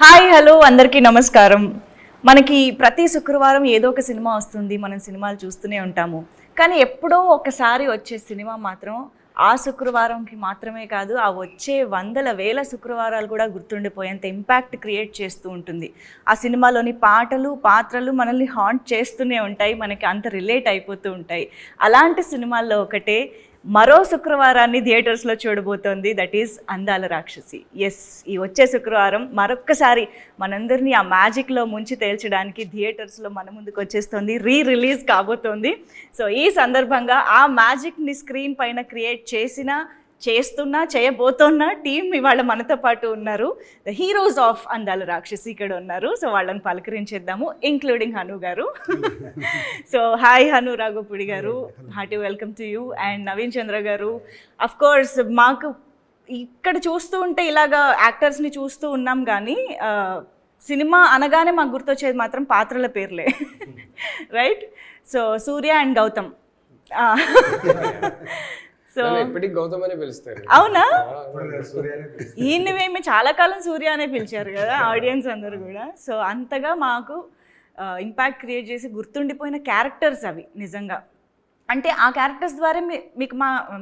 Hi hello అందరికీ నమస్కారం. మనకి ప్రతి శుక్రవారం ఏదో ఒక సినిమా వస్తుంది, మనం సినిమాలు చూస్తూనే ఉంటాము. కానీ ఎప్పుడో ఒకసారి వచ్చే సినిమా మాత్రం ఆ శుక్రవారంకి మాత్రమే కాదు, ఆ వచ్చే వందల వేల శుక్రవారాలు కూడా గుర్తుండిపోయేంత ఇంపాక్ట్ క్రియేట్ చేస్తూ ఉంటుంది. ఆ సినిమాలోని పాటలు పాత్రలు మనల్ని హాంట్ చేస్తూనే ఉంటాయి, మనకి అంత రిలేట్ అయిపోతూ ఉంటాయి. అలాంటి సినిమాల్లో ఒకటే మరో శుక్రవారాన్ని థియేటర్స్లో చూడబోతోంది, దట్ ఈస్ అందాల రాక్షసి. ఎస్, ఈ వచ్చే శుక్రవారం మరొక్కసారి మనందరినీ ఆ మ్యాజిక్లో ముంచి తేల్చడానికి థియేటర్స్లో మన ముందుకు వచ్చేస్తుంది, రిలీజ్ కాబోతోంది. సో ఈ సందర్భంగా ఆ మ్యాజిక్ని స్క్రీన్ పైన క్రియేట్ చేయబోతున్న టీం ఇవాళ మనతో పాటు ఉన్నారు. ద హీరోస్ ఆఫ్ అందాల రాక్షసి ఇక్కడ ఉన్నారు. సో వాళ్ళని పలకరించేద్దాము, ఇంక్లూడింగ్ హను గారు. సో హాయ్ హను రాఘోపుడి గారు, hearty welcome to you. And Naveen Chandra గారు, అఫ్ కోర్స్ మాకు ఇక్కడ చూస్తూ ఉంటే ఇలాగా యాక్టర్స్ని చూస్తూ ఉన్నాం, కానీ సినిమా అనగానే మాకు గుర్తొచ్చేది మాత్రం పాత్రల పేర్లే, right? So Surya and Gautham. So Gautham అనే పిలుస్తారు. అవునా? ఈయన్ని మేము చాలా కాలం సూర్య అనే పిలిచారు కదా ఆడియన్స్ అందరూ కూడా. సో అంతగా మాకు ఇంపాక్ట్ క్రియేట్ చేసి గుర్తుండిపోయిన క్యారెక్టర్స్ అవి నిజంగా. అంటే ఆ క్యారెక్టర్స్ ద్వారా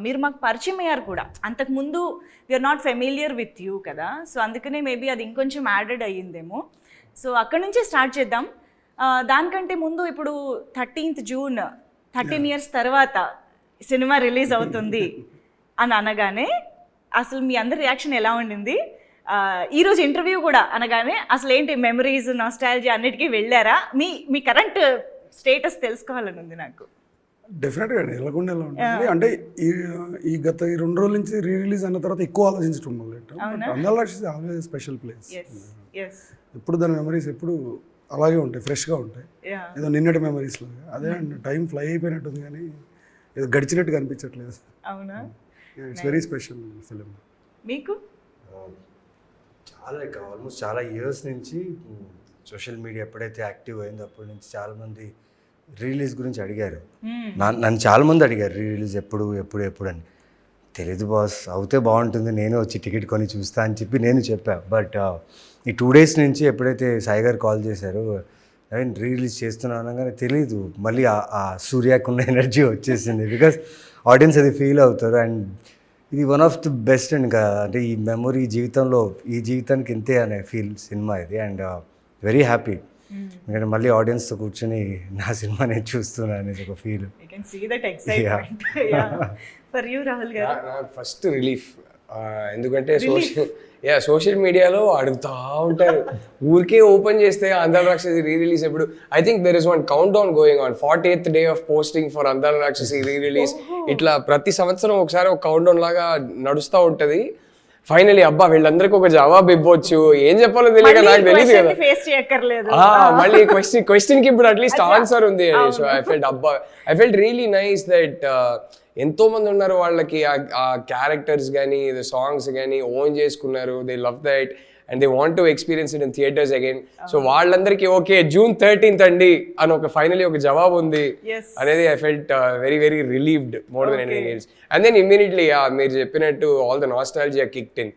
మీరు మాకు పరిచయం అయ్యారు కూడా. అంతకుముందు we are not familiar with you కదా, సో అందుకనే మేబీ అది ఇంకొంచెం యాడెడ్ అయ్యిందేమో. సో అక్కడి నుంచే స్టార్ట్ చేద్దాం. దానికంటే ముందు ఇప్పుడు 13th జూన్ 13 years తర్వాత సినిమా రిలీజ్ అవుతుంది అని అనగానే అసలు మీ అందరి రియాక్షన్ ఎలా ఉండింది? ఈరోజు ఇంటర్వ్యూ కూడా అనగానే అసలు ఏంటి మెమరీస్, నాస్టాలజీ అన్నిటికీ వెళ్ళారా? మీ కరెంట్ స్టేటస్ తెలుసుకోవాలని ఉంది నాకు. డెఫినెట్గా ఎలాగుండే ఎలా ఉంటుంది అంటే ఈ గత 2 రోజుల నుంచి రిలీజ్ అన్న తర్వాత ఎక్కువ ఆలోచించడం అందాల రాక్షసి ఆల్వేస్ స్పెషల్ ప్లేస్. ఎప్పుడు దాని మెమరీస్ ఎప్పుడు అలాగే ఉంటాయి, ఫ్రెష్గా ఉంటాయి, ఏదో నిన్నటి మెమరీస్ లాగా. అదే టైం ఫ్లై అయిపోయినట్టుంది కానీ ఏదో గడిచినట్టుగా అనిపించట్లేదు. అవునా? It's very special film. మీకు చాలా ఆల్మోస్ట్ చాలా ఇయర్స్ నుంచి సోషల్ మీడియా ఎప్పుడైతే యాక్టివ్ అయిందో అప్పటి నుంచి చాలామంది రిలీజ్ గురించి అడిగారు. నన్ను చాలామంది అడిగారు రిలీజ్ ఎప్పుడు అని. తెలీదు బాస్, అవుతే బాగుంటుంది, నేనే వచ్చి టికెట్ కొని చూస్తా అని చెప్పి నేను చెప్పా. బట్ ఈ 2 days నుంచి ఎప్పుడైతే సాయి గారు కాల్ చేశారు, నేను రిలీజ్ చేస్తున్నాను అనగానే తెలీదు, మళ్ళీ ఆ సూర్యకు ఉన్న ఎనర్జీ వచ్చేసింది. బికాస్ ఆడియన్స్ అది ఫీల్ అవుతారు. అండ్ ఇది వన్ ఆఫ్ ది బెస్ట్ ఇంకా అంటే ఈ మెమొరీ ఈ జీవితానికి ఇంతే అనే ఫీల్ సినిమా ఇది. అండ్ వెరీ హ్యాపీ ఎందుకంటే మళ్ళీ ఆడియన్స్తో కూర్చొని నా సినిమా నేను చూస్తున్నాను అనేది ఒక ఫీల్. ఫస్ట్ రిలీఫ్, ఎందుకంటే సోషల్ మీడియాలో అడుగుతూ ఉంటారు, ఊరికే ఓపెన్ చేస్తే అందాల రాక్షసి రిలీజ్ ఎప్పుడు. I think there is one count down going on, 48th day of posting for అందాల రాక్షసి రిలీజ్. ఇట్లా ప్రతి సంవత్సరం ఒకసారి ఒక కౌంట్ డౌన్ లాగా నడుస్తూ ఉంటుంది. ఫైనలీ అబ్బా వీళ్ళందరికీ ఒక జవాబు ఇవ్వచ్చు, ఏం చెప్పాలో తెలియక నాకు తెలియదు కదా, మళ్ళీ క్వశ్చన్ కి ఇప్పుడు అట్లీస్ట్ ఆన్సర్ ఉంది. So I felt really nice that ఎంతో మంది ఉన్నారు వాళ్ళకి ఆ క్యారెక్టర్స్ కానీ సాంగ్స్ కానీ ఓన్ చేసుకున్నారు. They love that and they want to experience it in theatres again. So వాళ్ళందరికీ ఓకే June 13th అండి అని ఒక ఫైనలీ ఒక జవాబు ఉంది అనేది I felt very very relieved more than anything else. And then immediately మీరు చెప్పినట్టు all the nostalgia kicked in,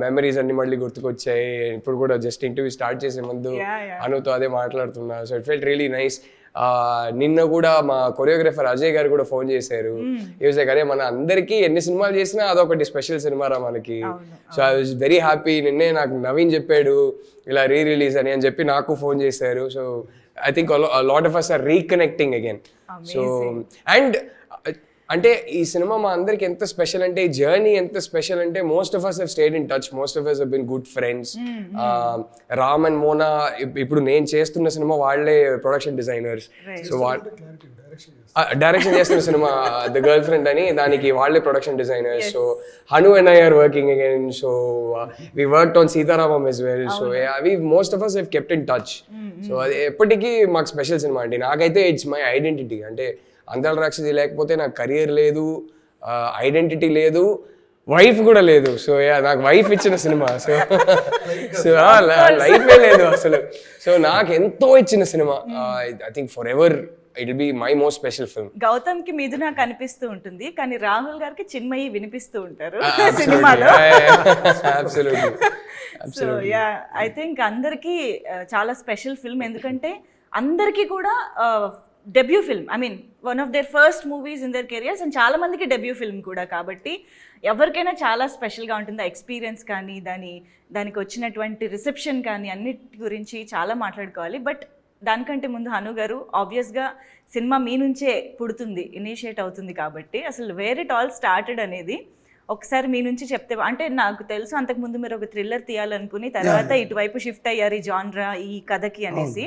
memories అన్ని మళ్ళీ గుర్తుకొచ్చాయి. ఇప్పుడు కూడా జస్ట్ ఇంటర్వ్యూ స్టార్ట్ చేసే ముందు అనుతో అదే మాట్లాడుతున్నా. So it felt really nice. నిన్న కూడా మా కొరియోగ్రాఫర్ అజయ్ గారు కూడా ఫోన్ చేశారు. అదే మన అందరికీ ఎన్ని సినిమాలు చేసినా అదొకటి స్పెషల్ సినిమా రా మనకి. So I was very happy. నిన్నే నాకు నవీన్ చెప్పాడు ఇలా రిలీజ్ అని చెప్పి నాకు ఫోన్ చేశారు. So I think lot of us are reconnecting again. So and అంటే ఈ సినిమా మా అందరికి ఎంత స్పెషల్ అంటే, ఈ జర్నీ ఎంత స్పెషల్ అంటే, most of us have stayed in touch, most of us have been good friends. Ram and Mona ఇప్పుడు నేను చేస్తున్న సినిమా వాళ్ళే ప్రొడక్షన్ డిజైనర్స్. సో డైరెక్షన్ చేస్తున్న సినిమా ద గర్ల్ ఫ్రెండ్ అని, దానికి వాళ్ళే production designers. So Hanu and I are working again. So we worked on Sitaramam as well. So we most of us have kept in touch. So అది ఎప్పటికీ మాకు special cinema అండి. నాకైతే ఇట్స్ మై ఐడెంటిటీ. అంటే అందాల రాక్షసి లేకపోతే నాకు కెరియర్ లేదు, ఐడెంటిటీ లేదు, వైఫ్ కూడా లేదు. సో నాకు వైఫ్ ఇచ్చిన సినిమా. సో లైఫే లేదు అసలు. సో నాకు ఎంతో ఇచ్చిన సినిమా. I think forever it will be my most special film. Gautham కి మిథున కనిపిస్తూ ఉంటుంది, కానీ రాహుల్ గారికి చిన్మయి వినిపిస్తూ ఉంటారు సినిమాలో. Absolutely. So yeah I think అందరికీ చాలా స్పెషల్ ఫిల్మ్, ఎందుకంటే అందరికీ కూడా debut film, I mean one of their first movies in their careers, and చాలా మందికి డెబ్యూ ఫిల్మ్ కూడా, కాబట్టి ఎవరికైనా చాలా స్పెషల్గా ఉంటుంది. ఆ ఎక్స్పీరియన్స్ కానీ దానికి వచ్చినటువంటి రిసెప్షన్ కానీ అన్నిటి గురించి చాలా మాట్లాడుకోవాలి. బట్ దానికంటే ముందు హను గారు, ఆబ్వియస్గా సినిమా మీ నుంచే పుడుతుంది, ఇనిషియేట్ అవుతుంది, కాబట్టి అసలు వేర్ ఇట్ ఆల్ స్టార్టెడ్ అనేది ఒకసారి మీ నుంచి చెప్తే, అంటే నాకు తెలుసు అంతకుముందు మీరు ఒక థ్రిల్లర్ తీయాలనుకుని తర్వాత ఇటువైపు షిఫ్ట్ అయ్యారు ఈ జాన్రా ఈ కథకి అనేసి.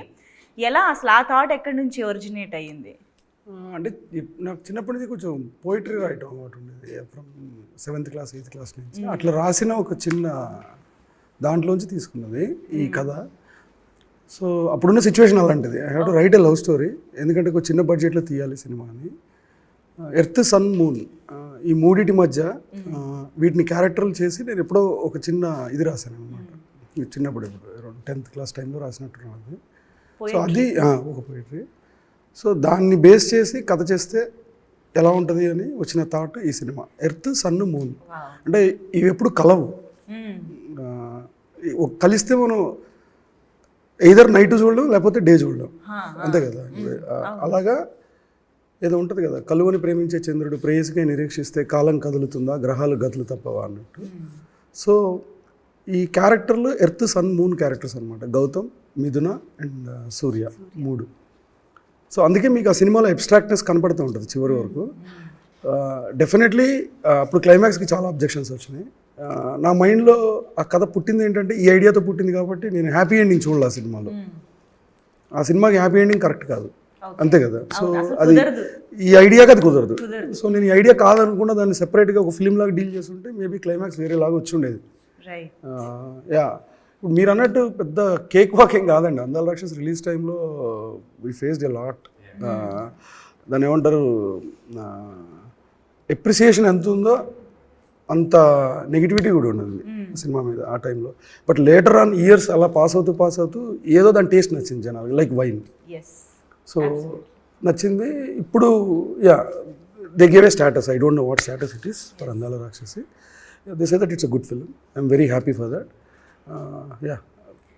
ఎలా అసలు ఆ థాట్ ఎక్కడి నుంచి ఒరిజినేట్ అయ్యింది? అంటే నాకు చిన్నప్పటి నుంచి కొంచెం పోయిటరీ రాయటం అలవాటు ఉండేది, from 7th class 8th class నుంచి. అట్లా రాసిన ఒక చిన్న దాంట్లోంచి తీసుకున్నది ఈ కథ. సో అప్పుడున్న సిచ్యువేషన్ అలాంటిది, I have to right a love story, ఎందుకంటే ఒక చిన్న బడ్జెట్లో తీయాలి సినిమాని. ఎర్త్ సన్ మూన్ ఈ మూడిటి మధ్య వీటిని క్యారెక్టర్లు చేసి నేను ఎప్పుడో ఒక చిన్న ఇది రాశాను అనమాట, చిన్నప్పుడు ఎప్పుడు 10th క్లాస్ టైంలో రాసినట్టున్నాను అది. సో అది ఒక పోయిటరీ. సో దాన్ని బేస్ చేసి కథ చేస్తే ఎలా ఉంటుంది అని వచ్చిన థాట్ ఈ సినిమా ఎర్త్ సన్ మూన్. అంటే ఇవి ఎప్పుడు కలవు, కలిస్తే మనం ఎయిదర్ నైట్ చూడడం లేకపోతే డే చూడడం, అంతే కదా. అలాగా ఏదో ఉంటుంది కదా, కలువని ప్రేమించే చంద్రుడు ప్రేయసికై నిరీక్షిస్తే కాలం కదులుతుందా గ్రహాలు గతులు తప్పవా అన్నట్టు. సో ఈ క్యారెక్టర్లు ఎర్త్ సన్ మూన్ క్యారెక్టర్స్ అనమాట, గౌతమ్, మిథున అండ్ సూర్య, 3. సో అందుకే మీకు ఆ సినిమాలో అబ్స్ట్రాక్ట్నెస్ కనపడుతూ ఉంటుంది చివరి వరకు. డెఫినెట్లీ అప్పుడు క్లైమాక్స్కి చాలా అబ్జెక్షన్స్ వచ్చినాయి. నా మైండ్లో ఆ కథ పుట్టింది ఏంటంటే ఈ ఐడియాతో పుట్టింది, కాబట్టి నేను హ్యాపీ ఎండింగ్ చూడాలి ఆ సినిమాలో. ఆ సినిమాకి హ్యాపీ ఎండింగ్ కరెక్ట్ కాదు, అంతే కదా. సో అది ఈ ఐడియాకి అది కుదరదు. సో నేను ఈ ఐడియా కాదనుకున్నా దాన్ని సెపరేట్గా ఒక ఫిల్మ్ లాగా డీల్ చేస్తుంటే మేబీ క్లైమాక్స్ వేరేలాగా వచ్చి ఉండేది. యా మీరు అన్నట్టు పెద్ద కేక్ వాకింగ్ కాదండి. అందాల రాక్షస్ రిలీజ్ టైంలో వీ ఫేస్డ్ ఎ లాట్. దాన్ని ఏమంటారు, ఎప్రిసియేషన్ ఎంత ఉందో అంత నెగిటివిటీ కూడా ఉన్నది సినిమా మీద ఆ టైంలో. బట్ లేటర్ ఆన్ ఇయర్స్ అలా పాస్ అవుతూ ఏదో దాని టేస్ట్ నచ్చింది జనాలు, లైక్ వైన్. సో నచ్చింది. ఇప్పుడు yeah they gave a status, I don't know what status it is for అందాల రాక్షసి. They say that it's a good film, I'm very happy for that. Yeah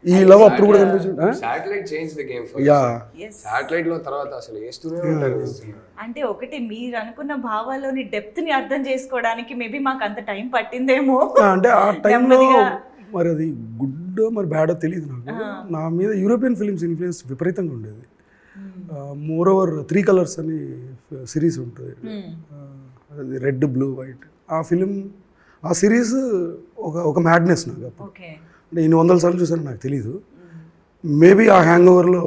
ఈ లవ్ అప్పుడు కూడా కనిపించింది. Satellite change the game for yeah satellite లో తర్వాత అసలు వేస్తూనే ఉంటారు. అంటే ఒకటి మీరు అనుకున్న భావాల్లోని డెప్త్ ని అర్థం చేసుకోవడానికి మేబీ మాకు అంత టైం పట్టిందేమో. అంటే ఆ టైంలో మరి అది గుడ్ మరి బ్యాడో తెలియదు నాకు. నా మీద యూరోపియన్ ఫిలిమ్స్ ఇన్ఫ్లుయెన్స్ విపరీతంగా ఉండేది. మోర్ ఓవర్ 3 కలర్స్ అని సిరీస్ ఉంటుంది, అది రెడ్ బ్లూ వైట్. ఆ ఫిలిం ఆ సిరీస్ ఒక మ్యాడ్నెస్ నాకు అప్పుడు. అంటే ఇన్ని 100 సార్లు చూసాను నాకు తెలీదు. మేబీ ఆ హ్యాంగ్ ఓవర్లో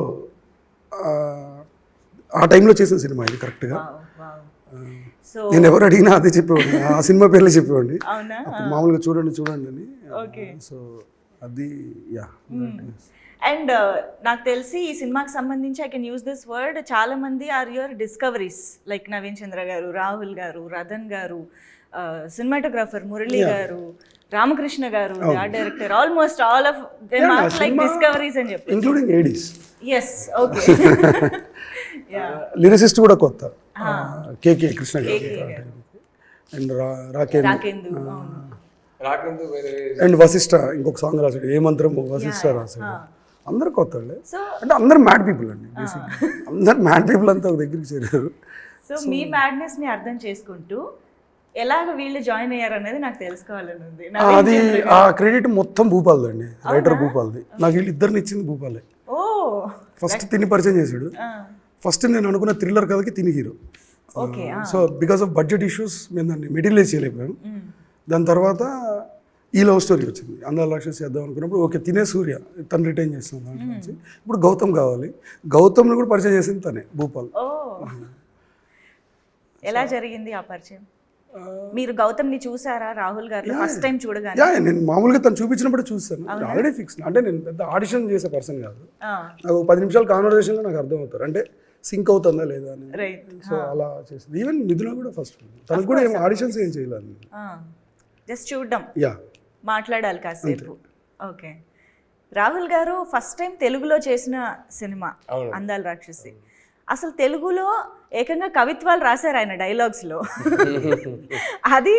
ఆ టైంలో చేసిన సినిమా ఇది కరెక్ట్గా. నేను ఎవరు అడిగినా అదే చెప్పేవాడిని, ఆ సినిమా పేర్లే చెప్పేవాడిని. అప్పుడు మామూలుగా చూడండి అని. సో అది యా. అండ్ నాకు తెలిసి ఈ సినిమాకి సంబంధించి I can use this word, చాలా మంది are your discoveries, like Naveen Chandra గారు, రాహుల్ గారు, రతన్ గారు, cinematographer Murali garu, Ramakrishna garu, director, almost all of them are like discoveries అని చెప్పి, including ADs. yes okay lyricist కూడా కొత్త కేకే కృష్ణ గారు అండ్ రాకేందు అండ్ వశిష్ఠ ఇంకొక సాంగ్ రాశాడు, ఏ మంత్రం వశిష్ఠ రాశాడు. అందరు కొత్త వాళ్ళే, అంటే అందరు మ్యాడ్ పీపుల్ అండి. అందరు మ్యాడ్ పీపుల్ అంతా ఒక దగ్గరికి చేరారు. సో మీ మ్యాడ్నెస్ ని అర్థం చేసుకుంటూ ఎలాగ వీళ్ళు జాయిన్ అయ్యారు అనేది నాకు తెలుసుకోవాలని ఉంది. అది ఆ క్రెడిట్ మొత్తం భూపాల్ది అండి, రైటర్ భూపాల్ది. నాకు వీళ్ళు ఇద్దరిని ఇచ్చింది భూపాలే. ఫస్ట్ తిని పరిచయం చేశాడు. ఫస్ట్ నేను అనుకున్న థ్రిల్లర్ కథకి తిని hero. So because of budget issues మేము దాన్ని మెటీరియలైజ్ చేయలేకపోయాం. దాని తర్వాత ఈ లవ్ స్టోరీ వచ్చింది, అందాల రాక్షసి చేద్దాం అనుకున్నప్పుడు ఓకే తినే సూర్య తను రిటైన్ చేస్తున్నాం దాంట్లో నుంచి. ఇప్పుడు గౌతమ్ కావాలి, గౌతమ్ని కూడా పరిచయం చేసింది తనే భూపాల్. ఎలా జరిగింది ఆ పరిచయం? మీరు గౌతమ్ని చూసారా రాహుల్ గారు ఫస్ట్ టైం చూడగానే? నేను మామూలుగా తను చూపించినప్పుడు చూస్తాను, ఆల్రెడీ ఫిక్స్. అంటే నేను పెద్ద ఆడిషన్ చేసే పర్సన్ కాదు, నాకు 10 నిమిషాల కాన్వర్సేషన్లో నాకు అర్థం అవుతారు, అంటే సింక్ అవుతుందా లేదా అని. సో అలా చేసింది. ఈవెన్ మిథున కూడా ఫస్ట్, తనకు కూడా ఏం ఆడిషన్స్ ఏం చేయలేదు, జస్ట్ చూడడం, మాట్లాడాలి కాసేపు. ఓకే, రాహుల్ గారు ఫస్ట్ టైం తెలుగులో చేసిన సినిమా అందాల రాక్షసి. అసలు తెలుగులో ఏకంగా కవిత్వాలు రాశారు ఆయన డైలాగ్స్లో. అది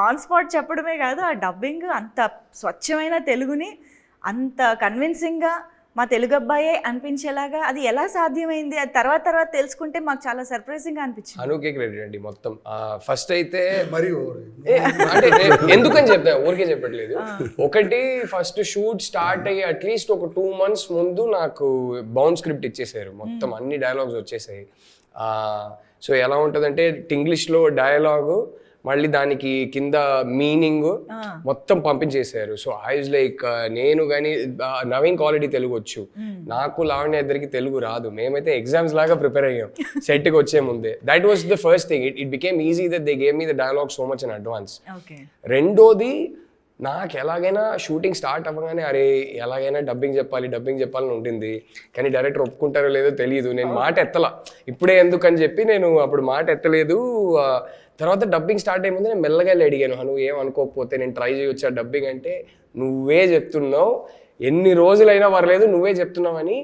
ఆన్ స్పాట్ చెప్పడమే కాదు, ఆ డబ్బింగ్ అంత స్వచ్ఛమైన తెలుగుని అంత కన్విన్సింగ్గా మా తెలుగు అబ్బాయే అనిపించేలాగా అది ఎలా సాధ్యమైంది, అది తర్వాత తెలుసుకుంటే మాకు చాలా సర్ప్రైజింగ్గా అనిపించింది. అనుకే క్రెడిట్ అండి మొత్తం. ఫస్ట్ అయితే మరి అంటే ఎందుకని చెప్తా, ఊరికే చెప్పట్లేదు. ఒకటి ఫస్ట్ షూట్ స్టార్ట్ అయ్యి అట్లీస్ట్ ఒక 2 months ముందు నాకు బౌండ్ స్క్రిప్ట్ ఇచ్చేసారు, మొత్తం అన్ని డైలాగ్స్ వచ్చేసాయి. సో ఎలా ఉంటుందంటే ఇంగ్లీష్లో డైలాగు, మళ్ళీ దానికి కింద మీనింగ్ మొత్తం పంపించేశారు. సో ఐ వాజ్ లైక్, నేను కానీ నవీన్కి ఆల్రెడీ తెలుగు వచ్చు, నాకు లావణ్య ఇద్దరికి తెలుగు రాదు, మేమైతే ఎగ్జామ్స్ లాగా ప్రిపేర్ అయ్యాం సెట్కి వచ్చే ముందే. That was the first thing. It became easy that they gave me the dialogue so much in advance. రెండోది, నాకు ఎలాగైనా షూటింగ్ స్టార్ట్ అవ్వగానే అరే ఎలాగైనా డబ్బింగ్ చెప్పాలని ఉంటుంది, కానీ డైరెక్టర్ ఒప్పుకుంటారో లేదో తెలియదు. నేను మాట ఎత్తలా, ఇప్పుడే ఎందుకని చెప్పి నేను అప్పుడు మాట ఎత్తలేదు. తర్వాత డబ్బింగ్ స్టార్ట్ అయ్యే ముందు నేను మెల్లగా వెళ్ళి అడిగాను, నువ్వు ఏం అనుకోకపోతే నేను ట్రై చేయొచ్చా డబ్బింగ్ అంటే, నువ్వే చెప్తున్నావు, ఎన్ని రోజులైనా పర్లేదు నువ్వే చెప్తున్నావని.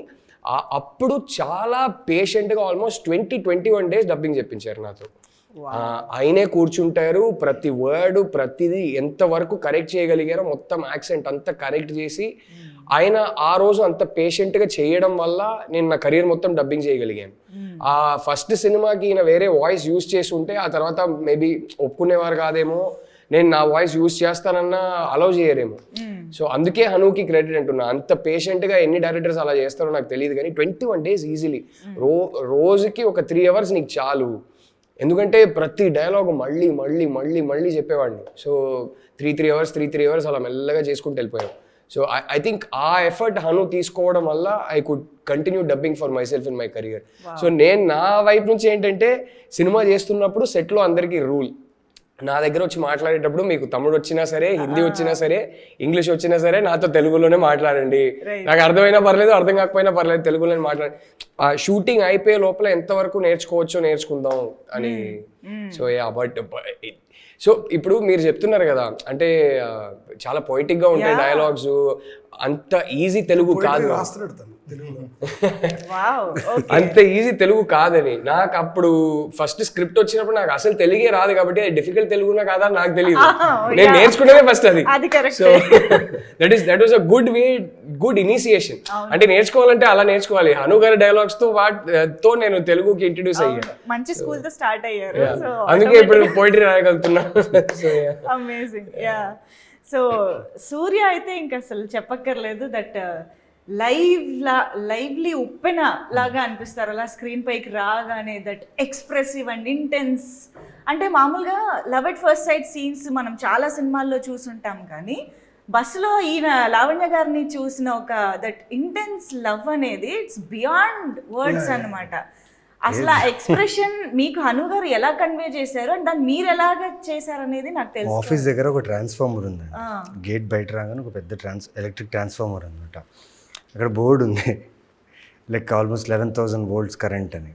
అప్పుడు చాలా పేషెంట్గా ఆల్మోస్ట్ 20-21 days డబ్బింగ్ చెప్పించారు నాతో. ఆయనే కూర్చుంటారు, ప్రతి వర్డ్ ప్రతిదీ ఎంతవరకు కరెక్ట్ చేయగలిగారో మొత్తం యాక్సెంట్ అంతా కరెక్ట్ చేసి, ఆయన ఆ రోజు అంత పేషెంట్గా చేయడం వల్ల నేను నా కెరీర్ మొత్తం డబ్బింగ్ చేయగలిగాను. ఆ ఫస్ట్ సినిమాకి ఈయన వేరే వాయిస్ యూజ్ చేసి ఉంటే ఆ తర్వాత మేబీ ఒప్పుకునేవారు కాదేమో, నేను నా వాయిస్ యూజ్ చేస్తానన్నా అలౌ చేయరేమో. సో అందుకే హనుకి క్రెడిట్ అంటున్నా. అంత పేషెంట్గా ఎన్ని డైరెక్టర్స్ అలా చేస్తారో నాకు తెలియదు, కానీ 21 days ఈజీలీ. రోజుకి ఒక 3 hours నీకు చాలు. ఎందుకంటే ప్రతి డైలాగ్ మళ్ళీ చెప్పేవాడిని. సో 3 hours అలా మెల్లగా చేసుకుంటూ వెళ్ళిపోయాం. సో ఐ థింక్ ఆ ఎఫర్ట్ హను తీసుకోవడం వల్ల I could continue dubbing for my self in my career. So నేను నా వైపు నుంచి ఏంటంటే, సినిమా చేస్తున్నప్పుడు సెట్లో అందరికీ రూల్, నా దగ్గర వచ్చి మాట్లాడేటప్పుడు మీకు తమిళ్ వచ్చినా సరే, హిందీ వచ్చినా సరే, ఇంగ్లీష్ వచ్చినా సరే నాతో తెలుగులోనే మాట్లాడండి. నాకు అర్థమైనా పర్లేదు, అర్థం కాకపోయినా పర్లేదు, తెలుగులోనే మాట్లాడండి. ఆ షూటింగ్ అయిపోయే లోపల ఎంతవరకు నేర్చుకోవచ్చో నేర్చుకుందాం అని. సో బట్ సో ఇప్పుడు మీరు చెప్తున్నారు కదా, అంటే చాలా పొయిటిక్గా ఉంటాయి డైలాగ్స్, అంత ఈజీ తెలుగు కాదు, అంత ఈజీ తెలుగు కాదని. నాకు అప్పుడు ఫస్ట్ స్క్రిప్ట్ వచ్చినప్పుడు నాకు అసలు తెలుగే రాదు కాబట్టి అది డిఫికల్ట్ తెలుగునా కాదా నాకు తెలియదు. నేను నేర్చుకునేదే ఫస్ట్ అది. So that was a good initiation. అంటే నేర్చుకోవాలంటే అలా నేర్చుకోవాలి. హను గారి డైలాగ్స్ తో నేను తెలుగుకి ఇంట్రడ్యూస్ అయ్యాను. మంచి స్కూల్ తో స్టార్ట్ అయ్యారు, అందుకే ఇప్పుడు పోయిటరీ రాయగలుగుతున్నా. అమేజింగ్. యా. సో సూర్య అయితే ఇంకా అసలు చెప్పక్కర్లేదు, దట్ లైవ్లీ ఉప్పెన లాగా అనిపిస్తారు అలా స్క్రీన్ పైకి రాగానే. That expressive and intense. అంటే మామూలుగా love at first sight scenes మనం చాలా సినిమాల్లో చూసుంటాం, కానీ బస్సులో ఈయన లావణ్య గారిని చూసిన ఒక దట్ ఇంటెన్స్ లవ్ అనేది ఇట్స్ బియాండ్ వర్డ్స్ అన్నమాట. అసలు ఆ ఎక్స్ప్రెషన్ మీకు హను గారు ఎలా కన్వే చేశారు అండ్ దాన్ని మీరు ఎలాగ చేశారు అనేది నాకు తెలుసు. ఆఫీస్ దగ్గర ఒక ట్రాన్స్ఫార్మర్ ఉంది, గేట్ బయట రాగానే ఒక పెద్ద ఎలక్ట్రిక్ ట్రాన్స్ఫార్మర్ అనమాట. అక్కడ బోర్డు ఉంది, లైక్ ఆల్మోస్ట్ 11,000 volts కరెంట్ అని.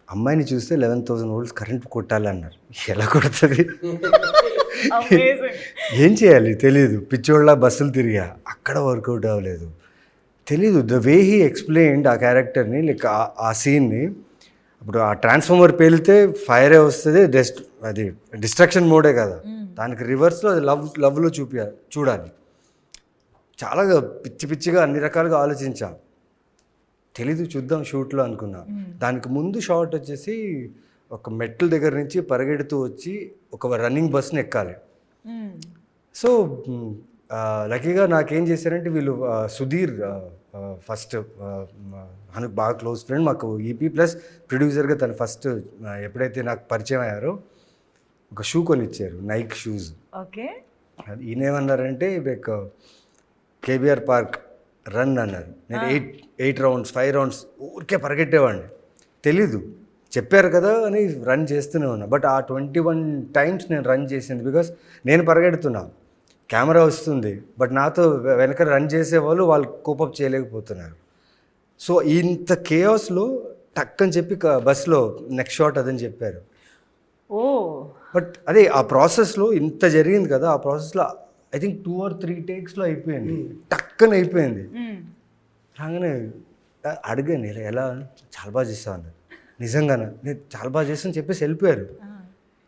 అమ్మాయిని చూస్తే 11,000 volts కరెంట్ కొట్టాలన్నారు. ఎలా కొడుతుంది, ఏం చేయాలి తెలియదు, పిచ్చోళ్ళ బస్సులు తిరిగా అక్కడ వర్కౌట్ అవ్వలేదు, తెలీదు. ద వే హీ ఎక్స్ప్లెయిన్డ్ ఆ క్యారెక్టర్ని, లైక్ ఆ సీన్ని. ఇప్పుడు ఆ ట్రాన్స్ఫార్మర్ పేలితే ఫైరే వస్తుంది, అది డిస్ట్రక్షన్ మోడే కదా, దానికి రివర్స్లో అది లవ్లో చూడాలి. చాలా పిచ్చిగా అన్ని రకాలుగా ఆలోచించా, తెలీదు చూద్దాం షూట్లో అనుకున్నా. దానికి ముందు షాట్ వచ్చేసి ఒక మెట్ల దగ్గర నుంచి పరిగెడుతూ వచ్చి ఒక రన్నింగ్ బస్ని ఎక్కాలి. సో లక్కీగా నాకేం చేశారంటే వీళ్ళు సుధీర్ ఫస్ట్ మనకు బాగా క్లోజ్ ఫ్రెండ్, మాకు ఈపీ ప్లస్ ప్రొడ్యూసర్గా తను ఫస్ట్ ఎప్పుడైతే నాకు పరిచయం అయ్యారో ఒక షూ కొనిచ్చారు, నైక్ షూస్. ఓకే. ఈయన ఏమన్నారంటే లైక్ కేబీఆర్ పార్క్ రన్ అన్నారు. నేను 8 rounds 5 rounds ఊరికే పరిగెట్టేవాడిని, తెలీదు చెప్పారు కదా అని రన్ చేస్తూనే ఉన్నా. బట్ ఆ 21 times నేను రన్ చేసింది బికాస్ నేను పరిగెడుతున్నా, కెమెరా వస్తుంది, బట్ నాతో వెనక రన్ చేసేవాళ్ళు వాళ్ళు కోపప్ చేయలేకపోతున్నారు. సో ఇంత కేయాస్లో టక్ అని చెప్పి బస్లో నెక్స్ట్ షాట్ అదని చెప్పారు. ఓ బట్ అదే ఆ ప్రాసెస్లో ఇంత జరిగింది కదా, ఆ ప్రాసెస్లో ఐ థింక్ 2 or 3 takesలో అయిపోయింది, టక్కని అయిపోయింది. రాగానే అడిగాను ఎలా, చాలా బాగా చేస్తాను అన్నారు. నిజంగానే నేను చాలా బాగా చేస్తాను చెప్పేసి వెళ్ళిపోయారు.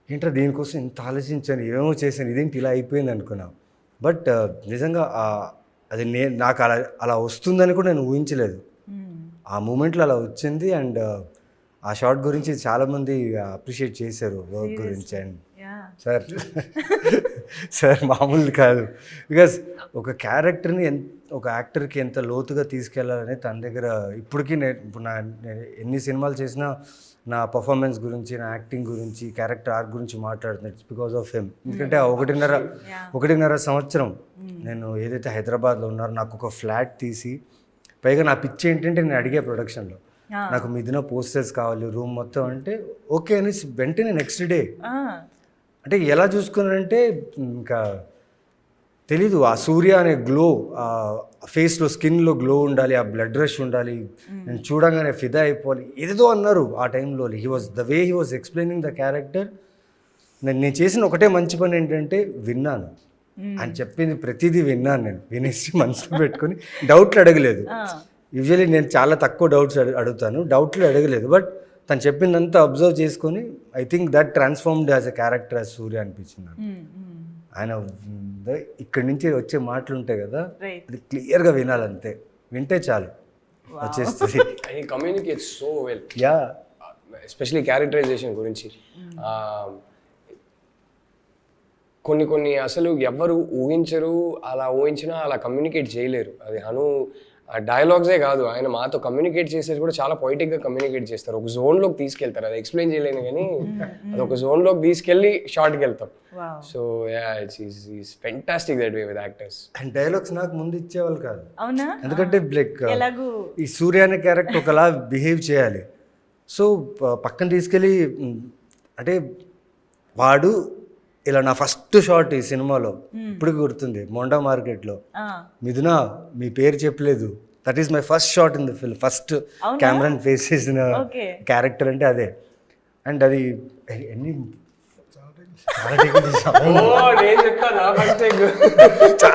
ఏంటో దీనికోసం ఇంత ఆలోచించాను, ఏమో చేశాను, ఇదేంటి ఇలా అయిపోయింది అనుకున్నాను. బట్ నిజంగా అది నాకు అలా వస్తుందని కూడా నేను ఊహించలేదు. ఆ మూమెంట్లో అలా వచ్చింది. అండ్ ఆ షాట్ గురించి చాలామంది అప్రిషియేట్ చేశారు వర్క్ గురించి. అండ్ సార్ మామూలు కాదు. బికాస్ ఒక క్యారెక్టర్ని ఒక యాక్టర్కి ఎంత లోతుగా తీసుకెళ్లాలని తన దగ్గర ఇప్పటికీ ఇప్పుడు నేను ఎన్ని సినిమాలు చేసినా నా పర్ఫార్మెన్స్ గురించి, నా యాక్టింగ్ గురించి, క్యారెక్టర్ ఆర్క్ గురించి మాట్లాడుతున్నాను. It's because of him. ఎందుకంటే ఆ ఒకటిన్నర సంవత్సరం నేను ఏదైతే హైదరాబాద్లో ఉన్నారో నాకు ఒక ఫ్లాట్ తీసి, పైగా నా పిచ్చి ఏంటంటే నేను అడిగే ప్రొడక్షన్లో నాకు మిథున పోస్టర్స్ కావాలి రూమ్ మొత్తం అంటే ఓకే అని వెంటనే నెక్స్ట్ డే. అంటే ఎలా చూసుకున్నారంటే ఇంకా తెలీదు, ఆ సూర్య అనే గ్లో, ఆ ఫేస్లో స్కిన్లో గ్లో ఉండాలి, ఆ బ్లడ్ రష్ ఉండాలి, నేను చూడగానే ఫిదా అయిపోవాలి, ఏదేదో అన్నారు ఆ టైంలో. The way he was explaining the character. నేను చేసిన ఒకటే మంచి పని ఏంటంటే విన్నాను. ఆయన చెప్పింది ప్రతిదీ విన్నాను. నేను వినేసి మనసులో పెట్టుకొని డౌట్లు అడగలేదు. యూజువల్లీ నేను చాలా తక్కువ డౌట్స్ అడుగుతాను, డౌట్లు అడగలేదు. బట్ తను చెప్పిందంతా అబ్జర్వ్ చేసుకొని I think that transformed as a character as Surya అనిపించింది. ఆయన ఇక్కడి నుంచి వచ్చే మాటలు ఉంటాయి కదా, అది క్లియర్గా వినాలంతే, వింటే చాలు వచ్చేస్తుంది. He communicates so well. Yeah. Especially characterization గురించి కొన్ని అసలు ఎవరు ఊహించరు, అలా ఊహించినా అలా కమ్యూనికేట్ చేయలేరు. అది డైలాగ్సే కాదు, ఆయన మాతో కమ్యూనికేట్ చేసేది కూడా చాలా పొయిటిక్గా కమ్యూనికేట్ చేస్తారు. ఒక జోన్లోకి తీసుకెళ్తారు, అది ఎక్స్ప్లెయిన్ చేయలేను కానీ అది ఒక జోన్లోకి తీసుకెళ్ళి షార్ట్కి వెళ్తాం. So it's fantastic that way with actors. And dialogues నాకు ముందు ఇచ్చేవాళ్ళు కాదు. అవునా? ఎందుకంటే లైక్ ఈ సూర్య అనే క్యారెక్టర్ ఒకలా బిహేవ్ చేయాలి. సో పక్కన తీసుకెళ్ళి అంటే వాడు ఇలా నా ఫస్ట్ షాట్ ఈ సినిమాలో ఇప్పుడు గుర్తుంది, మొండా మార్కెట్లో మిథున మీ పేరు చెప్పలేదు, that is my first shot in the film. First కెమెరాని ఫేస్ చేసిన క్యారెక్టర్ అంటే అదే. అండ్ అది ఎన్ని చాలా టేక్లు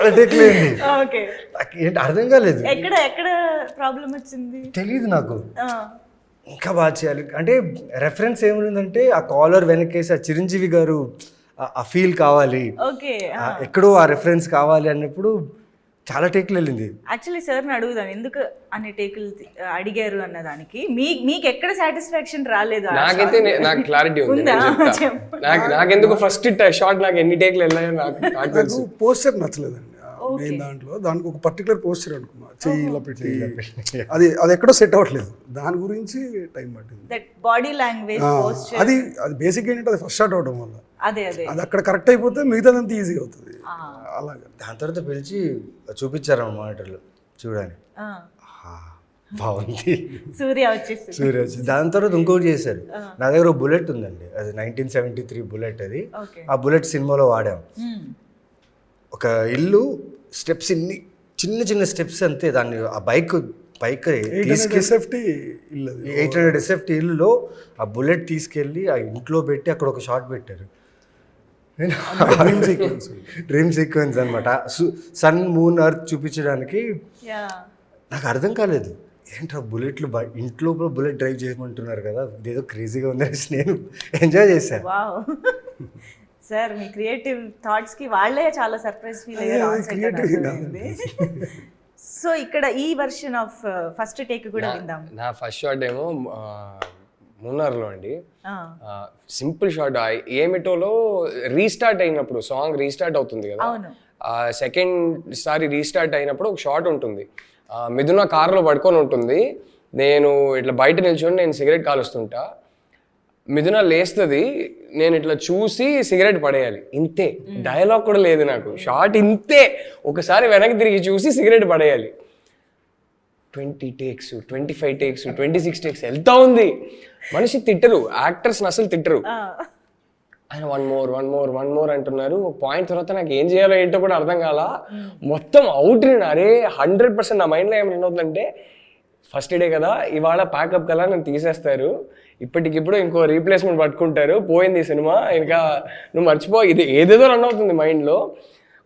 అయింది, ఏంటి అర్థం కాలేదు, తెలీదు నాకు. ఇంకా బాగా చేయాలి అంటే రెఫరెన్స్ ఏముందంటే ఆ కాలర్ వెనకేసి ఆ చిరంజీవి గారు ఆ ఫీల్ కావాలి, ఎక్కడో ఆ రెఫరెన్స్ కావాలి అన్నప్పుడు చాలా టేకులు వెళ్ళింది. యాక్చువల్లీ సార్ని అడుగుదాం ఎందుకు అన్ని టేకులు అడిగారు అన్నదానికి. మీకు ఎక్కడ సాటిస్ఫాక్షన్ రాలేదు? నాకైతే నాకు క్లారిటీ ఉంది. నాకెందుకు ఫస్ట్ షాట్ నాకు ఎన్ని టేకులు వెళ్ళాయో నాకు పోస్టర్ నచ్చలేదండి మెయిన్ దాంట్లో. దానికి ఒక పర్టికులర్ పోస్టర్ అనుకున్నా, చెయ్యి ఇలా పెట్టి అది ఎక్కడో సెట్ అవ్వట్లేదు, దాని గురించి టైం పట్టింది. బాడీ లాంగ్వేజ్ అది బేసిక్ ఏంటంటే అది ఫస్ట్ షాట్ అవడం వల్ల అది అక్కడ కరెక్ట్ అయిపోతే మిగతాదంతా ఈజీ అవుతుంది. అలాగే దాని తర్వాత పిలిచి చూపించారు మానిటర్లో చూడని, బాగుంది సూర్య వచ్చి. దాని తర్వాత ఇంకోటి చేశారు. నా దగ్గర ఒక బుల్లెట్ ఉందండి, అది 1973 బుల్లెట్. అది ఆ బుల్లెట్ సినిమాలో వాడాం. ఒక ఇల్లు స్టెప్స్ ఇన్ని చిన్న చిన్న స్టెప్స్ అంతే, దాన్ని ఆ బైక్ పైకి 800 SFT ఇల్లులో ఆ బుల్లెట్ తీసుకెళ్ళి ఆ ఇంట్లో పెట్టి అక్కడ ఒక షాట్ పెట్టారు. డ్రీమ్ సీక్వెన్స్ అనమాట, సన్ మూన్ ఎర్త్ చూపించడానికి. నాకు అర్థం కాలేదు, ఏంట్రా బుల్లెట్లు ఇంట్లో బుల్లెట్ డ్రైవ్ చేయమంటున్నారు కదా, ఇదేదో క్రేజీగా ఉందనేసి నేను ఎంజాయ్ చేశాను. సార్ మీ క్రియేటివ్ థాట్స్ కి వాళ్ళే చాలా సర్ప్రైజ్ ఫీల్ అయ్యారు. సో ఇక్కడ ఈ వర్షన్ ఆఫ్ ఫస్ట్ టేక్ కూడా విందాం. నా ఫస్ట్ షాట్ ఏమో మూన్నార్లో అండి, సింపుల్ షాట్. ఏమిటోలో రీస్టార్ట్ అయినప్పుడు సాంగ్ రీస్టార్ట్ అవుతుంది కదా, సెకండ్ సారి రీస్టార్ట్ అయినప్పుడు ఒక షాట్ ఉంటుంది. మిథున కార్లో పడుకొని ఉంటుంది, నేను ఇట్లా బయట నిల్చొని నేను సిగరెట్ కాలుస్తుంటా, మిథున లేస్తుంది, నేను ఇట్లా చూసి సిగరెట్ పడేయాలి, ఇంతే. డైలాగ్ కూడా లేదు నాకు, షార్ట్ ఇంతే. ఒకసారి వెనక్కి తిరిగి చూసి సిగరెట్ పడేయాలి. 20 takes, 25 takes, 26 takes వెళ్తా ఉంది. మనిషి తిట్టరు, యాక్టర్స్ని అసలు తిట్టరు. ఆయన వన్ మోర్ అంటున్నారు. ఒక పాయింట్ తర్వాత నాకు ఏం చేయాలో ఏంటో కూడా అర్థం కాల, మొత్తం అవుట్. నేను అరే 100% నా మైండ్లో ఏమైనా ఏమవుతుందంటే ఫస్ట్ డే కదా, ఇవాళ ప్యాకప్ కదా నన్ను తీసేస్తారు, ఇప్పటికిప్పుడు ఇంకో రీప్లేస్మెంట్ పట్టుకుంటారు, పోయింది ఈ సినిమా, ఇంకా నువ్వు మర్చిపో, ఇది ఏదేదో రన్ అవుతుంది మైండ్లో.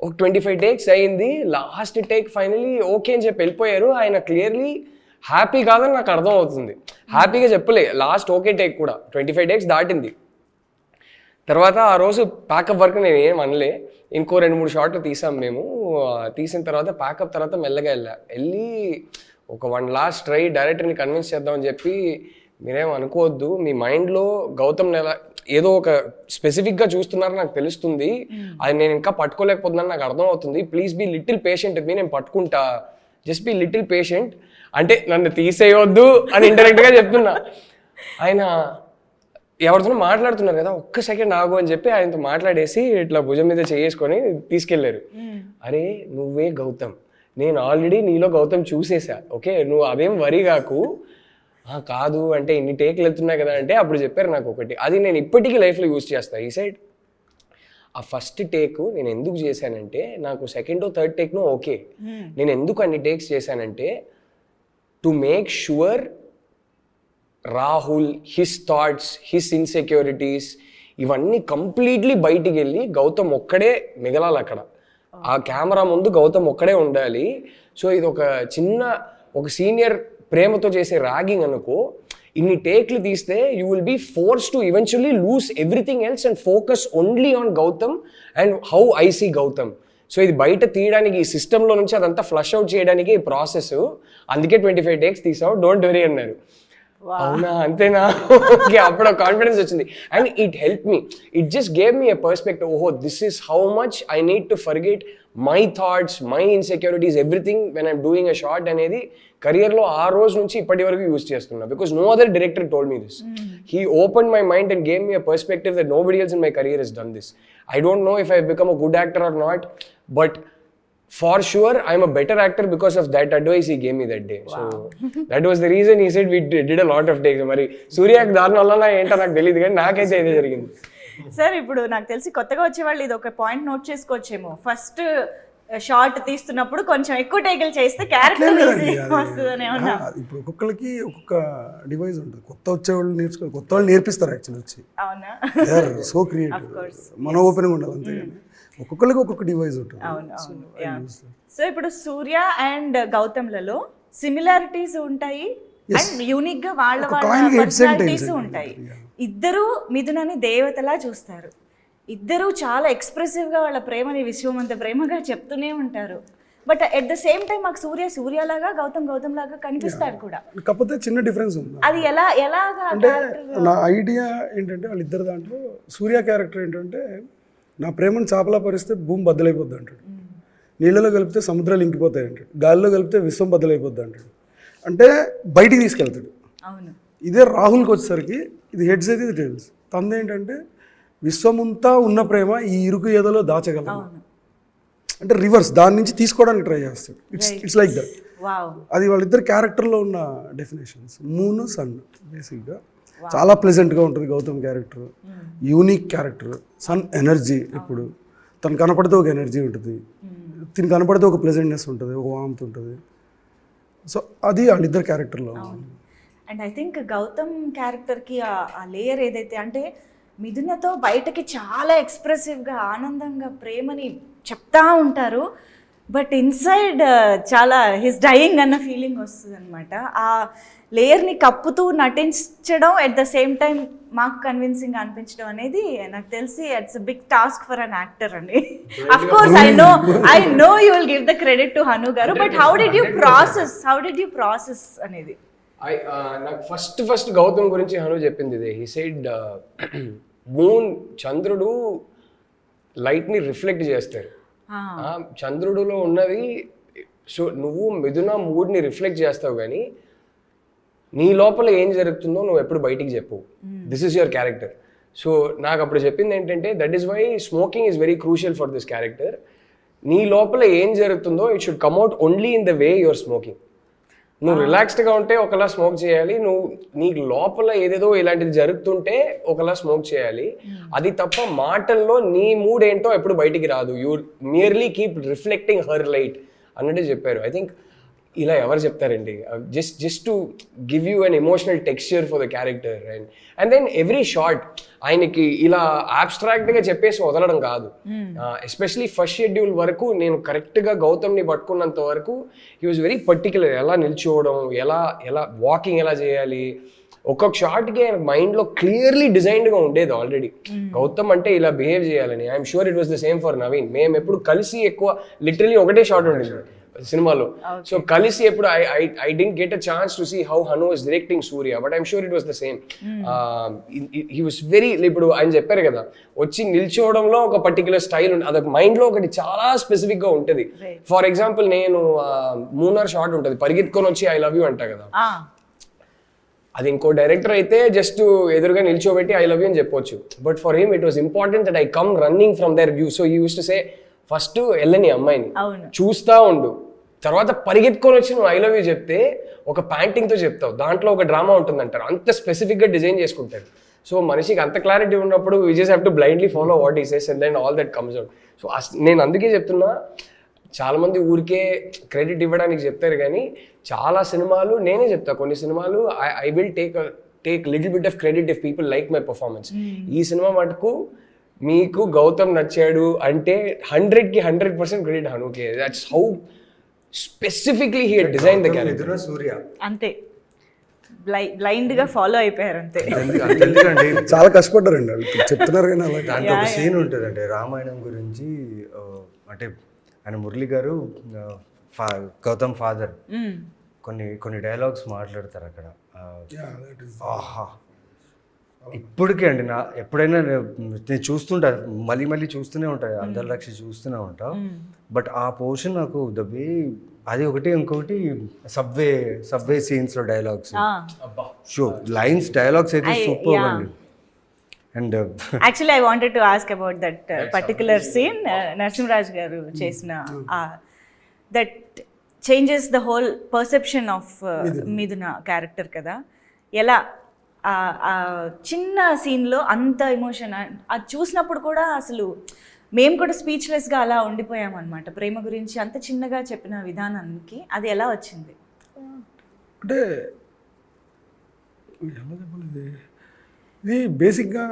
ఒక 25 takes అయింది, లాస్ట్ టేక్ ఫైనలీ ఓకే అని చెప్పి వెళ్ళిపోయారు. ఆయన క్లియర్లీ హ్యాపీ కాదని నాకు అర్థం అవుతుంది, హ్యాపీగా చెప్పలే. లాస్ట్ ఓకే టేక్ కూడా 25 takes దాటింది. తర్వాత ఆ రోజు ప్యాకప్ వరకు నేను ఏం అనలే. ఇంకో 2-3 షాట్లు తీసాం మేము. తీసిన తర్వాత ప్యాకప్ తర్వాత మెల్లగా వెళ్ళి ఒక 1 లాస్ట్ ట్రై డైరెక్టర్ని కన్విన్స్ చేద్దామని చెప్పి, మీరేం అనుకోవద్దు, మీ మైండ్లో గౌతమ్ ఏదో ఒక స్పెసిఫిక్గా చూస్తున్నారు నాకు తెలుస్తుంది, అది నేను ఇంకా పట్టుకోలేకపోతున్నాను నాకు అర్థం అవుతుంది, please be little patient with me, నేను పట్టుకుంటా, జస్ట్ బీ లిటిల్ పేషెంట్ అంటే నన్ను తీసేయొద్దు అని ఇండైరెక్ట్గా చెప్తున్నా. ఆయన ఎవరితో మాట్లాడుతున్నారు కదా, ఒక్క సెకండ్ ఆగు అని చెప్పి ఆయనతో మాట్లాడేసి ఇట్లా భుజం మీద చేసుకొని తీసుకెళ్లారు. అరే నువ్వే గౌతమ్, నేను ఆల్రెడీ నీలో గౌతమ్ చూసేసా, ఓకే నువ్వు అవేం వరి కాకు. కాదు అంటే ఇన్ని టేక్లు వెళ్తున్నాయి కదా అంటే అప్పుడు చెప్పారు నాకు ఒకటి, అది నేను ఇప్పటికీ లైఫ్లో యూజ్ చేస్తాను. ఈ సైడ్ ఆ ఫస్ట్ టేక్ నేను ఎందుకు చేశానంటే, నాకు సెకండ్ థర్డ్ టేక్ను ఓకే, నేను ఎందుకు అన్ని టేక్స్ చేశానంటే to make sure Rahul, his thoughts, his insecurities ఇవన్నీ కంప్లీట్లీ బయటికి వెళ్ళి గౌతమ్ ఒక్కడే మిగలాలి అక్కడ. ఆ కెమెరా ముందు గౌతమ్ ఒక్కడే ఉండాలి. సో ఇది ఒక సీనియర్ ప్రేమతో చేసే ర్యాగింగ్ అనుకో, ఇన్ని టేక్లు తీస్తే you will be force to eventually lose everything else and focus only on Gautham and how I see Gautham. So ఇది బయట తీయడానికి, ఈ సిస్టంలో నుంచి అదంతా ఫ్లష్ అవుట్ చేయడానికి ఈ ప్రాసెస్. అందుకే 25 టేక్స్ తీసావు, డోంట్ వరీ అన్నారు. అవునా అంతేనా, ఓకే అప్పుడు కాన్ఫిడెన్స్ వచ్చింది. And it help me, it just gave me a perspective, ఓహో this is how much I need to forget my thoughts, my insecurities, everything when I'm doing a short అనేది కెరియర్లో ఆ రోజు నుంచి ఇప్పటి వరకు యూజ్ చేస్తున్నా. Because no other director told me this. He open my mind and gave me a perspective that nobody else in my career he's done this. I don't no if I become a good actor are not, but for sure I'm a better actor because of that advice he gave me that day. Wow. So that was the reason he said we did a lot of takes. మరి సూర్యకి దాని వల్ల ఏంటో నాకు తెలియదు కానీ నాకైతే ఇదే జరిగింది. సార్ ఇప్పుడు నాకు తెలిసి కొత్తగా వచ్చే వాళ్ళు ఇది ఒక పాయింట్ నోట్ చేసుకోవచ్చేమో, ఫస్ట్ షార్ట్ తీస్తున్నప్పుడు కొంచెం ఎక్కువ టేకులు చేస్తే క్యారెక్టర్ వస్తుందని ఏమన్నా. ఇప్పుడు ఒక్కొక్కరికి ఒక్కొక్క డివైస్ ఉంటుంది, కొత్త వచ్చేవాళ్ళు కొత్త వాళ్ళు నేర్పిస్తారు యాక్చువల్లీ వచ్చి. అవునా, సో క్రియేటివ్, మన ఓపెన్గా ఉండాలి అంతే. ఒక్కొక్కరికి ఒక్కొక్క డివైస్ ఉంటుంది. సో ఇప్పుడు సూర్య అండ్ గౌతమ్లలో సిమిలారిటీస్ ఉంటాయి అండ్ యూనిక్ గా వాళ్ళ పర్సనాలిటీస్ ఉంటాయి. ఇద్దరు మిథునని దేవతలా చూస్తారు, ఇద్దరు చాలా ఎక్స్ప్రెసివ్ గా వాళ్ళ ప్రేమని విశ్వమంత ప్రేమగా చెప్తూనే ఉంటారు. But at the same time మాకు సూర్య లాగా గౌతమ్ లాగా కనిపిస్తాడు కూడా. కాకపోతే చిన్న డిఫరెన్స్ ఉంది. అది ఎలాగా అంటే నా ఐడియా ఏంటంటే వాళ్ళిద్దరు దాంట్లో సూర్య క్యారెక్టర్ ఏంటంటే, నా ప్రేమను చాపలా పరిస్తే భూమి బద్దలైపోద్ది అంటాడు, నీళ్ళలో కలిపితే సముద్రాలు ఇంకిపోతాయి అంటాడు, గాలిలో కలిపితే విశ్వం బద్దలైపోద్ది అంటాడు. అంటే బయటికి తీసుకెళ్తాడు. ఇదే రాహుల్కి వచ్చేసరికి ఇది హెడ్స్ అయితే ఇది టైల్స్. తనది ఏంటంటే విశ్వమంతా ఉన్న ప్రేమ ఈ ఇరుకు ఏదోలో దాచగలదు, అంటే రివర్స్ దాని నుంచి తీసుకోవడానికి ట్రై చేస్తాడు. It's like that. అది వాళ్ళిద్దరు క్యారెక్టర్లో ఉన్న డెఫినేషన్స్. మూన్ సన్ బేసిక్గా చాలా ప్లెజెంట్గా ఉంటుంది Gautham character, unique character. Sun energy, ఇప్పుడు తను కనపడితే ఒక ఎనర్జీ ఉంటుంది, తిని కనపడితే ఒక ప్లెజెంట్నెస్ ఉంటుంది, ఒక వామ్త్ ఉంటుంది. సో అది వాళ్ళిద్దరు క్యారెక్టర్లో. అండ్ ఐ థింక్ గౌతమ్ క్యారెక్టర్కి ఆ లేయర్ ఏదైతే, అంటే మిథునతో బయటకి చాలా ఎక్స్ప్రెసివ్గా ఆనందంగా ప్రేమని చెప్తా ఉంటారు, బట్ ఇన్సైడ్ చాలా హిస్ డయింగ్ అన్న ఫీలింగ్ వస్తుంది అనమాట. ఆ లేయర్ని కప్పుతూ నటించడం ఎట్ ద సేమ్ టైం మాకు కన్విన్సింగ్ అనిపించడం అనేది నాకు తెలిసి it's a big task for an actor అండి. Of course I know you will give the credit to Hanu గారు, but how did you process అనేది? నాకు ఫస్ట్ గౌతమ్ గురించి హను చెప్పింది ఇదే. హీ సెడ్ మూన్, చంద్రుడు లైట్ని రిఫ్లెక్ట్ చేస్తారు, చంద్రుడిలో ఉన్నది. సో నువ్వు మిథున మూడ్ని రిఫ్లెక్ట్ చేస్తావు, కానీ నీ లోపల ఏం జరుగుతుందో నువ్వు ఎప్పుడు బయటికి చెప్పు. This is your character. So నాకు అప్పుడు చెప్పింది ఏంటంటే, that is why smoking is very crucial for this character. నీ లోపల ఏం జరుగుతుందో it should come out only in the way your smoking. నువ్వు రిలాక్స్డ్గా ఉంటే ఒకలా స్మోక్ చేయాలి, నువ్వు నీకు లోపల ఏదేదో ఇలాంటిది జరుగుతుంటే ఒకలా స్మోక్ చేయాలి. అది తప్ప మాటల్లో నీ మూడ్ ఏంటో ఎప్పుడు బయటికి రాదు. You merely keep reflecting her light అన్నట్టు చెప్పారు. ఐ థింక్ ఇలా ఎవరు చెప్తారండి, just to give you an emotional texture for the character. And then every shot ఆయనకి ఇలా ఆబ్స్ట్రాక్ట్గా చెప్పేసి వదలడం కాదు. ఎస్పెషలీ ఫస్ట్ షెడ్యూల్ వరకు నేను కరెక్ట్గా గౌతమ్ని పట్టుకున్నంత వరకు హీ వాజ్ వెరీ పర్టికులర్. ఎలా నిల్చోవడం, ఎలా వాకింగ్ ఎలా చేయాలి, ఒక్కొక్క షార్ట్కి ఆయన మైండ్లో క్లియర్లీ డిజైన్డ్గా ఉండేది ఆల్రెడీ. గౌతమ్ అంటే ఇలా బిహేవ్ చేయాలని. I'm sure it was the same for Naveen. మేము ఎప్పుడు కలిసి ఎక్కువ లిటరలీ ఒకటే షార్ట్ ఉండేది సినిమాలో. సో కలిసి ఎప్పుడు I didn't get a chance to see how Hanu was directing Surya, but I'm sure it was the same. He was very, ఇప్పుడు ఆయన చెప్పారు కదా, వచ్చి నిల్చోవడంలో ఒక పర్టికులర్ స్టైల్ ఉంటుంది, అదొక మైండ్లో ఒకటి చాలా స్పెసిఫిక్గా ఉంటుంది. ఫర్ ఎగ్జాంపుల్ నేను మూనార్ షార్ట్ ఉంటుంది, పరిగెత్తుకొని వచ్చి ఐ లవ్ యూ అంటా కదా, అది ఇంకో డైరెక్టర్ అయితే జస్ట్ ఎదురుగా నిల్చోబెట్టి ఐ లవ్ యూ అని చెప్పొచ్చు. But for him it was important that I come running from their view. So he used to say first వెళ్ళని అమ్మాయిని చూస్తా ఉండు, తర్వాత పరిగెత్తుకొని వచ్చి నువ్వు ఐ లవ్ యూ చెప్తే ఒక ప్యాంటింగ్తో చెప్తావు, దాంట్లో ఒక డ్రామా ఉంటుంది అంటారు. అంత స్పెసిఫిక్గా డిజైన్ చేసుకుంటాడు. సో మనిషికి అంత క్లారిటీ ఉన్నప్పుడు we just have to blindly follow what he says and then all that comes out. So నేను అందుకే చెప్తున్నా, చాలామంది ఊరికే క్రెడిట్ ఇవ్వడానికి చెప్తారు కానీ చాలా సినిమాలు నేనే చెప్తా, కొన్ని సినిమాలు I will take little bit of credit if people like my performance. ఈ సినిమా మటుకు మీకు గౌతమ్ నచ్చాడు అంటే 100కి 100% క్రెడిట్ హనుకే. That's how specifically he design the character. Surya అంతే బ్లైండ్ గా ఫాలో అయిపోయారు అంతే. ఎందుకంటే చాలా కష్టపడ్డారండి వాళ్ళు చెప్తున్నారు కానీ అలా. దాంట్లో ఒక సీన్ ఉంటుంది అంటే రామాయణం గురించి, అంటే ఆయన మురళి గారు గౌతమ్ ఫాదర్ కొన్ని డైలాగ్స్ మాట్లాడతారు అక్కడ. ఆహా, ఇప్పటికే అండి ఎప్పుడైనా నేను చూస్తుంటా, మళ్ళీ చూస్తూనే ఉంటాను, అంతర్లక్షి చూస్తూనే ఉంటా. బట్ ఆ పోర్షన్ నాకు ద వే, అది ఒకటి, ఇంకొకటి సబ్వే సీన్స్ లో డైలాగ్స్, షో లైన్స్ డైలాగ్స్ అయితే సూపర్ అండి. And actually I wanted to ask about that particular scene Narasimharaj గారు చేసిన, that changes the whole perception of Mithuna character కదా. ఎలా ఆ చిన్న సీన్లో అంత ఎమోషన్, అది చూసినప్పుడు కూడా అసలు మేము కూడా స్పీచ్లెస్గా అలా ఉండిపోయామన్నమాట. ప్రేమ గురించి అంత చిన్నగా చెప్పిన విధానానికి అది ఎలా వచ్చింది? అంటే ఎలా చెప్పలేదు, ఇది బేసిక్గా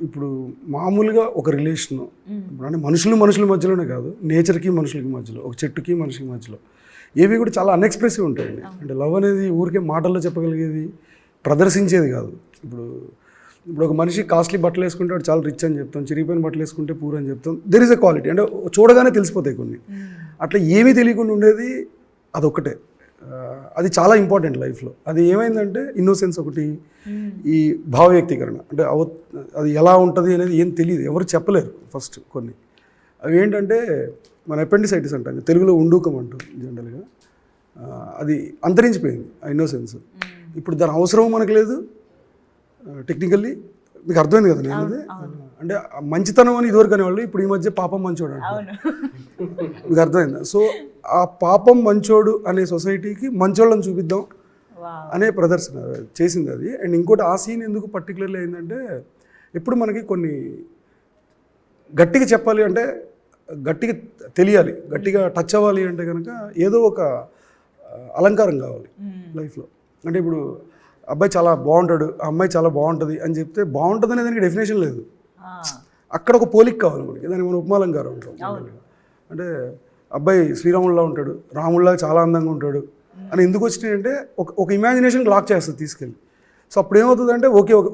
ఇప్పుడు మామూలుగా ఒక రిలేషను, అంటే మనుషుల మధ్యలోనే కాదు, నేచర్కి మనుషులకి మధ్యలో, ఒక చెట్టుకి మనిషికి మధ్యలో, ఏవి కూడా చాలా అన్ఎక్స్ప్రెసివ్ ఉంటాయండి. అంటే లవ్ అనేది ఊరికే మాటల్లో చెప్పగలిగేది, ప్రదర్శించేది కాదు. ఇప్పుడు ఒక మనిషి కాస్ట్లీ బట్టలు వేసుకుంటే వాడు చాలా రిచ్ అని చెప్తాం, చిరిగిపోయిన బట్టలు వేసుకుంటే పూర్ అని చెప్తాం. దెర్ ఈజ్ ఎ క్వాలిటీ, అంటే చూడగానే తెలిసిపోతాయి కొన్ని. అట్లా ఏమీ తెలియకుండా ఉండేది అదొక్కటే. అది చాలా ఇంపార్టెంట్ లైఫ్లో. అది ఏమైందంటే ఇన్నోసెన్స్ ఒకటి, ఈ భావ వ్యక్తీకరణ, అంటే అది ఎలా ఉంటుంది అనేది ఏం తెలియదు, ఎవరు చెప్పలేరు ఫస్ట్. కొన్ని అవి ఏంటంటే మన అపెండిసైటిస్ అంటాం, తెలుగులో ఉండూకం అంటాం జనరల్గా, అది అంతరించిపోయింది ఆ ఇన్నోసెన్స్. ఇప్పుడు దాని అవసరం మనకు లేదు టెక్నికల్లీ. మీకు అర్థమైంది కదా నేను అది, అంటే మంచితనం అని ఇదివరకు అనేవాళ్ళు, ఇప్పుడు ఈ మధ్య పాపం మంచోడు అంటే మీకు అర్థమైందా? సో ఆ పాపం మంచోడు అనే సొసైటీకి మంచోళ్ళని చూపిద్దాం అనే ప్రదర్శన చేసింది అది. అండ్ ఇంకోటి ఆ సీన్ ఎందుకు పర్టికులర్లీ అయిందంటే, ఎప్పుడు మనకి కొన్ని గట్టిగా చెప్పాలి అంటే, గట్టిగా తెలియాలి, గట్టిగా టచ్ అవ్వాలి అంటే కనుక ఏదో ఒక అలంకారం కావాలి లైఫ్లో. అంటే ఇప్పుడు అబ్బాయి చాలా బాగుంటాడు, ఆ అమ్మాయి చాలా బాగుంటుంది అని చెప్తే బాగుంటుంది అనే దానికి డెఫినేషన్ లేదు. అక్కడ ఒక పోలిక కావాలి మనకి, దానికి మనం ఉపమాలంకారం అంటాం. అంటే అబ్బాయి శ్రీరాముడిలా ఉంటాడు, రాముడిలా చాలా అందంగా ఉంటాడు అని ఎందుకు వచ్చినాయంటే ఒక ఇమాజినేషన్ లాక్ చేస్తుంది తీసుకెళ్ళి. సో అప్పుడు ఏమవుతుందంటే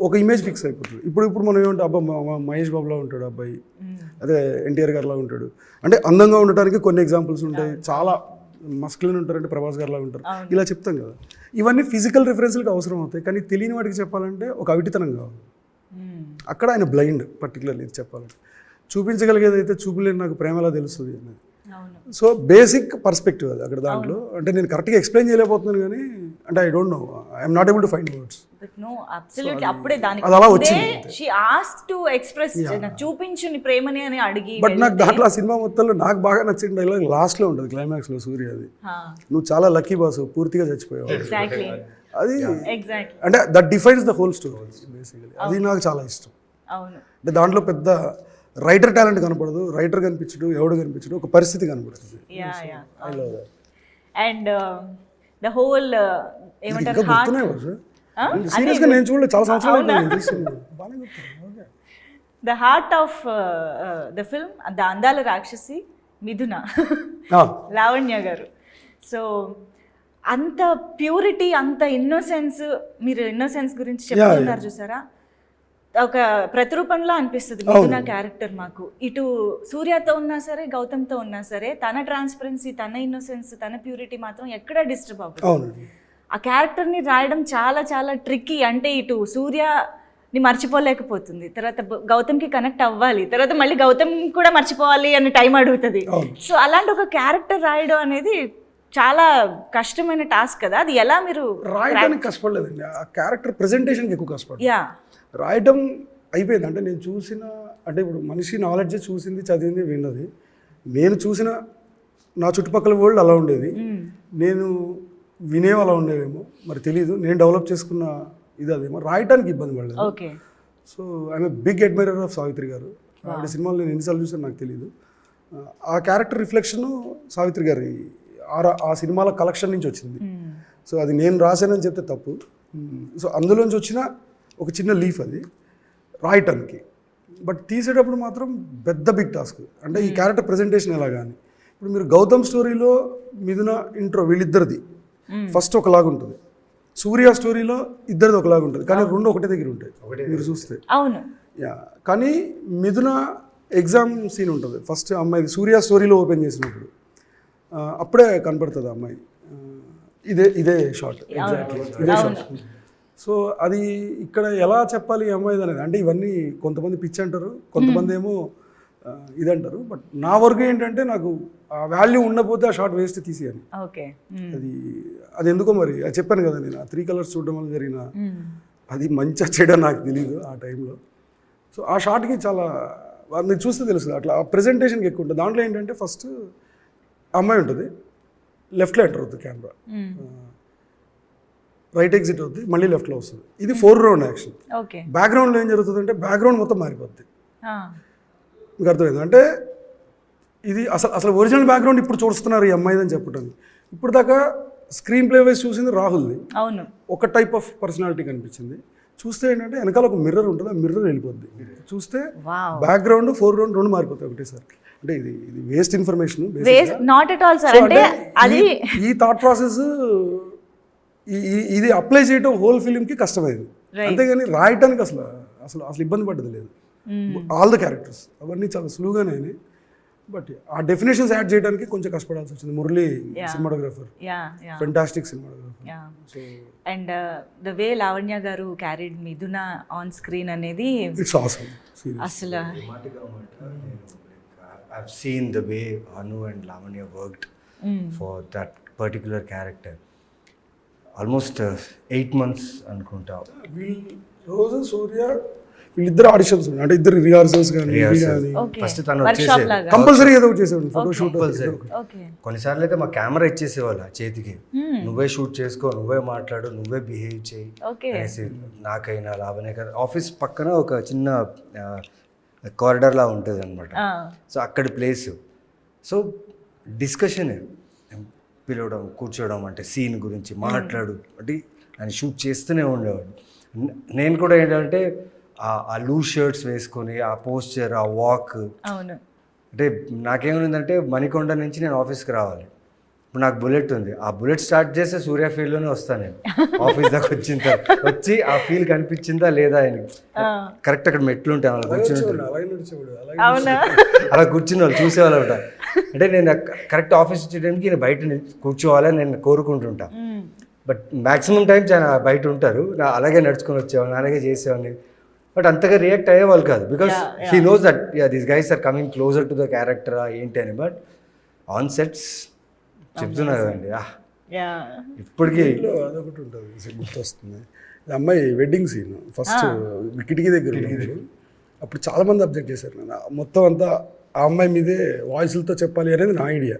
ఒక ఇమేజ్ ఫిక్స్ అయిపోతుంది. ఇప్పుడు మనం ఏమంటే అబ్బా మహేష్ బాబులా ఉంటాడు అబ్బాయి, అదే ఎన్టీఆర్ గారిలా ఉంటాడు అంటే అందంగా ఉండటానికి కొన్ని ఎగ్జాంపుల్స్ ఉంటాయి. చాలా మస్కులిన్ ఉంటారంటే ప్రభాస్ గారిలా ఉంటారు, ఇలా చెప్తాం కదా. ఇవన్నీ ఫిజికల్ రిఫరెన్స్లకు అవసరం అవుతాయి, కానీ తెలియని వాడికి చెప్పాలంటే ఒక అవిటితనం కావాలి. అక్కడ ఆయన బ్లైండ్ పర్టికులర్లీ ఇది చెప్పాలంటే. చూపించగలిగేది అయితే చూపులేని నాకు ప్రేమ ఎలా తెలుస్తుంది అనేది. సో బేసిక్ పర్స్పెక్టివ్ అది అక్కడ దాంట్లో. అంటే నేను కరెక్ట్గా ఎక్స్ప్లెయిన్ చేయలేకపోతున్నాను కానీ, అంటే I don't no, I'm not able to find words. అప్పుడే దానికి అది అలా వచ్చింది. షీ ఆస్క్డ్ టు ఎక్స్ప్రెస్, చూపించు నీ ప్రేమని అని అడిగి. బట్ నాకు దాంట్లో ఆ సినిమా మొత్తంలో నాకు బాగా నచ్చిన డైలాగ్ లాస్ట్లో ఉంటుంది, క్లైమాక్స్లో సూర్య అది, నువ్వు చాలా లక్కీ బాసు, పూర్తిగా చచ్చిపోయావు. అది అంటే that defines the whole story basically. అది నాకు చాలా ఇష్టం. అంటే దాంట్లో పెద్ద రైటర్ టాలెంట్ కనపడదు, రైటర్ కనిపించడు, ఎవడు కనిపించడు, ఒక పరిస్థితి కనపడుతుంది. అండ్ ద హోల్ ఏమంటారు, సీరియస్గా నేను చూడలేదు, చాలా సంవత్సరాలు. The heart of the film, the అందాల రాక్షసి మిథున, లావణ్య గారు. సో అంత ప్యూరిటీ, అంత ఇన్నోసెన్స్, మీరు ఇన్నోసెన్స్ గురించి చెప్తున్నారు చూసారా, ఒక ప్రతిరూపంలో అనిపిస్తుంది మిథున క్యారెక్టర్ మాకు. ఇటు సూర్యతో ఉన్నా సరే, గౌతమ్తో ఉన్నా సరే, తన ట్రాన్స్పరెన్సీ, తన ఇన్నోసెన్స్, తన ప్యూరిటీ మాత్రం ఎక్కడ డిస్టర్బ్ అవ్వదు. ఆ క్యారెక్టర్ని రాయడం చాలా చాలా ట్రిక్కీ. అంటే ఇటు సూర్యని మర్చిపోలేకపోతుంది, తర్వాత గౌతమ్కి కనెక్ట్ అవ్వాలి, తర్వాత మళ్ళీ గౌతమ్ కూడా మర్చిపోవాలి అని టైం అడుగుతుంది. సో అలాంటి ఒక క్యారెక్టర్ రాయడం అనేది చాలా కష్టమైన టాస్క్ కదా. అది ఎలా మీరు రాయడానికి కష్టపడలేదండి, ఆ క్యారెక్టర్ ప్రెజెంటేషన్కి ఎక్కువ కష్టపడ్డాను. యా రాయటం అయిపోయింది. అంటే నేను చూసిన, అంటే ఇప్పుడు మనిషి నాలెడ్జ్ చూసింది, చదివింది, విన్నది. నేను చూసిన నా చుట్టుపక్కల వరల్డ్ అలా ఉండేది, నేను వినేవి అలా ఉండేవేమో మరి తెలీదు. నేను డెవలప్ చేసుకున్న ఇది అదేమో, రాయటానికి ఇబ్బంది పడలేదు. Okay. So I'm a big admirer of Savitri garu. ఆవిడ సినిమాలు నేను ఎన్నిసార్లు చూసాను నాకు తెలియదు. ఆ క్యారెక్టర్ రిఫ్లెక్షన్ సావిత్రి గారి ఆ సినిమాల కలెక్షన్ నుంచి వచ్చింది. సో అది నేను రాశానని చెప్తే తప్పు. సో అందులోంచి వచ్చిన ఒక చిన్న లీఫ్ అది రాయటానికి. బట్ తీసేటప్పుడు మాత్రం పెద్ద బిగ్ టాస్క్. అంటే ఈ క్యారెక్టర్ ప్రెజెంటేషన్ ఎలా కానీ, ఇప్పుడు మీరు గౌతమ్ స్టోరీలో మిథున ఇంట్రో వీళ్ళిద్దరిది ఫస్ట్ ఒకలాగా ఉంటుంది, సూర్య స్టోరీలో ఇద్దరిది ఒకలాగా ఉంటుంది, కానీ రెండు ఒకటే దగ్గర ఉంటాయి మీరు చూస్తే. అవును. యా, కానీ మిథున ఎగ్జామ్ సీన్ ఉంటుంది ఫస్ట్ అమ్మాయిది సూర్య స్టోరీలో ఓపెన్ చేసినప్పుడు, అప్పుడే కనపడుతుంది అమ్మాయి. ఇదే షార్ట్, ఎగ్జాక్ట్లీ ఇదే షార్ట్. సో అది ఇక్కడ ఎలా చెప్పాలి ఈ అమ్మాయిది అనేది, అంటే ఇవన్నీ కొంతమంది పిచ్చి అంటారు, కొంతమంది ఏమో ఇదంటారు. బట్ నా వరకు ఏంటంటే నాకు ఆ వాల్యూ ఉండకపోతే ఆ షార్ట్ వేస్ట్ తీసేయాలి. ఓకే. అది ఎందుకో మరి అది చెప్పాను కదా, నేను ఆ 3 కలర్స్ చూడడం వల్ల జరిగిన అది మంచిగా చేయడం నాకు తెలియదు ఆ టైంలో. సో ఆ షార్ట్కి చాలా మీరు చూస్తే తెలుస్తుంది, అట్లా ఆ ప్రెజెంటేషన్కి ఎక్కువ ఉంటుంది. దాంట్లో ఏంటంటే ఫస్ట్ అమ్మాయి ఉంటుంది, లెఫ్ట్లో ఎంటర్ అవుతుంది కెమెరా, రైట్ ఎగ్జిట్ అవుతుంది, మళ్ళీ లెఫ్ట్లో వస్తుంది. ఇది 4 రౌండ్ యాక్షన్. బ్యాక్గ్రౌండ్లో ఏం జరుగుతుందంటే బ్యాక్గ్రౌండ్ మొత్తం మారిపోద్ది. మీకు అర్థమైంది అంటే ఇది అసలు ఒరిజినల్ బ్యాక్గ్రౌండ్ ఇప్పుడు చూస్తున్నారు ఈ అమ్మాయిదని చెప్పడానికి. ఇప్పుడు దాకా స్క్రీన్ ప్లే వైజ్ చూసింది రాహుల్ది, అవును, ఒక టైప్ ఆఫ్ పర్సనాలిటీ కనిపించింది. చూస్తే ఏంటంటే వెనకాల ఒక మిర్రర్ ఉంటుంది, ఆ మిర్రర్ వెళ్ళిపోద్ది. చూస్తే బ్యాక్గ్రౌండ్ 4 రౌండ్ 2 మారిపోతాయి ఒకటేసారి. అంటే ఇది waste information. Not at all sir. అంటే అది ఈ థాట్ ప్రాసెస్ ఇది అప్లై చేయడం హోల్ ఫిలింకి కష్టమైంది. అంతేగాని రాయటానికి అసలు ఇబ్బంది పడ్డది లేదు. ఆల్ ద క్యారెక్టర్స్ అవన్నీ చాలా సులువుగానే అయినాయి. బట్ ఆ డెఫినేషన్స్ యాడ్ చేయడానికి కొంచెం కష్టపడాల్సి వచ్చింది. Murali cinematographer, fantastic cinematographer. And the way Lavanya గారు క్యారీడ్ మిథున ఆన్ స్క్రీన్ అనేది ఇట్స్ ఆసమ్. అసలు I've seen the way Anu and Lavanya worked for that particular character. Almost 8 months అనుకుంటా. రోజు సూర్య వీళ్ళిద్దరు ఆడిషన్స్ ఉన్నాయి, అంటే ఇద్దరు రిహార్సల్స్ కానీ ఫస్ట్ తను వచ్చేసి కంపల్సరీ ఏదో ఒకటి చేసేవాడు, ఫోటో షూట్. కొన్నిసార్లు అయితే మా కెమెరా ఇచ్చేసేవాళ్ళు చేతికి, నువ్వే షూట్ చేసుకో, నువ్వే మాట్లాడు, నువ్వే బిహేవ్ చేయి అనేసి. నాకైనా లావణ్య ఆఫీస్ పక్కన ఒక చిన్న కారిడార్ లా ఉంటుంది అనమాట. సో అక్కడ ప్లేస్. సో డిస్కషన్ పిలవడం, కూర్చోవడం, అంటే సీన్ గురించి మాట్లాడు అంటే ఆయన షూట్ చేస్తూనే ఉండేవాడు. నేను కూడా ఏంటంటే ఆ లూజ్ షర్ట్స్ వేసుకొని ఆ పోస్చర్, ఆ వాక్, అంటే నాకేమైందంటే మణికొండ నుంచి నేను ఆఫీస్కి రావాలి. ఇప్పుడు నాకు బుల్లెట్ ఉంది, ఆ బుల్లెట్ స్టార్ట్ చేస్తే సూర్య ఫీల్డ్లోనే వస్తాను నేను. ఆఫీస్ దాకా వచ్చిన తర్వాత వచ్చి ఆ ఫీల్ కనిపించిందా లేదా అని కరెక్ట్ అక్కడ మెట్లు ఉంటాయి, అలా కూర్చుని అలా కూర్చుని వాళ్ళు చూసేవాళ్ళు ఉంటారు. అంటే నేను కరెక్ట్ ఆఫీస్ వచ్చేటప్పుడు నేను బయట కూర్చోవాలని నేను కోరుకుంటుంటా. బట్ మ్యాక్సిమం టైమ్స్ ఆయన బయట ఉంటారు, అలాగే నడుచుకొని వచ్చేవాడిని, అలాగే చేసేవాడిని. బట్ అంతగా రియాక్ట్ అయ్యేవాళ్ళు కాదు, because he knows that these guys are coming closer to the character ఏంటి అని. బట్ ఆన్ సెట్స్ చెప్తున్నా కదండి, ఇప్పటికీ అదొకటి ఉంటుంది గుర్తొస్తుంది. అమ్మాయి వెడ్డింగ్ సీన్ ఫస్ట్ కిటికీ దగ్గర ఉన్నప్పుడు అప్పుడు చాలా మంది అబ్జెక్ట్ చేశారు. నేను మొత్తం అంతా ఆ అమ్మాయి మీదే వాయిస్లతో చెప్పాలి అనేది నా ఐడియా.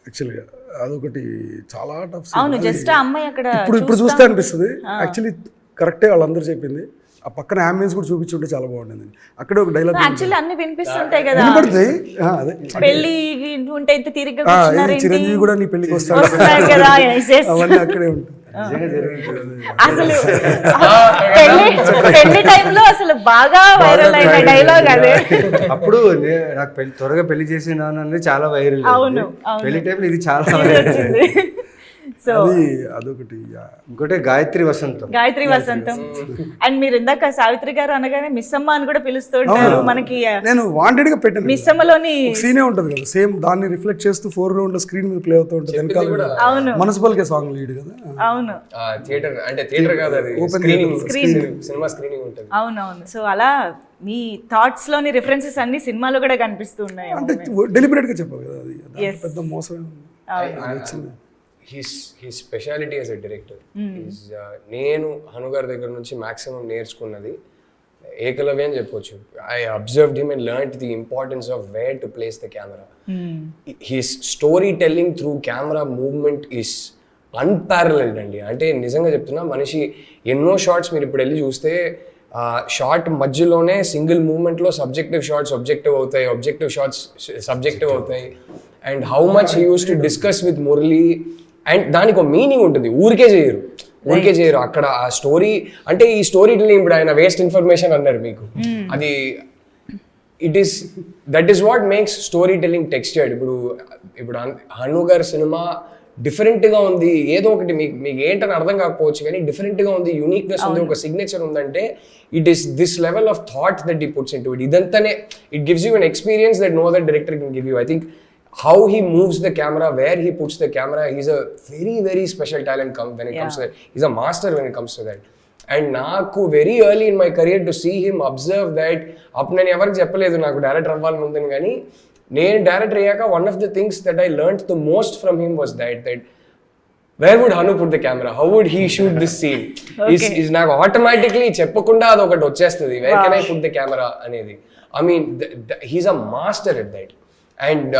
యాక్చువల్గా అదొకటి చాలా టఫ్. ఇప్పుడు చూస్తే అనిపిస్తుంది యాక్చువల్లీ కరెక్టే వాళ్ళందరూ చెప్పింది. ఆ పక్కన అంబియన్స్ కూడా చూపించుంటే చాలా బాగుంటుంది. అక్కడే ఒక డైలాగ్ యాక్చువల్లీ అన్ని వినిపిస్తుంటాయి కదా, వినపడతాయి. అదే పెళ్లి ఉంటే ఇంత తిరిగి చిరంజీవి కూడా నీ పెళ్లికి వస్తాడు, అవన్నీ అక్కడే ఉంటుంది. నిజంగా జరిగింది. అసలు పెళ్లి టైంలో అసలు బాగా వైరల్ అయిన డైలాగ్ అదే. అప్పుడు నాకు త్వరగా పెళ్లి చేసి నాన్న చాలా వైరల్. అవును, పెళ్లి టైంలో ఇది చాలా వైరల్. సో అదొకటి. ఇంకోటి గాయత్రి వసంతం. అండ్ మీరు ఇందాక సావిత్రి గారు అనగానే మిస్ అమ్మ అని కూడా పిలుస్తుంటారు. మనకి నేను వాంటెడ్ గా పెట్టాను. మిస్ అమ్మలోని సీనే ఉంటది కదా, సేమ్ దాన్ని రిఫ్లెక్ట్ చేస్తూ 4 రౌండ్ స్క్రీన్ మీద ప్లే అవుతూ ఉంటుంది. వెనకాల అవును మున్సిపల్ కే సాంగ్ లీడ్ కదా. అవును థియేటర్ అంటే థియేటర్ కాదు, అది సినిమా స్క్రీనింగ్ ఉంటుంది. అవునవును. సో అలా మీ థాట్స్ లోని రిఫరెన్సెస్ అన్ని సినిమాలో కూడా కనిపిస్తూ ఉన్నాయి. అంటే డెలిబరేట్ గా చెప్పావు కదా, అది పెద్ద మోసం. his speciality as a director is నేను హను గారి దగ్గర నుంచి మాక్సిమం నేర్చుకున్నది ఏకలవ్య అని చెప్పొచ్చు. I observed him and learned the importance of where to place the camera. His story telling through camera movement is unparalleled అండి. అంటే నిజంగా చెప్తున్నా, మనిషి ఎన్నో షార్ట్స్ మీరు ఇప్పుడు వెళ్ళి చూస్తే షార్ట్ మధ్యలోనే సింగిల్ మూమెంట్లో సబ్జెక్టివ్ షార్ట్స్ ఆబ్జెక్టివ్ అవుతాయి, ఆబ్జెక్టివ్ షార్ట్స్ సబ్జెక్టివ్ అవుతాయి. And how much he used to discuss with Murali. And దానికి ఒక మీనింగ్ ఉంటుంది, ఊరికే చేయరు. అక్కడ ఆ స్టోరీ అంటే ఈ స్టోరీ టెల్లింగ్, ఇప్పుడు ఆయన వేస్ట్ ఇన్ఫర్మేషన్ అన్నారు మీకు, అది that is what makes story telling textured. ఇప్పుడు హను గారి సినిమా డిఫరెంట్గా ఉంది, ఏదో ఒకటి మీకు ఏంటని అర్థం కాకపోవచ్చు కానీ డిఫరెంట్గా ఉంది, యూనిక్నెస్ ఉంది, ఒక సిగ్నేచర్ ఉందంటే it is this level of thought that he puts in to it. ఇదంతానే it gives you an experience that no other director can give you. I think how he moves the camera, where he puts the camera, he's a very, very special talent when it comes to that. He's a master when it comes to that. And naaku very early in my career to see him observe that, appu nenu evariki cheppaledu naaku director avvalani mundani gaani nenu director ayyaka one of the things that I learned the most from him was that where would Hanu put the camera, how would he shoot this scene. is naaku automatically cheppakunda adokati vachestadi, where can I put the camera anedi. I mean he's a master at that. And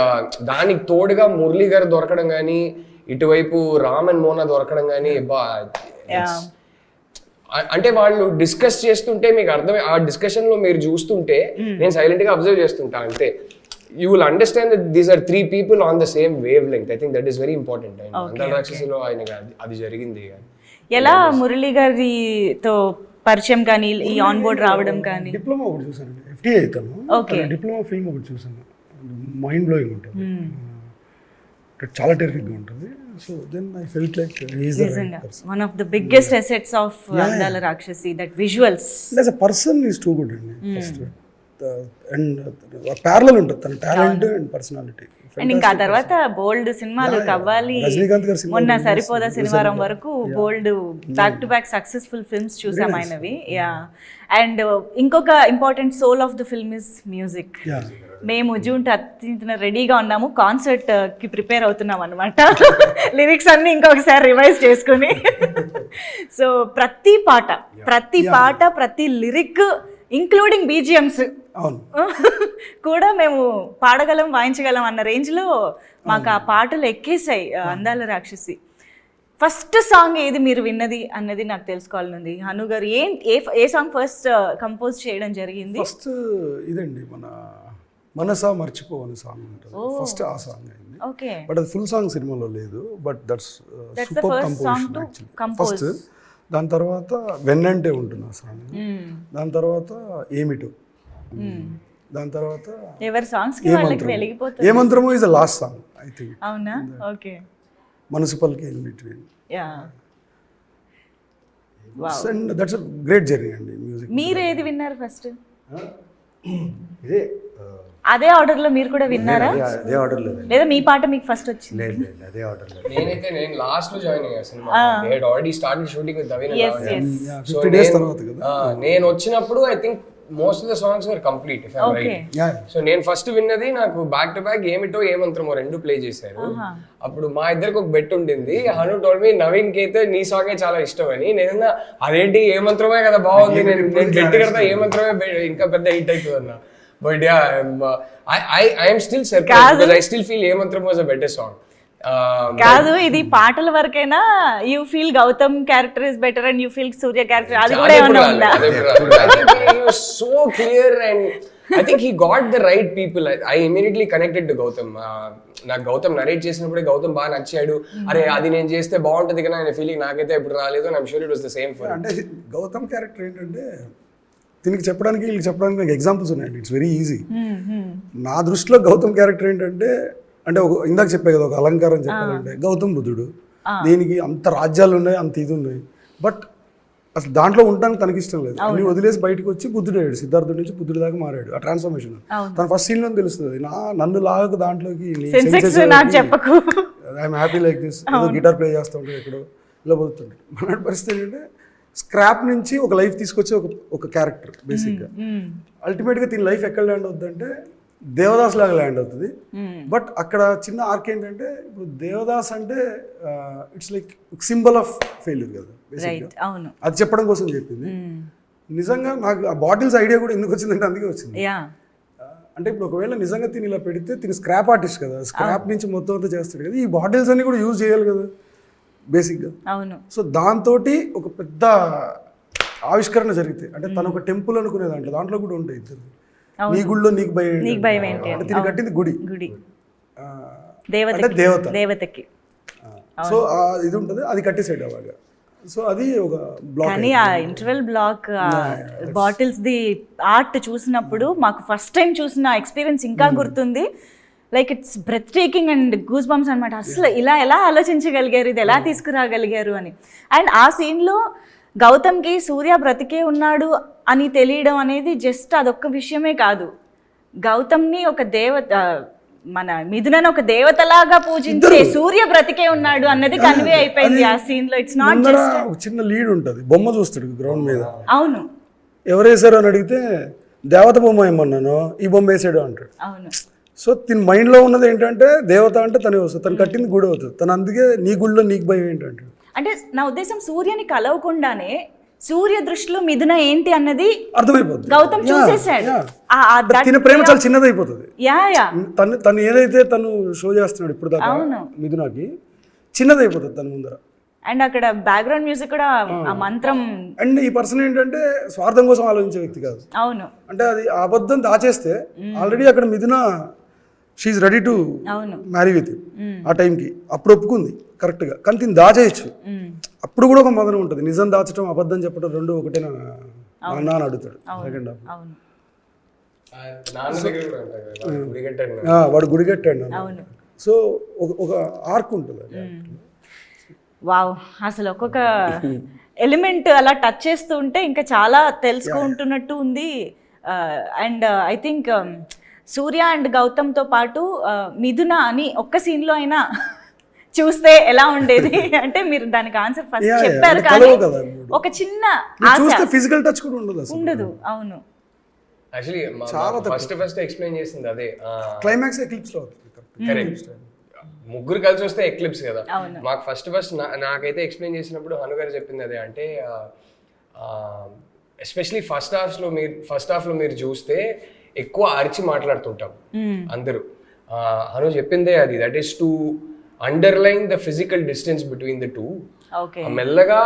దానికి తోడుగా మురళీ గారు దొరకడం కానీ, ఇటువైపు Ram and Mona దొరకడం కానీ, అంటే వాళ్ళు డిస్కస్ చేస్తుంటే మీకు అర్థమే, ఆ డిస్కషన్ లో మీరు చూస్తుంటే నేను సైలెంట్ గా అబ్జర్వ్ చేస్తుంటా. అంతే you will understand that these are 3 people on the same wavelength. I think that is very important. And Andala రాక్షసిలో ఆయన అది జరిగింది. ఎలా మురళీ గారితో పరిచయం కానీ, ఈ ఆన్ బోర్డ్ రావడం కానీ? డిప్లొమా ఒకటి చూసాను, FTA అవుతాను, డిప్లొమా ఫిల్మ్ ఒకటి చూసాను, మైండ్ బ్లోయింగ్ ఉంటుంది, చాలా టెరిఫిక్గా ఉంటుంది. So then I felt like one of the biggest assets of Andala Rakshasi, that visuals. As a person is too good అండి. ఫస్ట్ అండ్ ప్యారలల్ ఉంటుంది తన టాలెంట్ అండ్ పర్సనాలిటీ. అండ్ ఇంకా తర్వాత బోల్డ్ సినిమాలు, కవ్వాలి, మొన్న సరిపోదా శనివారం వరకు bold back to back successful films చూసాం ఆయనవి. యా. అండ్ ఇంకొక important soul of the film is music. మేము June 13th రెడీగా ఉన్నాము, కాన్సర్ట్ కి ప్రిపేర్ అవుతున్నాం అనమాట. లిరిక్స్ అన్ని ఇంకొకసారి రివైజ్ చేసుకుని. సో ప్రతి పాట ప్రతి లిరిక్ ఇంక్లూడింగ్ BGMs కూడా మేము పాడగలం, వాయించగలం అన్న రేంజ్లో మాకు ఆ పాటలు ఎక్కేసాయి అందాల రాక్షసి. ఫస్ట్ సాంగ్ ఏది మీరు విన్నది అన్నది నాకు తెలుసుకోవాలనుంది. హను గారు ఏ సాంగ్ ఫస్ట్ కంపోజ్ చేయడం జరిగింది? ఫస్ట్ ఇదండి, మనసా మర్చిపోవని సాంగ్ ఉంటుంది, ఫస్ట్ ఆ సాంగ్ అయింది. బట్ అది ఫుల్ సాంగ్ సినిమాలో లేదు, but that's super composition actually first. దాని తర్వాత వెన్నంటే ఉంటుంది ఆ సాంగ్, దాని తర్వాత ఏమిటో, దాని తర్వాత ఎవరి సాంగ్స్ కి వాళ్ళకి వెలిగిపోతుంది. Ye Mantramo is the last song I think. అవునా? ఓకే. మున్సిపల్కి in between. Yeah. And that's a great journey అండి మ్యూజిక్. మీరు ఏది విన్నారు ఫస్ట్? ఇదే అదే ఆర్డర్ లో మీరు కూడా విన్నారా? అదే ఆర్డర్ లో లేదా మీ పాట మీకు ఫస్ట్ వచ్చింది? లేదు, అదే ఆర్డర్ లో. నేను లాస్ట్ లో జాయిన్ అయ్యా సినిమా. They had already started shooting with దవీన్. 50 days తర్వాత కదా. నేను వచ్చినప్పుడు I think most of the songs were complete if I am right. So నేను ఫస్ట్ విన్నది, నాకు బ్యాక్ టు బ్యాక్ ఏమిటో ఏమంత్రమో 2 ప్లే చేశారు. అప్పుడు మా ఇద్దరికి ఒక బెట్ ఉండింది. హను టోల్డ్ మీ నవీన్ కి అయితే నీ సాంగే చాలా ఇష్టం అని. నేను అదేంటి ఏమంత్రమే కదా బాగుంది, నేను బెట్ కడతా ఏమంత్రమే ఇంకా పెద్ద హిట్ అవుతుంది అన్న. But yeah, I am still surprised because I still feel Yemantram was a better song. కాదు, ఇది పాటల వరకైనా you feel Gautham character is better and you feel Surya character, అది కూడా ఏమన్నా ఉందా? So clear and I think he got the right people. I immediately connected to Gautham. నాకు Gautham narrate చేసినప్పుడే గౌతమ్ బాగా నచ్చాడు. అరే అది నేను చేస్తే బాగుంటుంది కదా అనే ఫీలింగ్ నాకైతే ఎప్పుడు రాలేదు. I'm sure it was the same for. అంటే గౌతమ్ క్యారెక్టర్ ఏంటంటే దీనికి చెప్పడానికి వీళ్ళకి చెప్పడానికి నాకు ఎగ్జాంపుల్స్ ఉన్నాయండి. It's very easy. నా దృష్టిలో గౌతమ్ క్యారెక్టర్ ఏంటంటే అంటే ఇందాక చెప్పే కదా ఒక అలంకారం చెప్పాలంటే గౌతమ్ బుద్ధుడు. దీనికి అంత రాజ్యాలు ఉన్నాయి, అంత ఇది ఉన్నాయి, బట్ అసలు దాంట్లో ఉండడానికి తనకి ఇష్టం లేదు. అన్ని వదిలేసి బయటకు వచ్చి బుద్ధుడు అయ్యాడు. సిద్ధార్థుడి నుంచి బుద్ధుడి దాకా మారాడు. ఆ ట్రాన్స్ఫర్మేషన్ తన ఫస్ట్ సీన్ లో తెలుస్తుంది. నన్ను లాగకు దాంట్లోకి ఐఎమ్ హ్యాపీ లైక్ దిస్. ఏదో గిటార్ ప్లే చేస్తూ ఉంటాడు, ఎక్కడో ఇలా పోతుంటాడు. మన పరిస్థితి ఏంటంటే స్క్రాప్ నుంచి ఒక లైఫ్ తీసుకొచ్చే ఒక క్యారెక్టర్ బేసిక్గా. అల్టిమేట్గా దీని లైఫ్ ఎక్కడ ల్యాండ్ అవుతుందంటే దేవదాస్ లాగా ల్యాండ్ అవుతుంది. బట్ అక్కడ చిన్న ఆర్క్ ఏంటంటే ఇప్పుడు దేవదాస్ అంటే it's like symbol of failure కదా బేసిక్గా. అది చెప్పడం కోసం చెప్పింది. నిజంగా నాకు ఆ బాటిల్స్ ఐడియా కూడా ఎందుకు వచ్చిందంటే అందుకే వచ్చింది. అంటే ఇప్పుడు ఒకవేళ నిజంగా తిని ఇలా పెడితే తిని స్క్రాప్ ఆర్టిస్ట్ కదా, స్క్రాప్ నుంచి మొత్తం అంతా చేస్తాడు కదా, ఈ బాటిల్స్ అన్ని కూడా యూజ్ చేయాలి కదా బేసిక్గా. సో దాంతో ఒక పెద్ద ఆవిష్కరణ జరిగితే అంటే తను ఒక టెంపుల్ అనుకునే దాంట్లో కూడా ఉంటాయి. నీ గుడిలో నీకు భయం ఏంటి అంటే తిని కట్టింది గుడి అంటే దేవతకి. సో ఇది ఉంటుంది, అది కట్టేసాడు అలాగా. సో అది ఒక బ్లాక్. కానీ ఆ interval block battles the art చూసినప్పుడు మాకు ఫస్ట్ టైం చూసిన ఎక్స్పీరియన్స్ ఇంకా గుర్తుంది. Like it's breathtaking and goosebumps అనమాట. అసలు ఇలా ఎలా ఆలోచించగలిగారు, ఇది ఎలా తీసుకురాగలిగారు అని. అండ్ ఆ సీన్లో గౌతమ్కి సూర్య బ్రతికే ఉన్నాడు అని తెలియడం అనేది జస్ట్ అదొక్క విషయమే కాదు, గౌతమ్ని ఒక దేవత, మన మిథునని ఒక దేవతలాగా పూజించే సూర్య బ్రతికే ఉన్నాడు అన్నది కన్వే అయిపోయింది ఆ సీన్ లో. ఇట్స్ నాట్ జస్ట్ ఒక చిన్న లీడ్ ఉంటుంది, బొమ్మ చూస్తాడు గ్రౌండ్ మీద. అవును, ఎవరు వేసారు అని అడిగితే దేవత బొమ్మ ఏమన్నాను, ఈ బొమ్మ వేసాడు అంటాడు. అవును. సో తిన మైండ్లో ఉన్నది ఏంటంటే దేవత అంటే తనే వస్తుంది, తను కట్టింది గుడి అవుతుంది, తను అందుకే నీ గుడిలో నీకు భయం ఏంటంటే. అంటే నా ఉద్దేశం సూర్యని కలవకుండానే సూర్య దృష్టిలో మిథున ఏంటి అన్నది అర్థమైపోతుంది. గౌతమ్ చూసేసాడు. తిన ప్రేమ చాలా చిన్నది అయిపోతుంది. తను ఏదైతే తను షో చేస్తున్నాడు ఇప్పుడు దాకా మిథునకి చిన్నది అయిపోతుంది తన ముందర. అండ్ అక్కడ బ్యాక్గ్రౌండ్ మ్యూజిక్ కూడా ఆ మంత్రం. అండ్ ఈ పర్సన్ ఏంటంటే స్వార్థం కోసం ఆలోచించే వ్యక్తి కాదు. అవును. అంటే అది అబద్ధం దాచేస్తే ఆల్రెడీ అక్కడ Mithuna she ready to marry with ఆ టైంకి అప్పుడు ఒప్పుకుంది కరెక్ట్గా. కానీ దీన్ని దాచేయచ్చు. అప్పుడు కూడా ఒక మదనం ఉంటుంది. నిజం దాచడం అబద్ధం చెప్పడం రెండు ఒకటేనా నాన్న అడుగుతాడు సెకండ్ హాఫ్. వాడు గుడి కట్టాడు. సో ఒక ఆర్క్ ఉంటుంది. వావ్, అసలు ఒక్కొక్క ఎలిమెంట్ అలా టచ్ చేస్తూ ఉంటే ఇంకా చాలా తెలుసుకుంటున్నట్టు ఉంది. And I think Surya and గౌతమ్తో పాటు మిథున అని ఒక్క సీన్లో అయినా చూస్తే ఎలా ఉండేది అంటే మీరు దానికి ఆన్సర్ ఫస్ట్ చెప్పారు, కానీ ఒక చిన్న ఫిజికల్ టచ్ కూడా ఉండదు. అవును, యాక్చువల్లీ చాలా ఫస్ట్ ఎక్స్ప్లెయిన్ చేసింది అదే క్లైమాక్స్ ఎక్లిప్స్ లో. కరెక్ట్, ముగ్గురు కలిసి వస్తే ఎక్లిప్స్ కదా. మాకు ఫస్ట్ నాకైతే ఎక్స్ప్లెయిన్ చేసినప్పుడు హను గారు చెప్పింది అదే. అంటే ఎస్పెషలీ ఫస్ట్ హాఫ్ లో మీరు చూస్తే ఎక్కువ అరిచి మాట్లాడుతుంటాం అందరూ. హను చెప్పిందే అది, that is to underline the physical distance between the two. మెల్లగా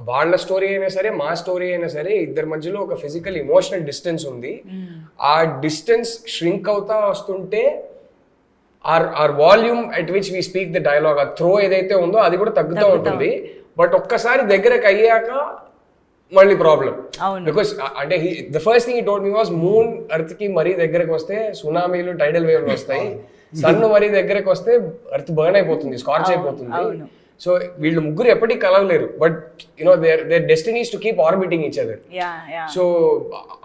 వాళ్ళ స్టోరీ అయినా సరే మా స్టోరీ అయినా సరే ఇద్దరి మధ్యలో ఒక ఫిజికల్ ఇమోషనల్ డిస్టెన్స్ ఉంది. ఆ డిస్టెన్స్ ష్రింక్ అవుతా వస్తుంటే or volume at which we speak the dialogue, ఆ త్రో ఏదైతే ఉందో అది కూడా తగ్గుతూ ఉంటుంది. బట్ ఒక్కసారి దగ్గరకు అయ్యాక మళ్ళీ ప్రాబ్లం. బికాస్ అంటే the first thing he told me was moon earth కి మరీ దగ్గరకు వస్తే సునామీలు టైడల్ వేవ్లు వస్తాయి, సన్ మరీ దగ్గరకు వస్తే ఎర్త్ బర్న్ అయిపోతుంది, స్కార్చ్ అయిపోతుంది. సో వీళ్ళు ముగ్గురు ఎప్పటికీ కలవలేరు, but you know their destinies to keep orbiting each other. So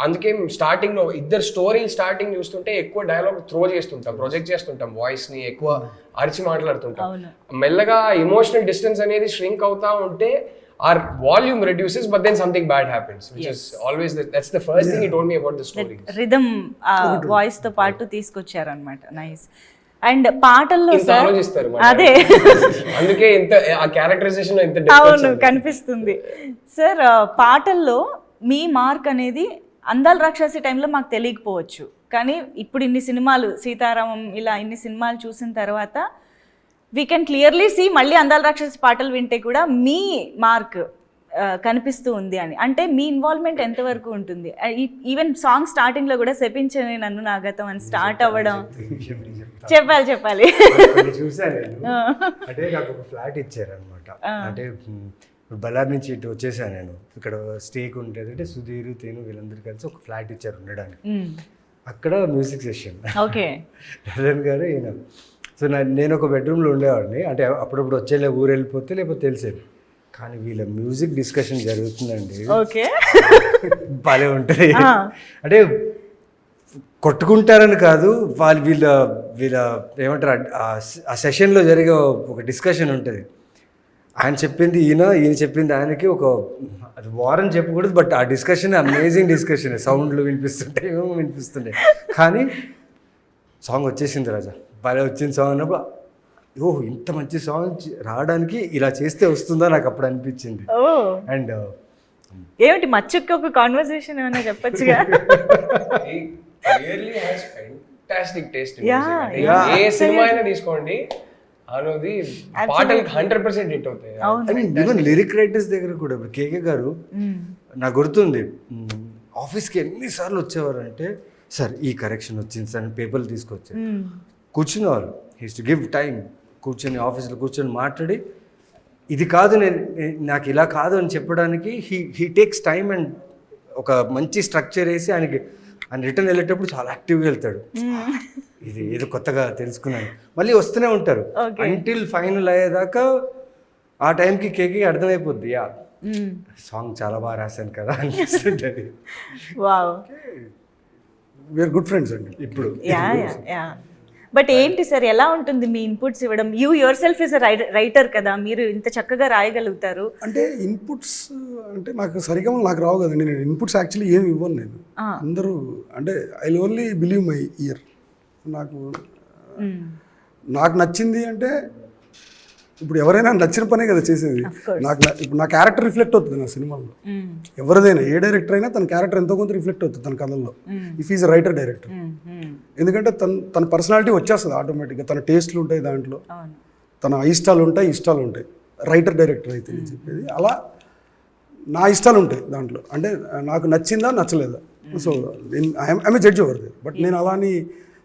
అందుకే స్టార్టింగ్ లో ఇద్దరు స్టోరీ స్టార్టింగ్ చూస్తుంటే ఎక్కువ డైలాగ్ త్రో చేస్తుంటాం, ప్రొజెక్ట్ చేస్తుంటాం, వాయిస్ ని ఎక్కువ అరిచి మాట్లాడుతుంటాం. మెల్లగా ఇమోషనల్ డిస్టెన్స్ అనేది ష్రింక్ అవుతా ఉంటే our volume reduces, but then something bad happens, which is always that's the first thing he told me about the story. Rhythm voice తో పాటు తీసుకొచ్చారు అన్నమాట. నైస్. అండ్ పాటల్లో సార్ అదే అందుకే ఇంత ఆ క్యారెక్టరైజేషన్ ఇంత డెప్త్ అవును కనిపిస్తుంది సార్. పాటల్లో మీ మార్క్ అనేది అందాల రాక్షసి టైంలో మాకు తెలియకపోవచ్చు, కానీ ఇప్పుడు ఇన్ని సినిమాలు సీతారామం ఇలా ఇన్ని సినిమాలు చూసిన తర్వాత వీ కెన్ క్లియర్లీ సీ మళ్ళీ అందాల రాక్షసి పాటలు వింటే కూడా మీ మార్క్ కనిపిస్తూ ఉంది అని. అంటే మీ ఇన్వాల్వ్మెంట్ ఎంతవరకు ఉంటుంది? ఈవెన్ సాంగ్ స్టార్టింగ్లో కూడా శపించని నన్ను నా గతం అని స్టార్ట్ అవ్వడం. చెప్పాలి చూసాను నేను. అంటే నాకు ఒక ఫ్లాట్ ఇచ్చారు అనమాట. అంటే బళ్ళారి నుంచి ఇటు వచ్చేసాను నేను. ఇక్కడ స్టేక్ ఉంటుంది, అంటే సుధీర్ తేను వీళ్ళందరూ కలిసి ఒక ఫ్లాట్ ఇచ్చారు ఉండడానికి. అక్కడ మ్యూజిక్ సెషన్. ఓకే. రజన్ గారు ఈయన. సో నేను ఒక బెడ్రూమ్లో ఉండేవాడిని. అంటే అప్పుడప్పుడు వచ్చేలే ఊరు వెళ్ళిపోతే లేకపోతే తెలిసేది. కానీ వీళ్ళ మ్యూజిక్ డిస్కషన్ జరుగుతుందండి. ఓకే. భలే ఉంటుంది. అంటే కొట్టుకుంటారని కాదు, వీళ్ళ ఏమంటారు, ఆ సెషన్లో జరిగే ఒక డిస్కషన్ ఉంటుంది. ఆయన చెప్పింది ఈయన చెప్పింది ఆయనకి, ఒక అది వారని చెప్పకూడదు, బట్ ఆ డిస్కషన్ అమేజింగ్ డిస్కషన్. సౌండ్లు వినిపిస్తుంటాయి, ఏమో వినిపిస్తుంటాయి. కానీ సాంగ్ వచ్చేసింది రాజా, భలే వచ్చింది సాంగ్ అన్నప్పుడు, ఓహ్ ఇంత మంచి సాంగ్ రావడానికి ఇలా చేస్తే వస్తుందా నాకు అప్పుడు అనిపించింది. అండ్ ఏమిటి మచ్చుకి ఒక కాన్వర్సేషన్ ఏమైనా చెప్పొచ్చుగా? Fantastic taste. ఏ సినిమా అయినా తీసుకోండి, అనేది పాటలు 100% హిట్ అవుతాయి. ఈవెన్ లిరిక్ రైటర్స్ దగ్గర కూడా ఇప్పుడు కేకే గారు నాకు గుర్తుంది, ఆఫీస్కి ఎన్నిసార్లు వచ్చేవారు అంటే, సార్ ఈ కరెక్షన్ వచ్చింది సార్, పేపర్లు తీసుకొచ్చారు, కూర్చునేవారు. హీస్ టు గివ్ టైం, కూర్చొని ఆఫీస్లో కూర్చొని మాట్లాడి, ఇది కాదు నాకు ఇలా కాదు అని చెప్పడానికి హీ టేక్స్ టైమ్ అండ్ ఒక మంచి స్ట్రక్చర్ వేసి ఆయన రిటర్న్ వెళ్ళేటప్పుడు చాలా యాక్టివ్గా వెళ్తాడు. ఇది ఏదో కొత్తగా తెలుసుకున్నాను. మళ్ళీ వస్తూనే ఉంటారు అంటిల్ ఫైనల్ అయ్యేదాకా. ఆ టైంకి కేకి అర్థమైపోద్ది, యా సాంగ్ చాలా బాగా రాశాను కదా అనిపిస్తుంటుంది. వీఆర్ గుడ్ ఫ్రెండ్స్ అండి ఇప్పుడు. బట్ ఏంటి సార్, ఎలా ఉంటుంది మీ ఇన్పుట్స్ ఇవ్వడం? You your self is writer కదా, మీరు ఇంత చక్కగా రాయగలుగుతారు. అంటే ఇన్పుట్స్ అంటే నాకు సరిగమలు నాకు రావు కదండి. నేను ఇన్పుట్స్ యాక్చువల్లీ ఏమి ఇవ్వను నేను. అందరూ అంటే I only believe my year. నాకు నచ్చింది అంటే, ఇప్పుడు ఎవరైనా నచ్చిన పనే కదా చేసేది. ఇప్పుడు నా క్యారెక్టర్ రిఫ్లెక్ట్ అవుతుంది నా సినిమాలో. ఎవరిదైనా ఏ డైరెక్టర్ అయినా తన క్యారెక్టర్ ఎంతో కొంత రిఫ్లెక్ట్ అవుతుంది తన కథల్లో, ఇఫ్ ఈజ్ రైటర్ డైరెక్టర్. ఎందుకంటే తన పర్సనాలిటీ వచ్చేస్తుంది ఆటోమేటిక్గా. తన టేస్ట్లు ఉంటాయి దాంట్లో, తన ఇష్టాలు ఉంటాయి. రైటర్ డైరెక్టర్ అయితే నేను చెప్పేది అలా నా ఇష్టాలు ఉంటాయి దాంట్లో. అంటే నాకు నచ్చిందా నచ్చలేదా, so I'm judge over there. But నేను అలా అని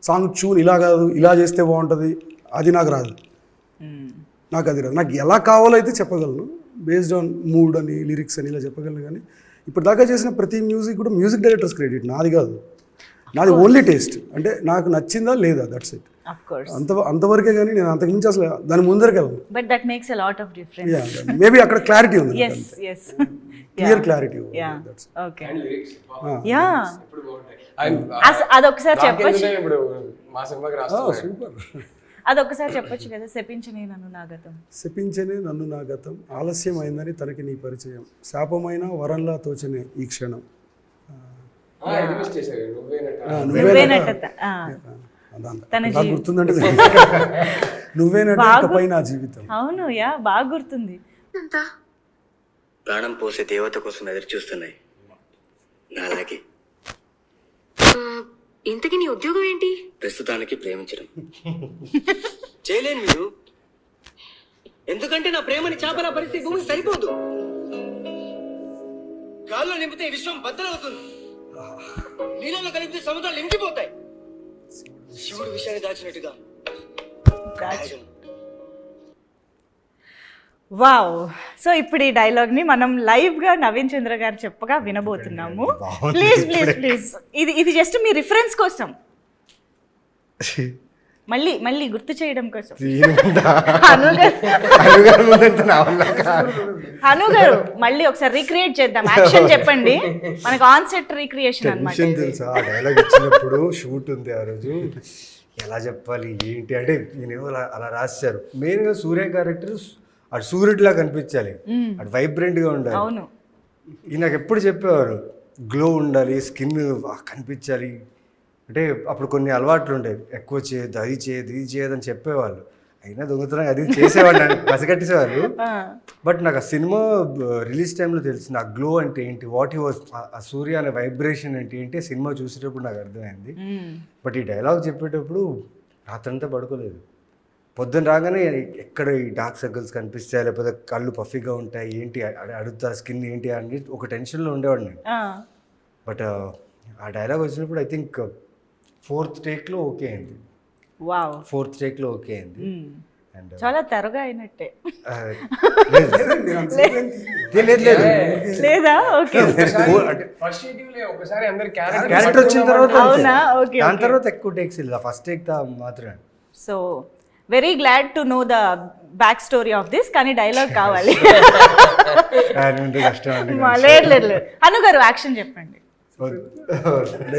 సాంగ్ ట్యూన్ ఇలా కాదు ఇలా చేస్తే బాగుంటుంది అది నాకు రాదు. నాకు అది రాదు. నాకు ఎలా కావాలో అయితే చెప్పగలను, బేస్డ్ ఆన్ మూడ్ అని లిరిక్స్ అని ఇలా చెప్పగలను. కానీ ఇప్పుడు దాకా చేసిన ప్రతి మ్యూజిక్ కూడా మ్యూజిక్ డైరెక్టర్స్ క్రెడిట్, నాది కాదు. నాది ఓన్లీ టేస్ట్. అంటే నాకు నచ్చిందా లేదా, దట్స్ ఇట్. అంతవరకే. కానీ నేను అంతకుమించి అసలు దాని ముందరికి వెళ్ళను. But that makes a lot of difference. Maybe అక్కడ క్లారిటీ ఉంది, క్లియర్ క్లారిటీ. అదొకసారి చెప్పొచ్చు, ఇప్పుడు మా సినిమాకి సూపర్. అదొకసారి చెప్పొచ్చు కదా, శపించనే నన్ను నా గతం ఆలస్యం అయిందని తనకి నీ పరిచయం, శాపమైన వరంలా తోచనే ఈ క్షణం, గుర్తుందంటే నువ్వేనట నా జీవితం. అవును, యా బాగా గుర్తుంది. ప్రాణం పోసే దేవత కోసం ఎదురు చూస్తున్నాయి నాలాగే. ఇంతకీ నీ ఉద్యోగం ఏంటి? ప్రస్తుతానికి ప్రేమించడం. చేయలేను మీరు, ఎందుకంటే నా ప్రేమని చాపన పరిస్థితి భూమికి సరిపోదు. గాల్లో నింపితే విశ్వం బద్దలవుతుంది, నీళ్ళలో కలిపితే సముద్రాలు నింపిపోతాయి. శివుడు విషయాన్ని దాచినట్టుగా. వావ్. సో ఇప్పుడు ఈ డైలాగ్ని మనం లైవ్గా నవీన్ చంద్ర గారు చెప్పగా వినబోతున్నాము. ప్లీజ్ ఇది జస్ట్ మీ రిఫరెన్స్ కోసం, మళ్ళీ గుర్తు చేయడం కోసం. హను గారు మళ్ళీ ఒకసారి రీక్రియేట్ చేద్దాం. యాక్షన్ చెప్పండి, మనకు ఆన్ సెట్ రీక్రియేషన్ అన్నమాట. తెలుసా ఆ డైలాగ్ ఇచ్చినప్పుడు షూట్ ఉంది ఆ రోజు, ఎలా చెప్పాలి ఏంటి అంటే ఈయన అలా రాశారు. మెయిన్గా సూర్య క్యారెక్టర్ అటు సూర్యుడిలా కనిపించాలి, అటు వైబ్రెంట్గా ఉండాలి. అవును, ఈ నాకు ఎప్పుడు చెప్పేవారు గ్లో ఉండాలి, స్కిన్ కనిపించాలి. అంటే అప్పుడు కొన్ని అలవాట్లు ఉండేవి, ఎక్కువ చేయదు అది చేయదు అని చెప్పేవాళ్ళు. అయినా దొంగతనం అది చేసేవాళ్ళు, పసిగట్టేసేవాళ్ళు. బట్ నాకు ఆ సినిమా రిలీజ్ టైంలో తెలిసింది ఆ గ్లో అంటే ఏంటి, వాట్ హీ వాజ్, ఆ సూర్య అనే వైబ్రేషన్ అంటే ఏంటి సినిమా చూసేటప్పుడు నాకు అర్థమైంది. బట్ ఈ డైలాగ్ చెప్పేటప్పుడు రాత్రంతా పడుకోలేదు. పొద్దున్న రాగానే ఎక్కడ ఈ డార్క్ సర్కిల్స్ కనిపిస్తాయి, లేకపోతే కళ్ళు పఫీగా ఉంటాయి, ఏంటి అడుగుతా స్కిన్ ఏంటి అని ఒక టెన్షన్లో ఉండేవాడిని. బట్ ఆ డైలాగ్ వచ్చినప్పుడు ఐ థింక్ 4th టేక్లో ఓకే అయింది. వావ్, 4th టేక్లో ఓకే అయింది. అండ్ చాలా త్వరగా అయినట్టే లేదా? ఓకే, ఫస్ట్ ఒకసారి అందరు క్యారెక్టర్ వచ్చిన తర్వాత అవునా? ఓకే, దాని తర్వాత ఎక్కువ టేక్స్ ಇಲ್ಲ, ఫస్ట్ టేక్ మాత్రమే. So very glad to know the back story of this. కానీ డైలాగ్ కావాలి. కష్టం అండి. లేదు లేదు లేదు, అనుగారు యాక్షన్ చెప్పండి.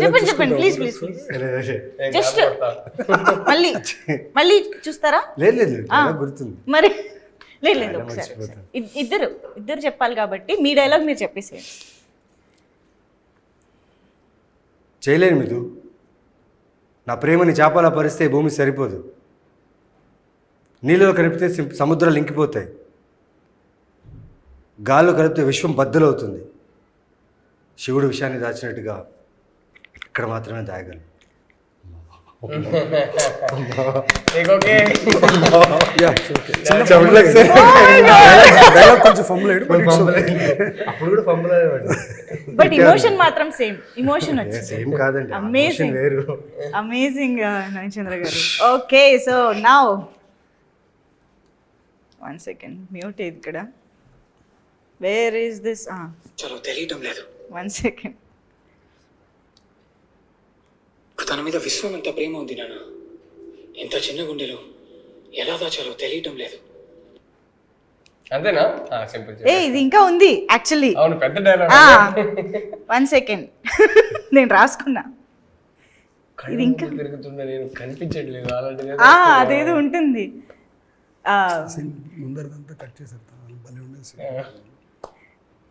చెప్పండి ప్లీజ్ ప్లీజ్ ప్లీజ్. జస్ట్ మళ్ళీ మళ్ళీ చూస్తారా? లేదు లేదు గుర్తుంది. మరి లేదు లేదు, ఒకసారి ఇద్దరు చెప్పాలి కాబట్టి మీ డైలాగ్ మీరు చెప్పేసేయండి. చేయలేను మిథు, నా ప్రేమని చేపలా పరిస్తే భూమి సరిపోదు, నీళ్ళలో కలిపితే సముద్రాలు ఇంకిపోతాయి, గాల్లో కలిపితే విశ్వం బద్దలవుతుంది, శివుడు విషయాన్ని దాచినట్టుగా ఇక్కడ మాత్రమే దాయగలను. అప్పుడు కూడా ఫంబుల్ అయ్యేవాడు. బట్ ఇమోషన్ మాత్రం సేమ్ ఇమోషన్ వచ్చింది. సేమ్ కాదండి, అమేజింగ్ వేరు. అమేజింగ్ నయనచంద్ర గారు. Okay, so now 1 second mute ఇక్కడ. Where is this? చలో తెలియటం లేదు. 1 second. తన మీద విశ్వం ఎంత ప్రేమ ఉంది నాన్న, ఇంత చిన్న గుండెలో ఎలా దాచాలో తెలియటం లేదు. అంతేనా? సింపుల్. ఏ ఇది ఇంకా ఉంది యాక్చువల్లీ. అవును, పెద్ద డైలాగ్. 1 second నేను రాసుకున్నా. ఇది ఇంకా తిరుగుతుండే, నేను కనిపించట్లేదు అలాంటిది. అదేదో ఉంటుంది. ముందరదంతా కట్ చేసేస్తాను. భలే ఉండేసి.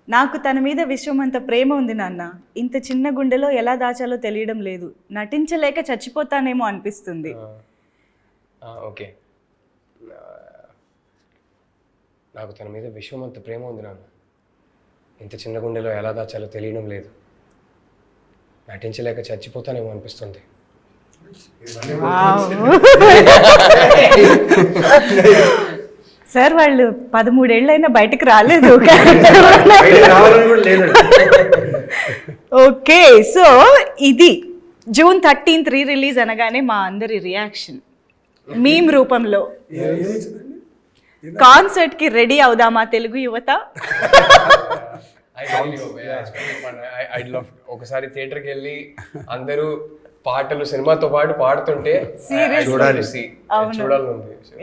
నాకు తన మీద విశ్వమంత ప్రేమ ఉంది నాన్న, ఇంత చిన్న గుండెలో ఎలా దాచాలో తెలియడం లేదు, నటించలేక చచ్చిపోతానేమో అనిపిస్తుంది. ఓకే, నాకు తన మీద విశ్వమంత ప్రేమ ఉంది నాన్న, ఇంత చిన్న గుండెలో ఎలా దాచాలో తెలియడం లేదు, నటించలేక చచ్చిపోతానేమో అనిపిస్తుంది. సార్ వాళ్ళు 13 ఏళ్ళైనా బయటకు రాలేదు. ఓకే, సో ఇది June 13th రిలీజ్ అనగానే మా అందరి రియాక్షన్ మీమ్ రూపంలో. కాన్సర్ట్ కి రెడీ అవుదామా తెలుగు యువత? ఒకసారి థియేటర్కి వెళ్ళి అందరూ పాటలు సినిమాతో పాటు పాడుతుంటే చూడాలి.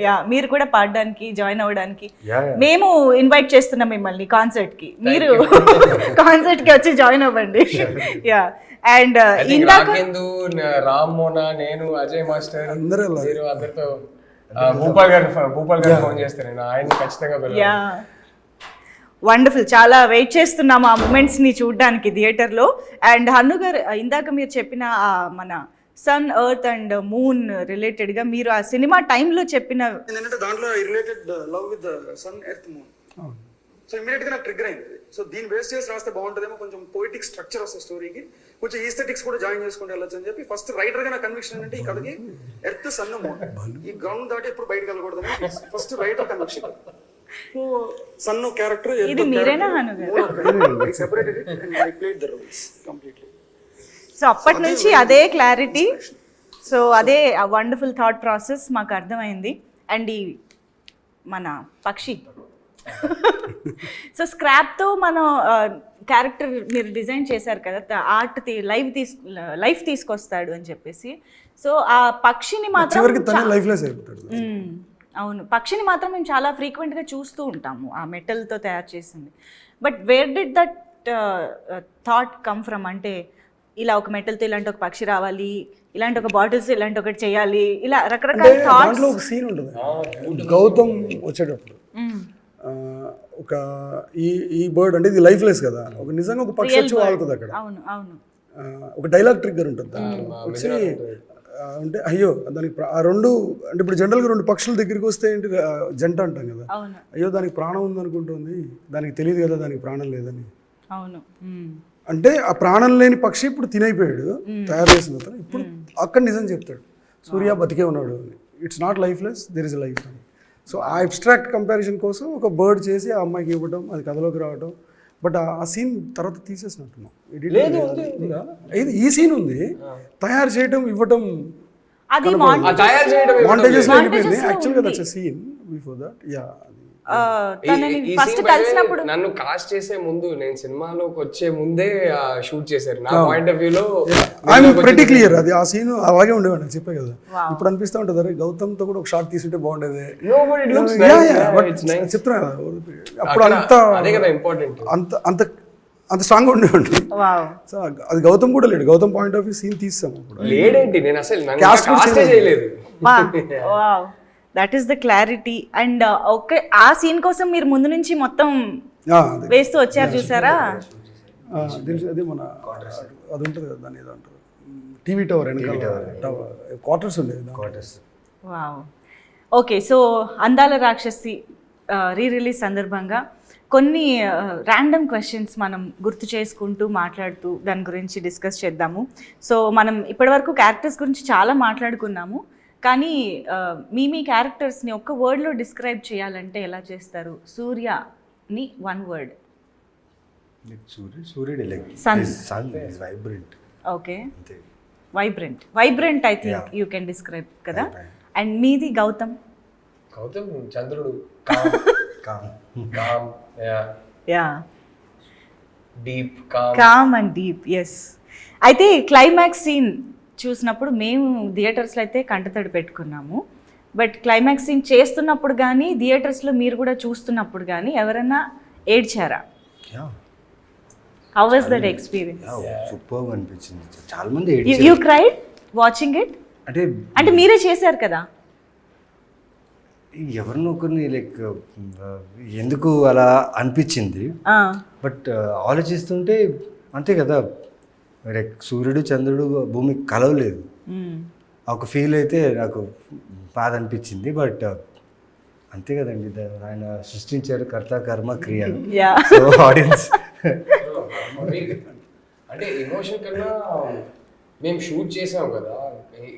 యా, మీరు కూడా పాడడానికి జాయిన్ అవ్వడానికి మేము ఇన్వైట్ చేస్తున్నాం మిమ్మల్ని కాన్సర్ట్ కి. మీరు కాన్సర్ట్ కి వచ్చి జాయిన్ అవ్వండి. యా, అండ్ రాకేందు, రామ్ మోనా, నేను, అజయ్ మాస్టర్ అందరితో భూపాల్ గారు ఫోన్ చేస్తారు. నేను ఆయన్ని ఖచ్చితంగా వెళ్ళాలి. Yeah, wonderful. చాలా వెయిట్ చేస్తున్నాము ఆ మూమెంట్స్ని చూడడానికి థియేటర్లో. అండ్ హన్ను గారు, ఇందాక మీరు చెప్పిన మన సన్, ఎర్త్ అండ్ మూన్ రిలేటెడ్గా మీరు ఆ సినిమా టైంలో చెప్పిన ఏంటంటే దాంట్లో related love with sun, earth, moon. So ఇమీడియట్గా నాకు ట్రిగ్గర్ అయింది. సో దీన్ని బేస్ చేసి రాస్తే బాగుంటుందేమో, కొంచెం పోయిటిక్ స్ట్రక్చర్ వస్తుంది స్టోరీకి, కొంచెం ఈస్థెటిక్స్ కూడా జాయిన్ చేసుకుంటే వెళ్ళొచ్చు అని చెప్పి ఫస్ట్ రైటర్గా నా కన్విక్షన్ ఏంటంటే ఈ కథకి ఎర్త్, సన్, మూన్ ఈ గ్రౌండ్ దాటి ఎప్పుడు బయటకు వెళ్ళకూడదని first writer conviction. So sun character ఇది మీరేనా హను గారు? Separated it and I played the roles completely. So అప్పటి నుంచి అదే క్లారిటీ, సో అదే వండర్ఫుల్ థాట్ ప్రాసెస్ మాకు అర్థమైంది. అండ్ ఈ మన పక్షి సో స్క్రాప్తో మనం క్యారెక్టర్ మీరు డిజైన్ చేశారు కదా, ఆర్ట్ లైఫ్ తీసుకొస్తాడు అని చెప్పేసి. సో ఆ పక్షిని మాత్రం అవును, పక్షిని మాత్రం మేము చాలా ఫ్రీక్వెంట్గా చూస్తూ ఉంటాము ఆ మెటల్తో తయారు చేసింది. But where did that thought come from? అంటే ఇలా ఒక మెటల్తో ఇలాంటి ఒక పక్షి రావాలి, ఇలాంటి ఒక బాటిల్స్ ఇలాంటి ఒకటి చేయాలి, ఇలా రకరకాల థాట్స్. ఒక సీన్ ఉంటుంది గౌతమ్ వచ్చేటప్పుడు, ఒక ఈ బర్డ్ అంటే ఇది లైఫ్ లెస్ కదా, ఒక నిజంగా ఒక పక్షి వచ్చి వాళ్తుంది అక్కడ. అవును అవును, ఒక డైలాగ్ ట్రిగ్గర్ ఉంటుంది వచ్చి అంటే అయ్యో దానికి ఆ రెండు అంటే ఇప్పుడు జనరల్గా రెండు పక్షుల దగ్గరికి వస్తే ఏంటి జంట అంటాం కదా, అయ్యో దానికి ప్రాణం ఉందనుకుంటుంది, దానికి తెలియదు కదా దానికి ప్రాణం లేదని. అవును, అంటే ఆ ప్రాణం లేని పక్షి ఇప్పుడు తినైపోయాడు తయారు చేసిన అతను, ఇప్పుడు అక్కడ నిజం చెప్తాడు సూర్య బతికే ఉన్నాడు అని. It's not lifeless, there is life అని. సో ఆ అబ్స్ట్రాక్ట్ కంపారిజన్ కోసం ఒక బర్డ్ చేసి ఆ అమ్మాయికి ఇవ్వడం, అది కథలోకి రావడం. బట్ ఆ సీన్ తర్వాత తీసేసినట్టున్నాం. ఇది ఈ సీన్ ఉంది, తయారు చేయడం, ఇవ్వడం అది తయారు చేయడం మాంటేజెస్ లో వెళ్ళిపోయింది. యాక్చువల్గా that's a scene before that. Yeah, first కలిసినప్పుడు నన్ను కాస్ట్ చేసే ముందు, నేను సినిమాలోకి వచ్చే ముందే షూట్ చేశారు. నా పాయింట్ ఆఫ్ వ్యూలో ఐఎమ్ ప్రెటీ క్లియర్. అది ఆ సీన్ అలాగే ఉండేవాడు, నేను చెప్పే కదా. ఇప్పుడు అనిపిస్తూ ఉంటుంది, అరే గౌతమ్ తో కూడా ఒక షాట్ తీసుంటే బాగుండేది. చెప్తున్నా కదా, అప్పుడు అదే కదా ఇంపార్టెంట్, అంత అంత స్ట్రాంగ్ గా ఉండేవాడు. సో అది గౌతమ్ కూడా లేడు. Gautham point of view scene తీస్తాం అప్పుడు. లేడేంటి, నేను అసలు కాస్ట్ చేయలేదు. That is the clarity. And okay, ఆ సీన్ కోసం మీరు ముందు నుంచి మొత్తం వేస్తూ వచ్చారు చూసారా? అదే మన అది ఉంటుంది కదా, దాని ఏదో అంటారు, టీవీ టవర్ క్వార్టర్స్ ఉండేది. వావ్. ఓకే, సో అందాల రాక్షసి రిలీజ్ సందర్భంగా కొన్ని ర్యాండమ్ క్వశ్చన్స్ మనం గుర్తు చేసుకుంటూ మాట్లాడుతూ దాని గురించి డిస్కస్ చేద్దాము. సో మనం ఇప్పటివరకు క్యారెక్టర్స్ గురించి చాలా మాట్లాడుకున్నాము, కానీ మీ క్యారెక్టర్స్ని ఒక్క వర్డ్లో డిస్క్రైబ్ చేయాలంటే ఎలా చేస్తారు? సూర్యని one word. Okay, vibrant I think you can describe కదా. అండ్ మీది గౌతమ్? గౌతమ్ చంద్రుడు, కామ్ అండ్ డీప్. ఎస్. అయితే క్లైమాక్స్ సీన్ చూసినప్పుడు మేము థియేటర్స్లో అయితే కంటతడి పెట్టుకున్నాము. బట్ క్లైమాక్స్ సీన్ చేస్తున్నప్పుడు కానీ, థియేటర్స్లో మీరు కూడా చూస్తున్నప్పుడు కానీ ఎవరైనా ఏడ్చారా? How was that experience? Super అనిపించింది. చాలా మంది యు క్రైడ్ వాచింగ్ ఇట్? అంటే మీరే చేశారు కదా. ఎవరినో ఒకరిని లైక్ ఎందుకు అలా అనిపించింది. బట్ ఆలోచిస్తుంటే అంతే కదా, లైక్ సూర్యుడు చంద్రుడు భూమి కలవలేదు. ఒక ఫీల్ అయితే నాకు బాధ అనిపించింది. బట్ అంతే కదండి, ఆయన సృష్టించారు, కర్త కర్మ క్రియ. సో ఆడియన్స్ అంటే ఎమోషన్ కన్నా మేము షూట్ చేసాం కదా,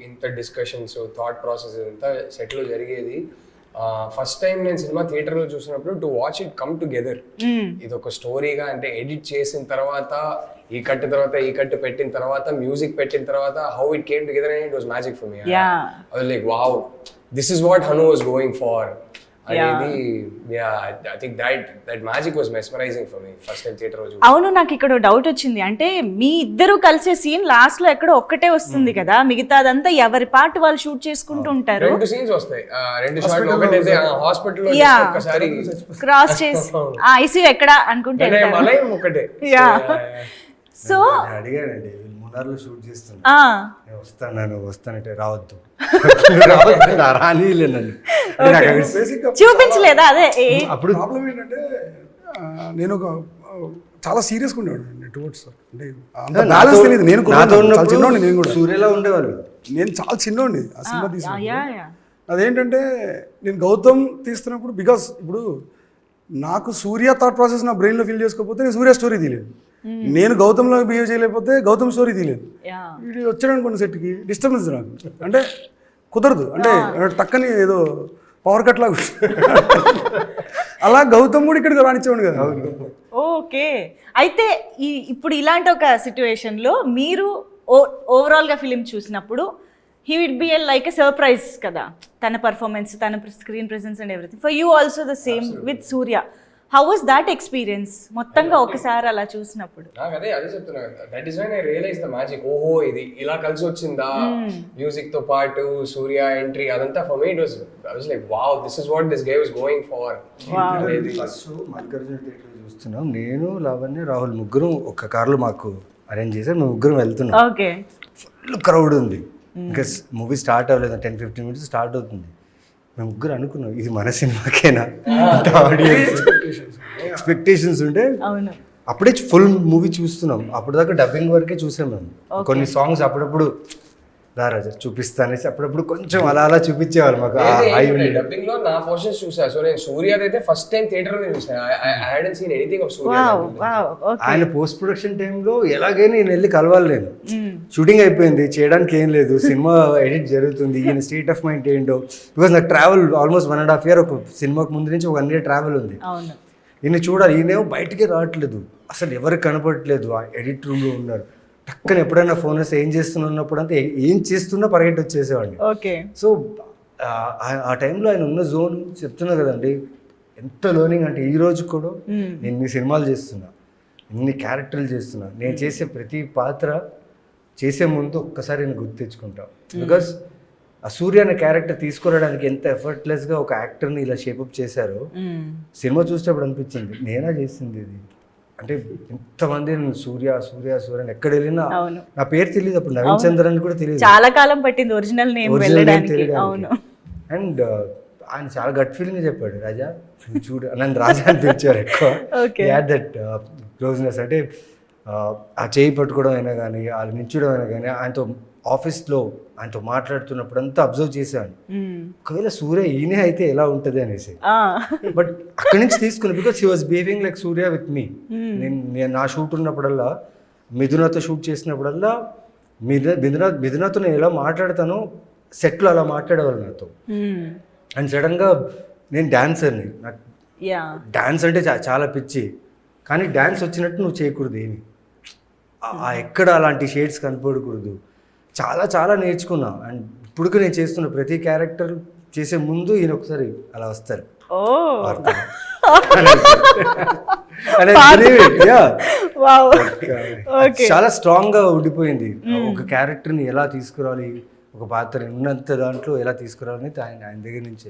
ఇంత డిస్కషన్స్, థాట్ ప్రాసెస్ ఇంత సెట్లో జరిగేది. ఫస్ట్ టైం నేను సినిమా థియేటర్లో చూసినప్పుడు to watch it come together, ఇది ఒక స్టోరీగా, అంటే ఎడిట్ చేసిన తర్వాత ఈ కట్ తర్వాత ఈ కట్ పెట్టిన తర్వాత మ్యూజిక్ పెట్టిన తర్వాత how it came together and it was magic for me. I was like wow, this is what Hanu was going for అనేది. I think that magic was mesmerising for me first time theatre రోజు. అవును, నాకు ఇక్కడ doubt వచ్చింది. అంటే మీ ఇద్దరు కలిసే scene last లో ఎక్కడో ఒక్కటే వస్తుంది కదా, మిగతాదంతా ఎవరి పార్ట్ వాళ్ళు షూట్ చేసుకుంటూ ఉంటారు. రెండు సీన్స్ వస్తాయి, రెండు షాట్లు. ఒకటైతే హాస్పిటల్లో ఒకసారి క్రాస్ చేసి ఐసీయూ ఎక్కడ అనుకుంటే ఒకటే. సో అడిగానండి, మున్నార్లో షూట్ చేస్తున్నా, వస్తానంటే రావద్దు రానిలేనండి, చూపించలేదా? అదే అప్పుడు ప్రాబ్లం ఏంటంటే నేను ఒక చాలా సీరియస్గా ఉండేవాడు టువర్డ్స్, అంటే అంత బ్యాలెన్స్ తెలియదు. నేను చిన్నోండి, నేను కూడా సూర్యలా ఉండేవాళ్ళు. నేను చాలా చిన్నోండి ఆ సినిమా తీసిన. అదేంటంటే నేను గౌతమ్ తీస్తున్నప్పుడు, బికాస్ ఇప్పుడు నాకు సూర్య థాట్ ప్రాసెస్ నా బ్రెయిన్లో ఫీల్ చేసుకోకపోతే నేను సూర్య స్టోరీ తీయలేదు. నేను గౌతమ్లో బిహేవ్ చేయలేకపోతే గౌతమ్ స్టోరీ తీయలేదు. ఇది వచ్చాడని కొన్ని సెట్కి డిస్టర్బెన్స్ నాకు, అంటే కుదరదు. అంటే టక్కని ఏదో పవర్ కట్ లాగా అలా గౌతమ్ కూడా ఇక్కడికి రానిచ్చేవాడు కదా. ఓకే, అయితే ఇప్పుడు ఇలాంటి ఒక సిచ్యువేషన్లో మీరు ఓవరాల్గా ఫిలిం చూసినప్పుడు he would be like a surprise కదా, తన పర్ఫార్మెన్స్, తన screen presence and everything. For you also the same with Surya. How was that experience మొత్తంగా ఒకసారి అలా చూసినప్పుడు? నాకు అదే చెప్తున్నా కదా, that is when I realize the magic. ఓహో, ఇది ఇలా కలిసి వచ్చిందా, మ్యూజిక్ తో పాటు సూర్య ఎంట్రీ, అదంతా for me it was, I was like wow, this is what this guy was going far. First Mallikarjuna theatre చూస్తున్నాం, నేను లావణ్య రాహుల్ ముగ్గురు ఒక కార్లో మాకు అరేంజ్ చేశారు, మేము ముగ్గురం వెళ్తున్నాం. ఓకే, ఫుల్ క్రౌడ్ ఉంది, ఇంకా మూవీ స్టార్ట్ అవ్వలేదు, 10-15 minutes స్టార్ట్ అవుతుంది. మేము ముగ్గురు అనుకున్నాం, ఇది మన సినిమాకేనా, ఎక్స్పెక్టేషన్స్ ఉంటే అప్పుడే ఫుల్ మూవీ చూస్తున్నాం. అప్పుడు దాకా డబ్బింగ్ వరకే చూసాం మేము. కొన్ని సాంగ్స్ అప్పుడప్పుడు దా రాజా చూపిస్తా అనేసి అప్పుడప్పుడు కొంచెం అలా అలా చూపించేవాళ్ళు మాకు డబ్బింగ్ లో నా పోర్షన్స్ చూసా. సో నేను సూర్యది అయితే ఫస్ట్ టైం థియేటర్ లో చూసాను. ఐ హాడెంట్ సీన్ ఎనీథింగ్ ఆఫ్ సూర్య. ఆయన పోస్ట్ ప్రొడక్షన్ టైంలో ఎలాగైనా నేను వెళ్ళి కలవాలి. నేను షూటింగ్ అయిపోయింది, చేయడానికి ఏం లేదు, సినిమా ఎడిట్ జరుగుతుంది, ఈయన స్టేట్ ఆఫ్ మైండ్ ఏంటో. బికాస్ నాకు ట్రావెల్ ఆల్మోస్ట్ 1.5 year, ఒక సినిమాకి ముందు నుంచి ఒక 1 year ట్రావెల్ ఉంది. ఈయన చూడాలి, ఈయనేమో బయటికి రావట్లేదు, అసలు ఎవరికి కనపడట్లేదు, ఆ ఎడిట్ రూమ్లో ఉన్నారు. టక్కన ఎప్పుడైనా ఫోన్ వస్తే ఏం చేస్తున్నప్పుడు అంతా ఏం చేస్తున్నా పరిగెట్టి వచ్చేసేవాడిని. సో ఆ టైంలో ఆయన ఉన్న జోన్ చెప్తున్నా కదండి, ఎంత లర్నింగ్ అంటే ఈ రోజు కూడా నేను ఇన్ని సినిమాలు చేస్తున్నా, ఇన్ని క్యారెక్టర్లు చేస్తున్నా, నేను చేసే ప్రతి పాత్ర చేసే ముందు ఒక్కసారి నేను గుర్తు తెచ్చుకుంటా. బికాస్ ఆ సూర్య అనే క్యారెక్టర్ తీసుకురావడానికి ఎంత ఎఫర్ట్లెస్గా ఒక యాక్టర్ని ఇలా షేపప్ చేశారో సినిమా చూసేటప్పుడు అనిపించింది నేనా చేసింది ఇది అంటే. ఇంతమంది నేను సూర్య సూర్య సూర్య ఎక్కడ వెళ్ళినా నా పేరు తెలియదు అప్పుడు, నవీన్ చంద్రన్ కూడా తెలియదు, చాలా కాలం పట్టింది ఒరిజినల్ నేమ్ వెళ్ళడానికి. అండ్ ఆయన చాలా గట్ ఫీలింగ్ చెప్పాడు, రాజా చూడు నన్ను రాజా అని పిలిచారు ఎక్కువ. దట్ క్లోజ్నెస్ అంటే ఆ చేయి పట్టుకోవడం అయినా కానీ, వాళ్ళు నించడం అయినా కానీ, ఆయనతో ఆఫీస్లో ఆయనతో మాట్లాడుతున్నప్పుడు అంతా అబ్జర్వ్ చేశాను, ఒకవేళ సూర్య ఈయనే అయితే ఎలా ఉంటుంది అనేసి. బట్ అక్కడి నుంచి తీసుకుని, because he was behaving like Surya with me. నేను నా షూట్ ఉన్నప్పుడల్లా, మిథునతో షూట్ చేసినప్పుడల్లా మిథునతో నేను ఎలా మాట్లాడతానో సెట్లో అలా మాట్లాడేవాళ్ళు నాతో. అండ్ సడన్గా నేను డాన్సర్ని, నాకు డాన్స్ అంటే చాలా పిచ్చి, కానీ డాన్స్ వచ్చినట్టు నువ్వు చేయకూడదు ఏమి, ఎక్కడ అలాంటి షేడ్స్ కనపడకూడదు, చాలా చాలా నేర్చుకున్నా. అండ్ ఇప్పుడు నేను చేస్తున్న ప్రతి క్యారెక్టర్ చేసే ముందు ఈయన ఒకసారి అలా వస్తారు, చాలా స్ట్రాంగ్ గా ఉండిపోయింది. ఒక క్యారెక్టర్ని ఎలా తీసుకురావాలి, ఒక పాత్ర ఉన్నంత దాంట్లో ఎలా తీసుకురావాలని ఆయన దగ్గర నుంచి.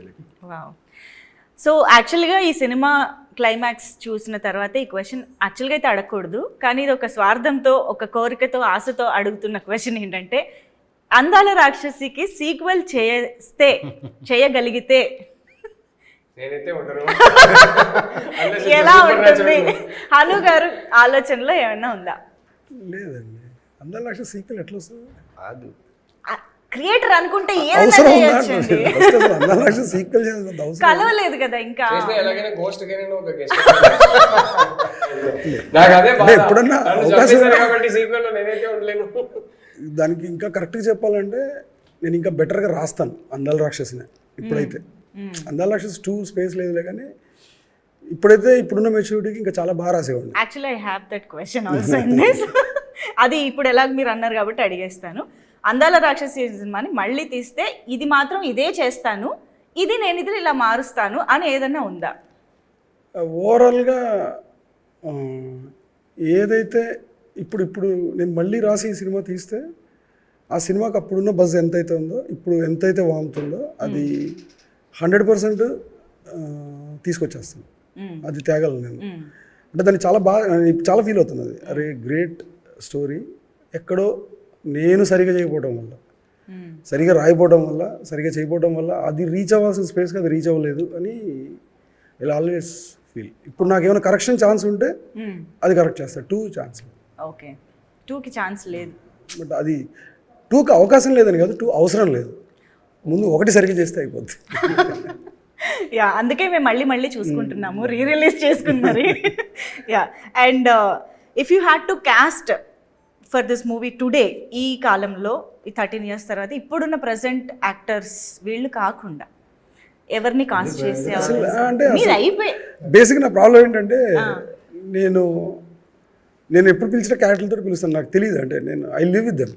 సో యాక్చువల్గా ఈ సినిమా క్లైమాక్స్ చూసిన తర్వాత ఈ క్వశ్చన్ యాక్చువల్గా అయితే అడగకూడదు, కానీ ఇది ఒక స్వార్థంతో, ఒక కోరికతో, ఆశతో అడుగుతున్న క్వశ్చన్ ఏంటంటే, అందాల రాక్షసికి సీక్వెల్ చేయగలిగితే ఎలా ఉంటుంది? హను గారు ఆలోచనలో ఏమైనా ఉందా? లేదండి, అందాల రాక్షసి సీక్వెల్ ఎట్లా వస్తుంది? క్రియేటర్ అనుకుంటే ఏదైనా చేయొచ్చండి, కలవలేదు కదా ఇంకా. ఎప్పుడన్నా దానికి ఇంకా కరెక్ట్గా చెప్పాలంటే నేను ఇంకా బెటర్గా రాస్తాను అందాల రాక్షసిని. ఇప్పుడైతే అందాల రాక్షసి 2 స్పేస్ లేదులే, కానీ ఇప్పుడైతే ఇప్పుడున్న మెచ్యూరిటీకి ఇంకా చాలా బాగా రాసేవాడిని. Actually I have that question also in this. అది ఇప్పుడు ఎలాగ మీరు అన్నారు కాబట్టి అడిగేస్తాను. అందాల రాక్షసి సినిమాని మళ్ళీ తీస్తే ఇది మాత్రం ఇదే చేస్తాను, ఇది నేను ఇది ఇలా మారుస్తాను అని ఏదన్నా ఉందా? ఓవరాల్గా ఏదైతే ఇప్పుడు నేను మళ్ళీ రాసి ఈ సినిమా తీస్తే ఆ సినిమాకి అప్పుడున్న బజ్ ఎంతైతే ఉందో, ఇప్పుడు ఎంతైతే వాముతుందో అది 100% తీసుకొచ్చేస్తాను. అది తేగలను నేను. అంటే దాన్ని చాలా ఫీల్ అవుతుంది. అది అరే గ్రేట్ స్టోరీ, ఎక్కడో నేను సరిగా చేయకపోవడం వల్ల, సరిగా రాయిపోవడం వల్ల, సరిగా చేయకపోవడం వల్ల అది రీచ్ అవ్వాల్సిన స్పేస్కి అది రీచ్ అవ్వలేదు అని ఇలా ఆల్వేస్ ఫీల్. ఇప్పుడు నాకు ఏమైనా కరెక్షన్ ఛాన్స్ ఉంటే అది కరెక్ట్ చేస్తాను. 2 ఛాన్స్ లేదు. ఓకే, 2కి ఛాన్స్ లేదు. బట్ అది 2కి అవకాశం లేదని కాదు, 2 అవసరం లేదు. ముందు 1 సరిగ్గా చేస్తే అయిపోద్ది. యా, అందుకే మేము మళ్ళీ చూసుకుంటున్నాము, రిలీజ్ చేసుకుని మరి. Yeah, and if you had to cost for this movie today, ఈ కాలంలో ఈ 13 years తర్వాత ఇప్పుడున్న ప్రజెంట్ యాక్టర్స్ వీళ్ళు కాకుండా ఎవరిని కాస్ట్ చేసే అంటే బేసిక్ నా ప్రాబ్లం ఏంటంటే నేను ఎప్పుడు పిలిచిన క్యారెక్టర్లతో పిలుస్తాను, నాకు తెలియదు. అంటే నేను ఐ లివ్ విత్ దెమ్,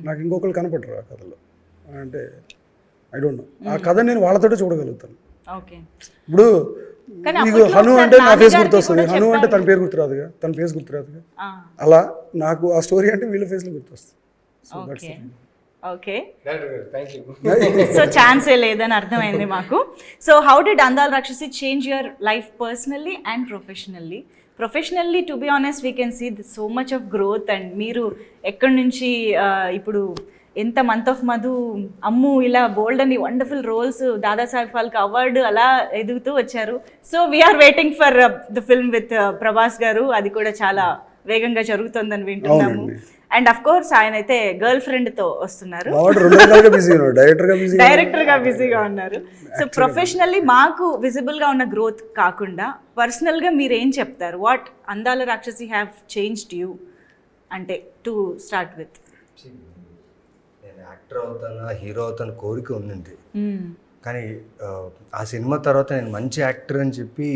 నాకు ఇంకొకరు కనపడరు ఆ కథలో. అంటే ఐ డోంట్ నో, ఆ కథ నేను వాళ్ళతోటే చూడగలుగుతాను. ఇప్పుడు నీకు హను అంటే నా ఫేస్ గుర్తొస్తుంది, హను అంటే తన పేరు గుర్తురాదుగా, తన ఫేస్ గుర్తురాదుగా, అలా నాకు ఆ స్టోరీ అంటే వీళ్ళ ఫేస్లో గుర్తొస్తుంది. ఓకే, సో ఛాన్సే లేదని అర్థమైంది మాకు. So how did Andala Rakshasi change your life personally and professionally? Professionally to be honest we can see so much of growth. And మీరు ఎక్కడి నుంచి ఇప్పుడు ఎంత మంత్ ఆఫ్ మధు, అమ్ము, ఇలా బోల్డ్ అని wonderful roles, Dadasaheb Phalke award అలా ఎదుగుతూ వచ్చారు. So we are waiting for the film with Prabhas garu, అది కూడా చాలా వేగంగా జరుగుతుందని వింటున్నాము. అండ్ అఫ్ కోర్స్ ఆయన అయితే గర్ల్ ఫ్రెండ్తో వస్తున్నారు, వాడు 2 రకాలుగా బిజీ ఉన్నాడు, డైరెక్టర్గా బిజీ, డైరెక్టర్గా బిజీగా ఉన్నారు. సో ప్రొఫెషనల్లీ మాకు విజిబుల్గా ఉన్న గ్రోత్ కాకుండా పర్సనల్గా మీరు ఏం చెప్తారు? వాట్ అందాల రాక్షసి హ్యావ్ చేంజ్డ్ యూ అంటే టు స్టార్ట్ విత్? నేను యాక్టర్ అవుతానా హీరో అవుతాను కోరిక ఉండింది, కానీ ఆ సినిమా తర్వాత నేను మంచి యాక్టర్ అని చెప్పి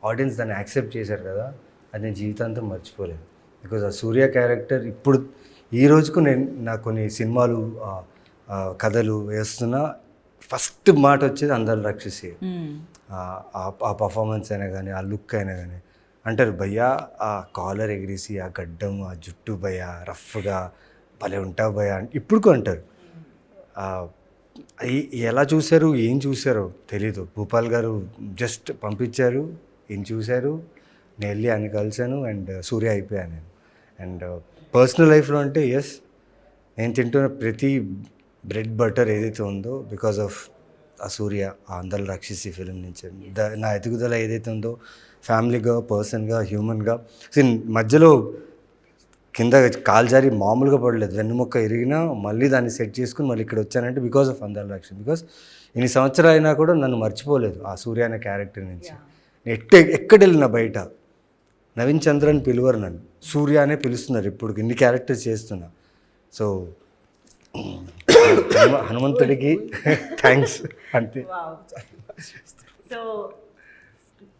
ఆడియన్స్ దాన్ని యాక్సెప్ట్ చేశారు కదా, అది నేను జీవితాంతం మర్చిపోలేను. బికాజ్ ఆ సూర్య క్యారెక్టర్ ఇప్పుడు ఈ రోజుకు నేను నాకు కొన్ని సినిమాలు కథలు వేస్తున్నా ఫస్ట్ మాట వచ్చేది అందాల రాక్షసి. ఆ పర్ఫార్మెన్స్ అయినా కానీ ఆ లుక్ అయినా కానీ అంటారు భయ్యా ఆ కాలర్ ఎగిరేసి ఆ గడ్డం ఆ జుట్టు భయ్యా రఫ్గా భలే ఉంటావు భయ్యా ఇప్పుడు అంటారు. ఎలా చూశారు ఏం చూశారో తెలీదు, భూపాల్ గారు జస్ట్ పంపించారు, ఏం చూశారు, నేను వెళ్ళి ఆయన కలిశాను అండ్ సూర్య అయిపోయాను నేను. అండ్ పర్సనల్ లైఫ్లో అంటే ఎస్, నేను తింటున్న ప్రతి బ్రెడ్ బటర్ ఏదైతే ఉందో బికాస్ ఆఫ్ ఆ సూర్య, ఆ అందాల రాక్షసి ఫిలిం నుంచి నా ఎదుగుదల ఏదైతే ఉందో ఫ్యామిలీగా, పర్సన్గా, హ్యూమన్గా. మధ్యలో కింద కాలు జారి మామూలుగా పడలేదు, వెన్నుముక్క ఇరిగినా మళ్ళీ దాన్ని సెట్ చేసుకుని మళ్ళీ ఇక్కడ వచ్చానంటే బికాస్ ఆఫ్ అందాల రాక్షసి. బికాస్ ఇన్ని సంవత్సరాలు అయినా కూడా నన్ను మర్చిపోలేదు ఆ సూర్య అనే క్యారెక్టర్ నుంచి. ఎక్కడ వెళ్ళినా బయట నవీన్ చంద్రన్ పిలువరు, నన్ను సూర్య అనే పిలుస్తున్నారు ఇప్పుడు ఇన్ని క్యారెక్టర్స్ చేస్తున్నా. సో హనుమంతుడికి థ్యాంక్స్ అంతే. సో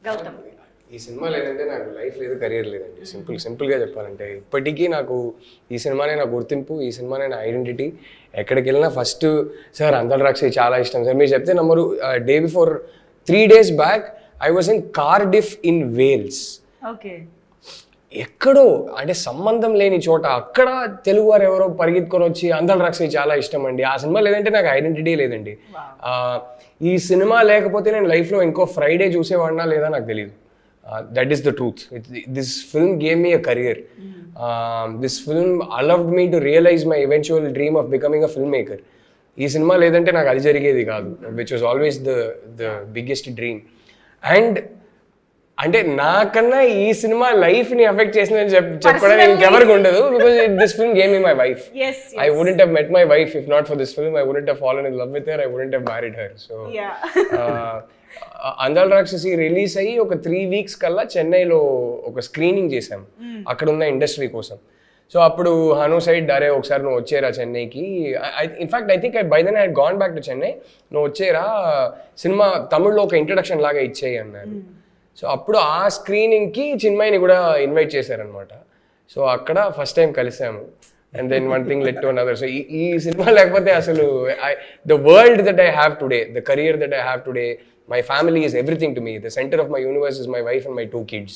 గౌతమ్, ఈ సినిమా లేదంటే నాకు లైఫ్ లేదు, కెరీర్ లేదండి. సింపుల్గా చెప్పాలంటే ఇప్పటికీ నాకు ఈ సినిమానే నా గుర్తింపు, ఈ సినిమానే నా ఐడెంటిటీ. ఎక్కడికి వెళ్ళినా ఫస్ట్ సార్ అందాల రాక్షసి చాలా ఇష్టం సార్ మీరు చెప్తే నమ్మరు. Day before 3 days back I was in Cardiff in Wales. Okay, ఎక్కడో అంటే సంబంధం లేని చోట అక్కడ తెలుగు వారు ఎవరో పరిగెత్తుకొని వచ్చి అందాల రాక్షసి చాలా ఇష్టం అండి. ఆ సినిమా లేదంటే నాకు ఐడెంటిటీ లేదండి. ఈ సినిమా లేకపోతే నేను లైఫ్లో ఇంకో ఫ్రైడే చూసేవాడినా లేదా నాకు తెలియదు. That is the truth. This film gave me a career. This film allowed me to realize my eventual dream of becoming a filmmaker. ఈ సినిమా లేదంటే నాకు అది జరిగేది కాదు, which was always the biggest dream. And అంటే నాకన్నా ఈ cinema లైఫ్ని ఎఫెక్ట్ చేసిందని చెప్పడానికి ఇంకెవరికి ఉండదు. Because this film gave me my wife. I wouldn't have met my wife if not for this film. I wouldn't have fallen in love with her. I wouldn't have married her. So అందాల రాక్షసి release అయ్యి ఒక 3 weeks కల్లా చెన్నైలో ఒక screening చేశాం అక్కడ ఉన్న ఇండస్ట్రీ కోసం. సో అప్పుడు హను సైడ్ అరే ఒకసారి నువ్వు వచ్చేరా చెన్నైకి. In fact I think by then I had gone back to Chennai. నువ్వు వచ్చేరా సినిమా తమిళ్లో ఒక ఇంట్రడక్షన్ లాగా ఇచ్చేయి అన్నారు. సో అప్పుడు ఆ స్క్రీనింగ్కి చిన్మయిని కూడా ఇన్వైట్ చేశారనమాట. సో అక్కడ ఫస్ట్ టైం కలిసాము. And then one thing led to another. So ఈ సినిమా లేకపోతే అసలు the world that I have today, the career that I have today, my family is everything to me. The centre of my universe is my wife and my 2 kids.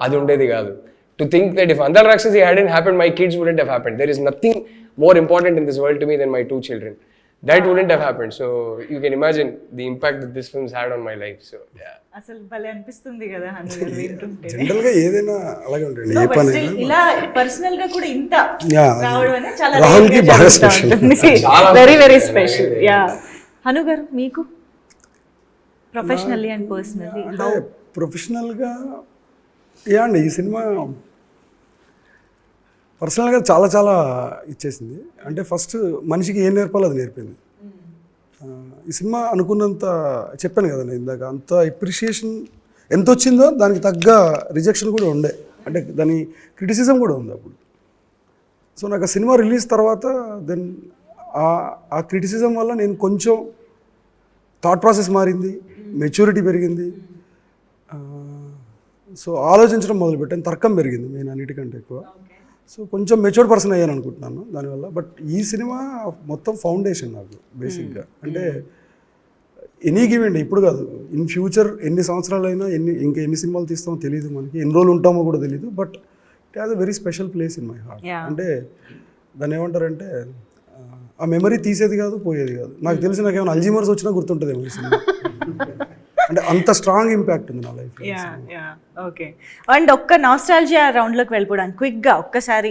అది ఉండేది కాదు. To think that if అందాల రాక్షసి hadn't happened, my kids wouldn't have happened. There is nothing more important in this world to me than my 2 children. That wouldn't have happened. So you can imagine the impact that this film's had on my life. So yeah. అసలు భలే అనిపిస్తుంది కదా హను గారు వింటుంటే. జనరల్గా ఏదైనా అలాగే ఉంటుంది, ఏ పని ఇలా పర్సనల్ గా కూడా ఇంత Yeah. రావడం అనేది చాలా రాహుల్కి బాగా special. Very very special. Yeah, Hanu గారు మీకు ప్రొఫెషనల్లీ అండ్ పర్సనల్లీ అంటే ప్రొఫెషనల్గా అండి ఈ సినిమా పర్సనల్గా చాలా చాలా ఇచ్చేసింది. అంటే ఫస్ట్ మనిషికి ఏం నేర్పాలో అది నేర్పింది. ఈ సినిమా అనుకున్నంత చెప్పాను కదా నేను ఇందాక, అంత ఎప్రిషియేషన్ ఎంత వచ్చిందో దానికి తగ్గ రిజెక్షన్ కూడా ఉండే, అంటే దాని క్రిటిసిజం కూడా ఉంది అప్పుడు. సో నాకు ఆ సినిమా రిలీజ్ తర్వాత దెన్ ఆ క్రిటిసిజం వల్ల నేను కొంచెం థాట్ ప్రాసెస్ మారింది, మెచ్యూరిటీ పెరిగింది. సో ఆలోచించడం మొదలుపెట్టాను, తర్కం పెరిగింది మెయిన్ అన్నిటికంటే ఎక్కువ. సో కొంచెం మెచ్యూర్డ్ పర్సన్ అయ్యాను అనుకుంటున్నాను దానివల్ల. బట్ ఈ సినిమా మొత్తం ఫౌండేషన్ నాకు బేసిక్గా. అంటే ఎనీ గివెంట్ ఇప్పుడు కాదు, ఇన్ ఫ్యూచర్ ఎన్ని సంవత్సరాలైనా ఇంకా ఎన్ని సినిమాలు తీస్తామో తెలియదు, మనకి ఎన్ని రోజులు ఉంటామో కూడా తెలియదు. But it has a very special place in my heart. అంటే దాన్ని ఏమంటారంటే ఆ మెమరీ తీసేది కాదు, పోయేది కాదు. నాకు తెలిసి నాకు ఏమైనా అల్జీమర్స్ వచ్చినా గుర్తుంటుంది ఈ సినిమా. అంటే అంత స్ట్రాంగ్ ఇంపాక్ట్ ఉంది నా లైఫ్. ఓకే. అండ్ ఒక్క నాస్టాల్జియా రౌండ్లోకి వెళ్ళిపోవడానికి క్విక్గా ఒక్కసారి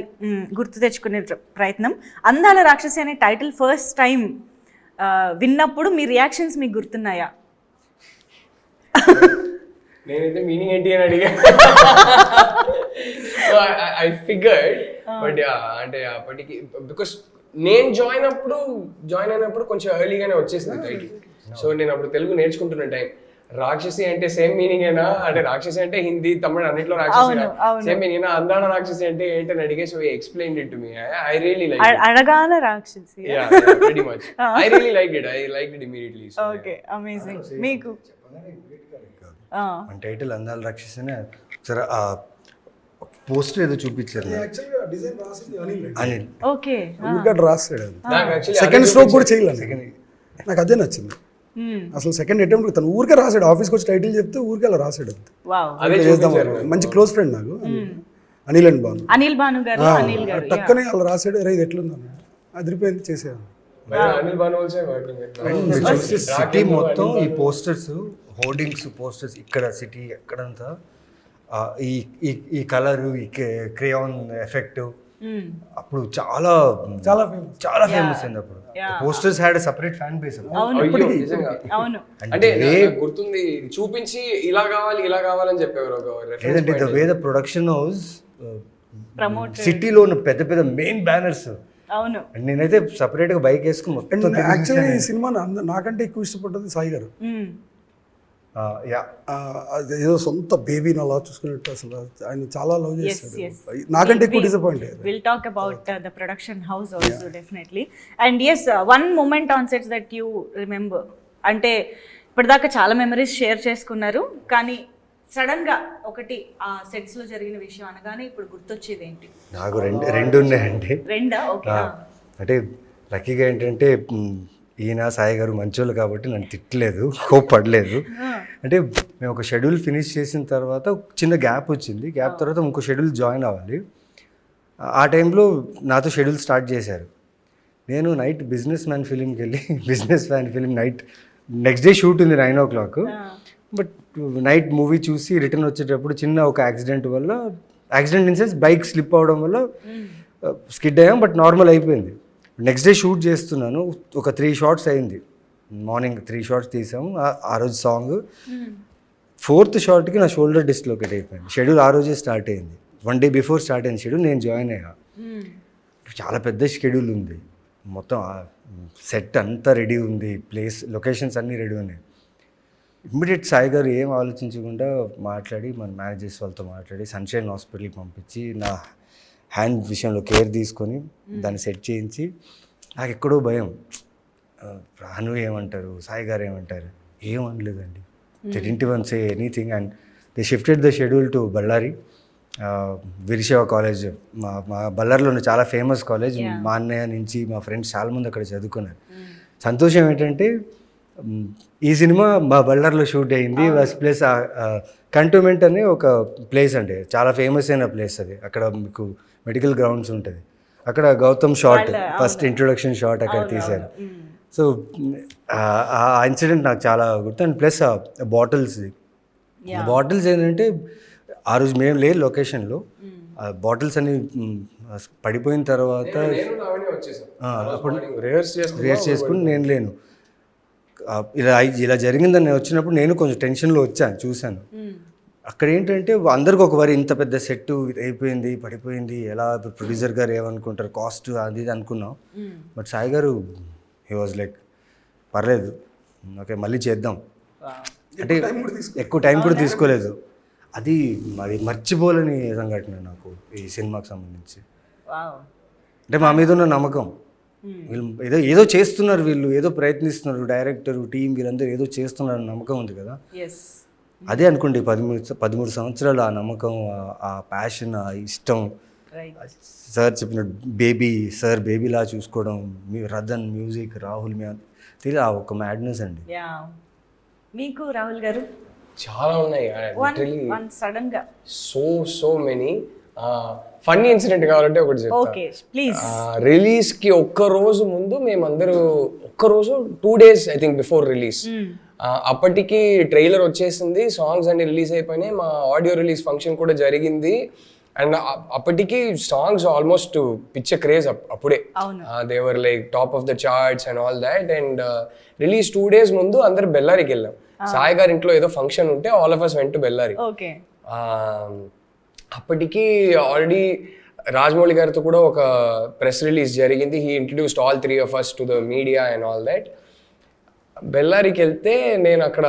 గుర్తు తెచ్చుకునే ప్రయత్నం. అందాల రాక్షసి అనే టైటిల్ ఫస్ట్ టైం విన్నప్పుడు మీ రియాక్షన్స్ మీకు గుర్తున్నాయా? నేనైతే మీనింగ్ ఏంటి అని అడిగా. ఐ ఫిగర్డ్ బట్ అంటే అప్పటికి బికాస్ నేను జాయిన్ అయినప్పుడు కొంచెం ఎర్లీగానే వచ్చేసింది టైటిల్. సో నేను అప్పుడు తెలుగు నేర్చుకుంటున్న టైం. రాక్షసి అంటే సేమ్ మీనింగ్ ఏనా అంటే రాక్షసి అంటే హిందీ తమిళ అన్నిట్లో రాక్షసి సేమ్ మీనింగ్ అందాడ రాక్షసి అంటే ఏంటని అడిగే so explain it to me. I really like అడగాల రాక్షసి. Yeah very much I really like it immediately. Okay amazing. మీకు మన టైటిల్ అందాల రాక్షసినే ఒకసారి ఆ పోస్టర్ ఏదో చూపించారు యాక్చువల్గా డిజైన్ రాసింది అనిల్. ఓకే ఊరికే రాసాడు. నాకు యాక్చువల్లీ సెకండ్ స్ట్రోక్ కూడా చేయలేదు. నాకు అదే నచ్చింది. అసలు సెకండ్ అటెంప్ట్ తను ఊరికే రాసాడు. ఆఫీస్కి వచ్చి టైటిల్ చెప్తే ఊరికే అలా రాసాడు. వావ్. అదే చేద్దాం మంచి క్లోజ్ ఫ్రెండ్ నాకు అనిల్ అండ్ భాను. అనిల్ భాను గారు. అనిల్ గారు టక్కనే అలా రాసాడు. రే ఇది ఎట్లుంది అన్నాడు. అదిరిపోయింది చేసేయాలి. Anil Banu also working. City మొత్తం ఈ పోస్టర్స్ హోర్డింగ్స్ పోస్టర్స్ ఇక్కడ సిటీ ఎక్కడంతా ఈ కలర్ ఈ క్రేయాన్ ఎఫెక్ట్ అప్పుడు చాలా ఫేమస్ అయింది. అప్పుడు posters had separate fan base. అవును అంటే గుర్తుంది చూపించి ఇలా కావాలని చెప్పేవారు ఒక లేదంటే the way the production house సిటీలో ఉన్న పెద్ద పెద్ద మెయిన్ బ్యానర్స్. అవును నేనైతే సపరేట్ గా బైక్ వేసుకుని మొత్తం యాక్చువల్లీ ఈ సినిమా నాకంటే ఎక్కువ ఇష్టపడ్డది సాయి గారు. ఏదో సొంత బేబీని అలా చూసుకున్నట్టు అసలు ఆయన చాలా లవ్ చేస్తాడు. నాకంటే ఎక్కువ డిసప్పాయింట్ అయ్యారు. We'll talk about the production house also definitely. And yes, one moment on sets that you remember. అంటే ఇప్పటిదాకా చాలా మెమరీస్ షేర్ చేసుకున్నారు కానీ సడన్ గా ఒకటి ఆ సెట్స్ లో జరిగిన విషయం అనగానే ఇప్పుడు గుర్తొచ్చేది ఏంటి? నాకు రెండు ఉన్నాయండి. రెండా? ఓకే. అంటే లక్కీగా ఏంటంటే ఈయన సాయి గారు మంచోళ్ళు కాబట్టి నన్ను తిట్టలేదు, కోప్పడలేదు. అంటే మేము ఒక షెడ్యూల్ ఫినిష్ చేసిన తర్వాత చిన్న గ్యాప్ వచ్చింది. గ్యాప్ తర్వాత ఇంకో షెడ్యూల్ జాయిన్ అవ్వాలి. ఆ టైంలో నాతో షెడ్యూల్ స్టార్ట్ చేశారు. నేను నైట్ బిజినెస్ మ్యాన్ ఫిలింకి వెళ్ళి business man film night next day shoot ఉంది 9 o'clock. బట్ నైట్ మూవీ చూసి రిటర్న్ వచ్చేటప్పుడు చిన్న ఒక accident in sense bike slip అవడం వల్ల స్కిడ్ అయ్యాం. బట్ నార్మల్ అయిపోయింది. నెక్స్ట్ డే షూట్ చేస్తున్నాను. ఒక 3 shots అయింది. మార్నింగ్ 3 shots తీసాము. ఆ రోజు సాంగ్ 4th shotకి నా షోల్డర్ డిస్లోకేట్ అయిపోయింది. షెడ్యూల్ ఆ రోజే స్టార్ట్ అయింది. 1 day బిఫోర్ స్టార్ట్ అయిన షెడ్యూల్ నేను జాయిన్ అయ్యా. చాలా పెద్ద షెడ్యూల్ ఉంది. మొత్తం సెట్ అంతా రెడీ ఉంది. లొకేషన్స్ అన్నీ రెడీ ఉన్నాయి. ఇమ్మీడియట్ సాయి గారు ఏం ఆలోచించకుండా మాట్లాడి మన మేనేజర్స్ వాళ్ళతో మాట్లాడి సన్షైన్ హాస్పిటల్కి పంపించి నా హ్యాండ్ విషయంలో కేర్ తీసుకొని దాన్ని సెట్ చేయించి నాకు ఎక్కడో భయం. రాను ఏమంటారు, సాయి గారు ఏమంటారు, ఏమనలేదండి. They didn't even say anything and they shifted the schedule to Ballari Veerashaiva college. మా బళ్ళారిలో ఉన్న చాలా ఫేమస్ కాలేజ్. మా అన్నయ్య నుంచి మా ఫ్రెండ్స్ చాలామంది అక్కడ చదువుకున్నారు. సంతోషం ఏంటంటే ఈ సినిమా మా బళ్ళారిలో షూట్ అయింది. ప్లస్ కంటోన్మెంట్ అనే ఒక ప్లేస్ అండి, చాలా ఫేమస్ అయిన ప్లేస్ అది. అక్కడ మీకు మెడికల్ గ్రౌండ్స్ ఉంటుంది. అక్కడ Gautham shot first introduction shot అక్కడ తీశారు. సో ఆ ఇన్సిడెంట్ నాకు చాలా గుర్తు. అండ్ ప్లస్ బాటిల్స్ ఏంటంటే ఆ రోజు మేము లేదు లొకేషన్లో. బాటిల్స్ అన్ని పడిపోయిన తర్వాత అప్పుడు రిహర్స్ చేసుకుని నేను లేను. ఇలా జరిగిందని నేను వచ్చినప్పుడు నేను కొంచెం టెన్షన్లో వచ్చాను, చూశాను. అక్కడ ఏంటంటే అందరికి ఒక వారి ఇంత పెద్ద సెట్ అయిపోయింది, పడిపోయింది, ఎలా ప్రొడ్యూసర్ గారు ఏమనుకుంటారు, కాస్ట్ అది ఇది అనుకున్నాం. బట్ సాయి గారు హీ వాజ్ లైక్ పర్లేదు, ఓకే మళ్ళీ చేద్దాం అంటే ఎక్కువ టైం కూడా తీసుకోలేదు. అది మర్చిపోలేని సంఘటన నాకు ఈ సినిమాకి సంబంధించి. అంటే మా మీద ఉన్న నమ్మకం, వీళ్ళు ఏదో చేస్తున్నారు, వీళ్ళు ఏదో ప్రయత్నిస్తున్నారు, డైరెక్టర్ టీం వీళ్ళందరూ ఏదో చేస్తున్నారు నమ్మకం ఉంది కదా. అదే అనుకోండి 13 సంవత్సరాలు ఆ నమ్మకం, ఆ ప్యాషన్, ఆ ఇష్టం. సార్ చెప్పినట్టు బేబీలా చూసుకోవడం, రదన్ మ్యూజిక్, రాహుల్ తెలియదు ఆ ఒక మ్యాడ్నెస్ అండి. మీకు రాహుల్ గారు చాలా ఉన్నాయి సడన్ గా సో మెనీ. ఫన్నీ ఇన్సిడెంట్ కావాలంటే ఒకటి చెప్తా. రిలీజ్ కి ఒక్కరోజు ముందు మేమందరూ 2 days I think before release అప్పటికి ట్రైలర్ వచ్చేసింది, సాంగ్స్ అన్ని రిలీజ్ అయిపోయినాయి, మా ఆడియో రిలీజ్ ఫంక్షన్ కూడా జరిగింది. అండ్ అప్పటికి సాంగ్స్ ఆల్మోస్ట్ పిచ్చ క్రేజ్ అప్పుడే, they were like top of the charts and all that. And release 2 days ముందు అందరు బెల్లారికి వెళ్ళాం. సాయి గారి ఇంట్లో ఏదో ఫంక్షన్ ఉంటే all of us went to Bellary. అప్పటికి ఆల్రెడీ రాజమౌళి గారితో కూడా ఒక ప్రెస్ రిలీజ్ జరిగింది. He introduced all 3 of us to the media and all that. బెల్లారికి వెళ్తే నేను అక్కడ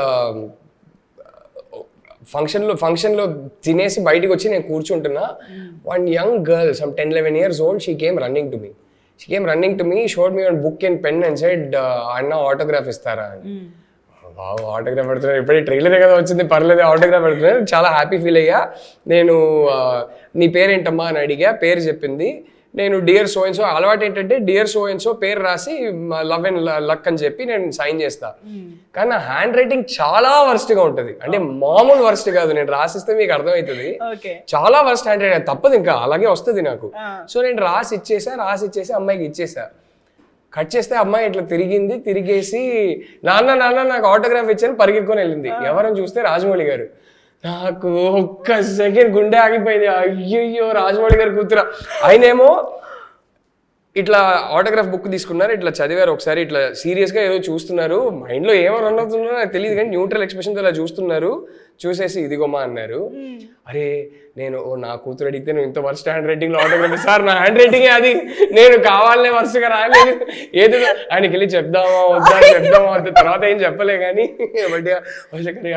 ఫంక్షన్లో తినేసి బయటకు వచ్చి నేను కూర్చుంటున్నా. One young girl, some 10-11 years old, she came running to me, showed me one book and pen and said, అన్న ఆటోగ్రాఫ్ ఇస్తారా అని. ఆటోగ్రాఫ్ పెడుతున్నారు, ఇప్పుడే ట్రైలరే కదా వచ్చింది, పర్లేదు ఆటోగ్రాఫ్ పెడుతున్నారు. చాలా హ్యాపీ ఫీల్ అయ్యా. నేను నీ పేరేంటమ్మా అని అడిగా, పేరు చెప్పింది. నేను డియర్ సో అండ్ సో, అలవాటు ఏంటంటే డియర్ సో అండ్ సో పేరు రాసి లవ్ అండ్ లక్ అని చెప్పి నేను సైన్ చేస్తా. కానీ నా హ్యాండ్ రైటింగ్ చాలా వర్స్ట్గా ఉంటుంది, అంటే మామూలు వర్స్ట్ కాదు. నేను రాసిస్తే మీకు అర్థమవుతుంది, చాలా వర్స్ట్ హ్యాండ్ రైటింగ్, తప్పదు ఇంకా అలాగే వస్తుంది నాకు. సో నేను రాసి ఇచ్చేసి అమ్మాయికి ఇచ్చేసా. కట్ చేస్తే అమ్మాయి ఇట్లా తిరిగేసి నాన్న నాకు ఆటోగ్రాఫ్ ఇచ్చాను పరిగెత్తుకొని వెళ్ళింది. ఎవరని చూస్తే రాజమౌళి గారు. నాకు ఒక్క సెకండ్ గుండె ఆగిపోయింది. అయ్యో రాజమౌళి గారు కూతురా. ఆయనేమో ఇట్లా ఆటోగ్రాఫ్ బుక్ తీసుకున్నారు, ఇట్లా చదివారు ఒకసారి, ఇట్లా సీరియస్గా ఏదో చూస్తున్నారు, మైండ్లో ఏమో రన్ అవుతున్నారో నాకు తెలియదు కానీ న్యూట్రల్ ఎక్స్ప్రెషన్తో ఇలా చూస్తున్నారు. చూసేసి ఇదిగోమా అన్నారు. అరే నేను నా కూతురు అడిగితే నువ్వు ఇంత వర్స్ట్ హ్యాండ్ రైటింగ్లో ఆటోగ్రాఫ్, సార్ నా హ్యాండ్ రైటింగే అది, నేను కావాలనే వర్స్ట్గా రాయలేదు, ఏదో ఆయనకి వెళ్ళి చెప్దామా వద్దా తర్వాత ఏం చెప్పలే కానీ, బట్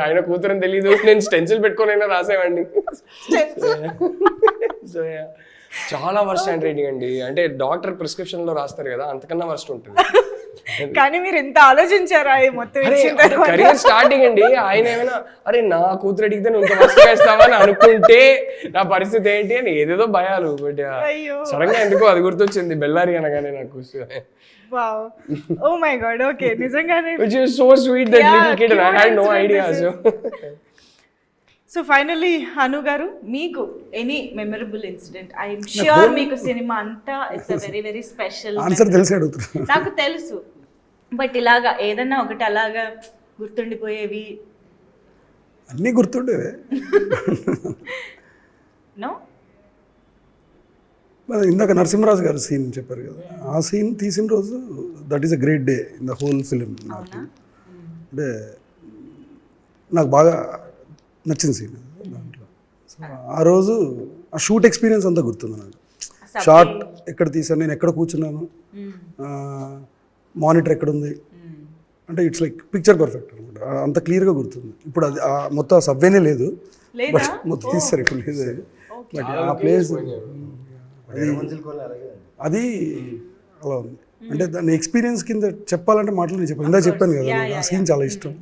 ఆయన కూతురని తెలీదు, నేను స్టెన్సిల్ పెట్టుకొని రాసేవాడిని. సో చాలా వర్స్ట్ హ్యాండ్ రైటింగ్ అండి, అంటే డాక్టర్ ప్రిస్క్రిప్షన్ లో రాస్తారు కదా అంతకన్నా వర్స్ట్ ఉంటుంది. కానీ మీరు ఎంత ఆలోచించారా మొత్తం కెరియర్ స్టార్టింగ్ అండి. ఆయన ఏమైనా అరే నా కూతురు అడిగితే నువ్వు ఇంత వర్స్ట్ వేస్తావా అని అనుకుంటే నా పరిస్థితి ఏంటి అని ఏదేదో భయాలు. బట్ సడన్ గా ఎందుకో అది గుర్తొచ్చింది బెల్లారి అనగానే నాకు. ఓ మై గాడ్, ఓకే, నిజంగానే which is so sweet, that little kid, and I had no idea. So finally Anu garu, మీకు any memorable incident? I'm sure మీకు సినిమా అంతా it's a very very special. Answer తెలిసి అడుగుతున్నా. నాకు తెలుసు, బట్ ఇలాగా ఏదన్నా ఒకటి అలాగా గుర్తుండిపోయేవి? అన్నీ గుర్తుండేవే. నో, ఇందాక నరసింహరాజు గారు సీన్ చెప్పారు కదా, ఆ సీన్ తీసిన రోజు that is a great day in the whole film. నాకు అంటే నాకు బాగా నచ్చిన సీన్ దాంట్లో. సో ఆ రోజు ఆ షూట్ ఎక్స్పీరియన్స్ అంతా గుర్తుంది నాకు. షార్ట్ ఎక్కడ తీసాను, నేను ఎక్కడ కూర్చున్నాను, మానిటర్ ఎక్కడ ఉంది, అంటే ఇట్స్ లైక్ పిక్చర్ పర్ఫెక్ట్ అనమాట. అంత క్లియర్గా గుర్తుంది. ఇప్పుడు అది మొత్తం ఆ సబ్వేనే లేదు, బట్ మొత్తం తీస్తారు ఇప్పుడు లేదు. బట్ ఆ ప్లేస్ అది అలా ఉంది. అంటే దాని ఎక్స్పీరియన్స్ కింద చెప్పాలంటే మాటలు నేను చెప్పాను, ఇందా చెప్పాను కదా, ఆ సీన్ చాలా ఇష్టం.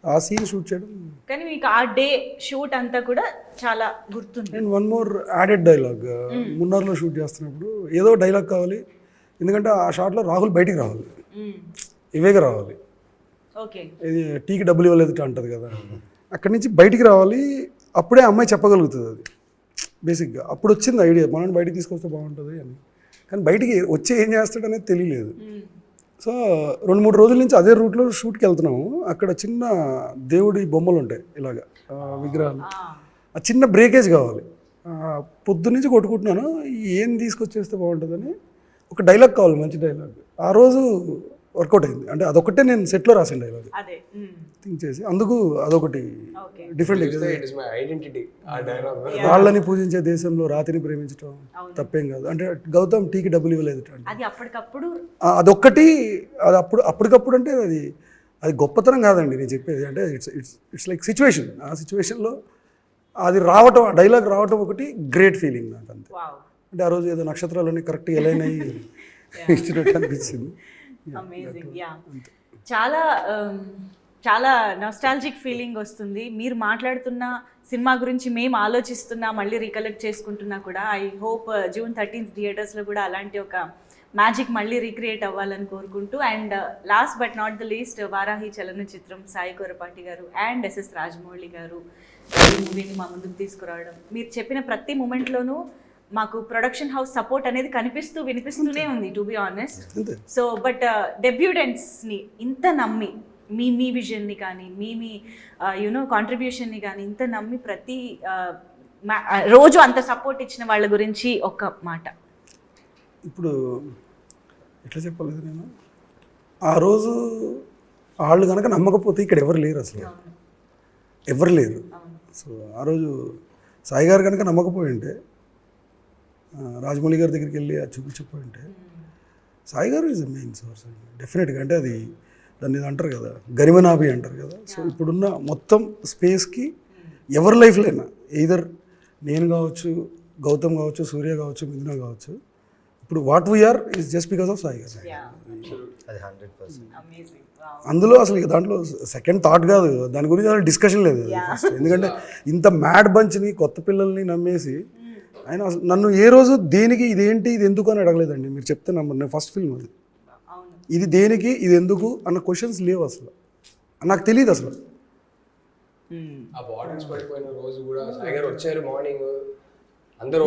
ఆ సీన్ షూట్ చేయడం. కానీ మీకు ఆ డే షూట్ అంతా కూడా చాలా గుర్తుంది. And one more added dialogue, మున్నార్లో షూట్ చేస్తున్నప్పుడు ఏదో డైలాగ్ కావాలి, ఎందుకంటే ఆ షాట్లో రాహుల్ బయటికి రావాలి, ఇవేగా రావాలి. ఇది టీకి డబ్బులు ఇవ్వలేదు అంటది కదా, అక్కడి నుంచి బయటికి రావాలి, అప్పుడే అమ్మాయి చెప్పగలుగుతుంది అది బేసిక్గా. అప్పుడు వచ్చింది ఐడియా, మనం బయటికి తీసుకొస్తే బాగుంటుంది అని. కానీ బయటికి వచ్చి ఏం చేస్తాడు అనేది తెలియలేదు. సో 2-3 రోజుల నుంచి అదే రూట్లో షూట్కి వెళ్తున్నాము. అక్కడ చిన్న దేవుడి బొమ్మలు ఉంటాయి ఇలాగా విగ్రహాలు, ఆ చిన్న బ్రేకేజ్ కావాలి. పొద్దు నుంచి కొట్టుకుంటున్నాను, ఏం తీసుకొచ్చేస్తే బాగుంటుందని ఒక డైలాగ్ కావాలి, మంచి డైలాగ్. ఆ రోజు వర్కౌట్ అయింది. అంటే అదొకటే నేను సెట్లో రాసిన డైలాగ్ థింక్ చేసి, అందుకు అదొకటి డిఫరెంట్. వాళ్ళని పూజించే దేశంలో రాతిని ప్రేమించడం తప్పేం కాదు, అంటే గౌతమ్ టీకి డబ్బులు ఇవ్వలేదు అదొక్కటి. అది అప్పటికప్పుడు అంటే అది గొప్పతనం కాదండి నేను చెప్పేది. అంటే ఇట్స్ లైక్ సిచ్యువేషన్, ఆ సిచ్యువేషన్లో అది రావటం, ఆ డైలాగ్ రావటం ఒకటి గ్రేట్ ఫీలింగ్ నాకు అంతే. అంటే ఆ రోజు ఏదో నక్షత్రాలని కరెక్ట్గా ఎలైన్ అయ్యి ఇచ్చినట్టు అనిపించింది. Amazing, yeah. చాలా చాలా నాస్టాల్జిక్ ఫీలింగ్ వస్తుంది మీరు మాట్లాడుతున్న సినిమా గురించి. మేము ఆలోచిస్తున్నా, మళ్ళీ రీకలెక్ట్ చేసుకుంటున్నా కూడా. ఐ హోప్ June 13th థియేటర్స్లో కూడా అలాంటి ఒక మ్యాజిక్ మళ్ళీ రీక్రియేట్ అవ్వాలని కోరుకుంటూ, and last but not the least, Varahi Chalanachitram Sai Korapati garu and SS Rajamouli గారు ఈ మూవీని మా ముందుకు తీసుకురావడం, మీరు చెప్పిన ప్రతి మూమెంట్లోనూ మాకు ప్రొడక్షన్ హౌస్ సపోర్ట్ అనేది కనిపిస్తూ వినిపిస్తూనే ఉంది, to be honest. So but డెబ్యూటెంట్స్ని ఇంత నమ్మి, మీ విజన్ని కానీ మీ యూనో కాంట్రిబ్యూషన్ని కానీ ఇంత నమ్మి ప్రతి రోజు అంత సపోర్ట్ ఇచ్చిన వాళ్ళ గురించి ఒక మాట. ఇప్పుడు ఎట్లా చెప్పలేదు నేను, ఆ రోజు వాళ్ళు కనుక నమ్మకపోతే ఇక్కడ ఎవరు లేరు, అసలు ఎవరు లేరు. సో ఆ రోజు సాయి గారు కనుక నమ్మకపోయి ఉంటే రాజమౌళి గారి దగ్గరికి వెళ్ళి అది చూపించకపోయింటే సాయి గారు ఈజ్ ద మెయిన్ సోర్స్ డెఫినెట్గా. అంటే అది దాన్ని ఇది అంటారు కదా, గరిమనాభి అంటారు కదా. సో ఇప్పుడున్న మొత్తం స్పేస్కి ఎవరి లైఫ్లైనా ఎయిదర్ నేను కావచ్చు, గౌతమ్ కావచ్చు, సూర్య కావచ్చు, మిథున కావచ్చు, ఇప్పుడు what we are is just because of Sai garu. అది 100%. అందులో అసలు ఇక దాంట్లో సెకండ్ థాట్ కాదు, దాని గురించి అసలు డిస్కషన్ లేదు ఫస్ట్. ఎందుకంటే ఇంత మ్యాడ్ బంచ్ని, కొత్త పిల్లల్ని నమ్మేసి ఆయన అసలు నన్ను ఏ రోజు దేనికి ఇదేంటి ఇది ఎందుకు అని అడగలేదండి. మీరు చెప్తే నమ్మరు, నేను ఫస్ట్ ఫిల్మ్ అది. ఇది దేనికి ఇది ఎందుకు అన్న క్వశ్చన్స్ లేవు అసలు, నాకు తెలియదు అసలు. ఆ బార్డర్స్ పడిపోయిన రోజు కూడా సాయి గారు వచ్చారు మార్నింగ్, అందరూ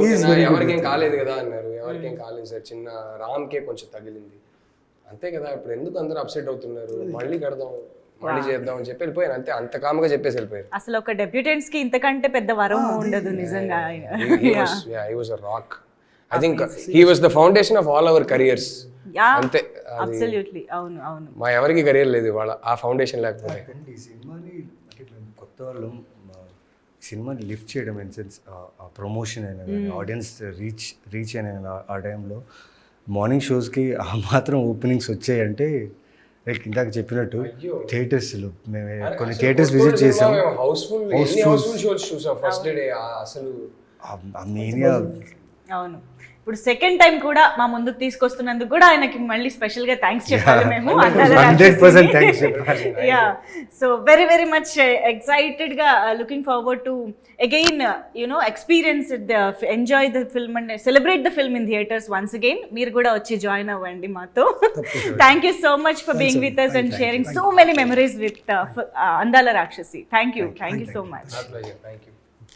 ఎవరికేం కాలేదు కదా అన్నారు. ఎవరికేం కాలేదు సార్, చిన్న రామ్కే కొంచెం తగిలింది అంతే కదా. ఇప్పుడు ఎందుకు అందరూ అప్సెట్ అవుతున్నారు, మళ్ళీ కడదాం, మళ్ళీ చేద్దాం అని చెప్పి వెళ్ళిపోయాను అంతే. అంత కామ్గా చెప్పేసి వెళ్ళిపోయారు. అసలు ఒక డెబ్యూటెంట్స్ కి ఇంతకంటే పెద్ద వరం ఉండదు నిజంగా. He was a rock. I think he was the foundation of all our careers. అంతే, అబ్సల్యూట్లీ. అవును అవును, మా ఎవరికి కెరియర్ లేదు ఇవాళ ఆ ఫౌండేషన్ లేకపోతే. ఈ సినిమాని అంటే మేము కొత్త వాళ్ళు సినిమాని లిఫ్ట్ చేయడం ఇన్ సెన్స్ ఆ ప్రమోషన్ అయినా కానీ ఆడియన్స్ రీచ్ అయినా ఆ టైంలో మార్నింగ్ షోస్కి ఆ మాత్రం ఓపెనింగ్స్ వచ్చాయంటే లైక్ ఇందాక చెప్పినట్టు థియేటర్స్లో మేము కొన్ని థియేటర్స్ విజిట్ చేసాం. హౌస్ఫుల్ షోస్ చూసాం ఫస్ట్ డే. అసలు ఆ మీనియా. అవును. ఇప్పుడు సెకండ్ టైం కూడా మా ముందుకు తీసుకొస్తున్నందుకు కూడా ఆయనకి మళ్ళీ స్పెషల్ గా థ్యాంక్స్ చెప్పాలి మేము. 100% థ్యాంక్స్ చెప్పాలి. Yeah, so very very much excited గా looking forward to again experience enjoy the film and celebrate the film in theatres once again. మీరు కూడా వచ్చి జాయిన్ అవ్వండి మాతో. Thank you so much for being with us and sharing so many memories with Andala Rakshasi. Thank you so much. Thank you.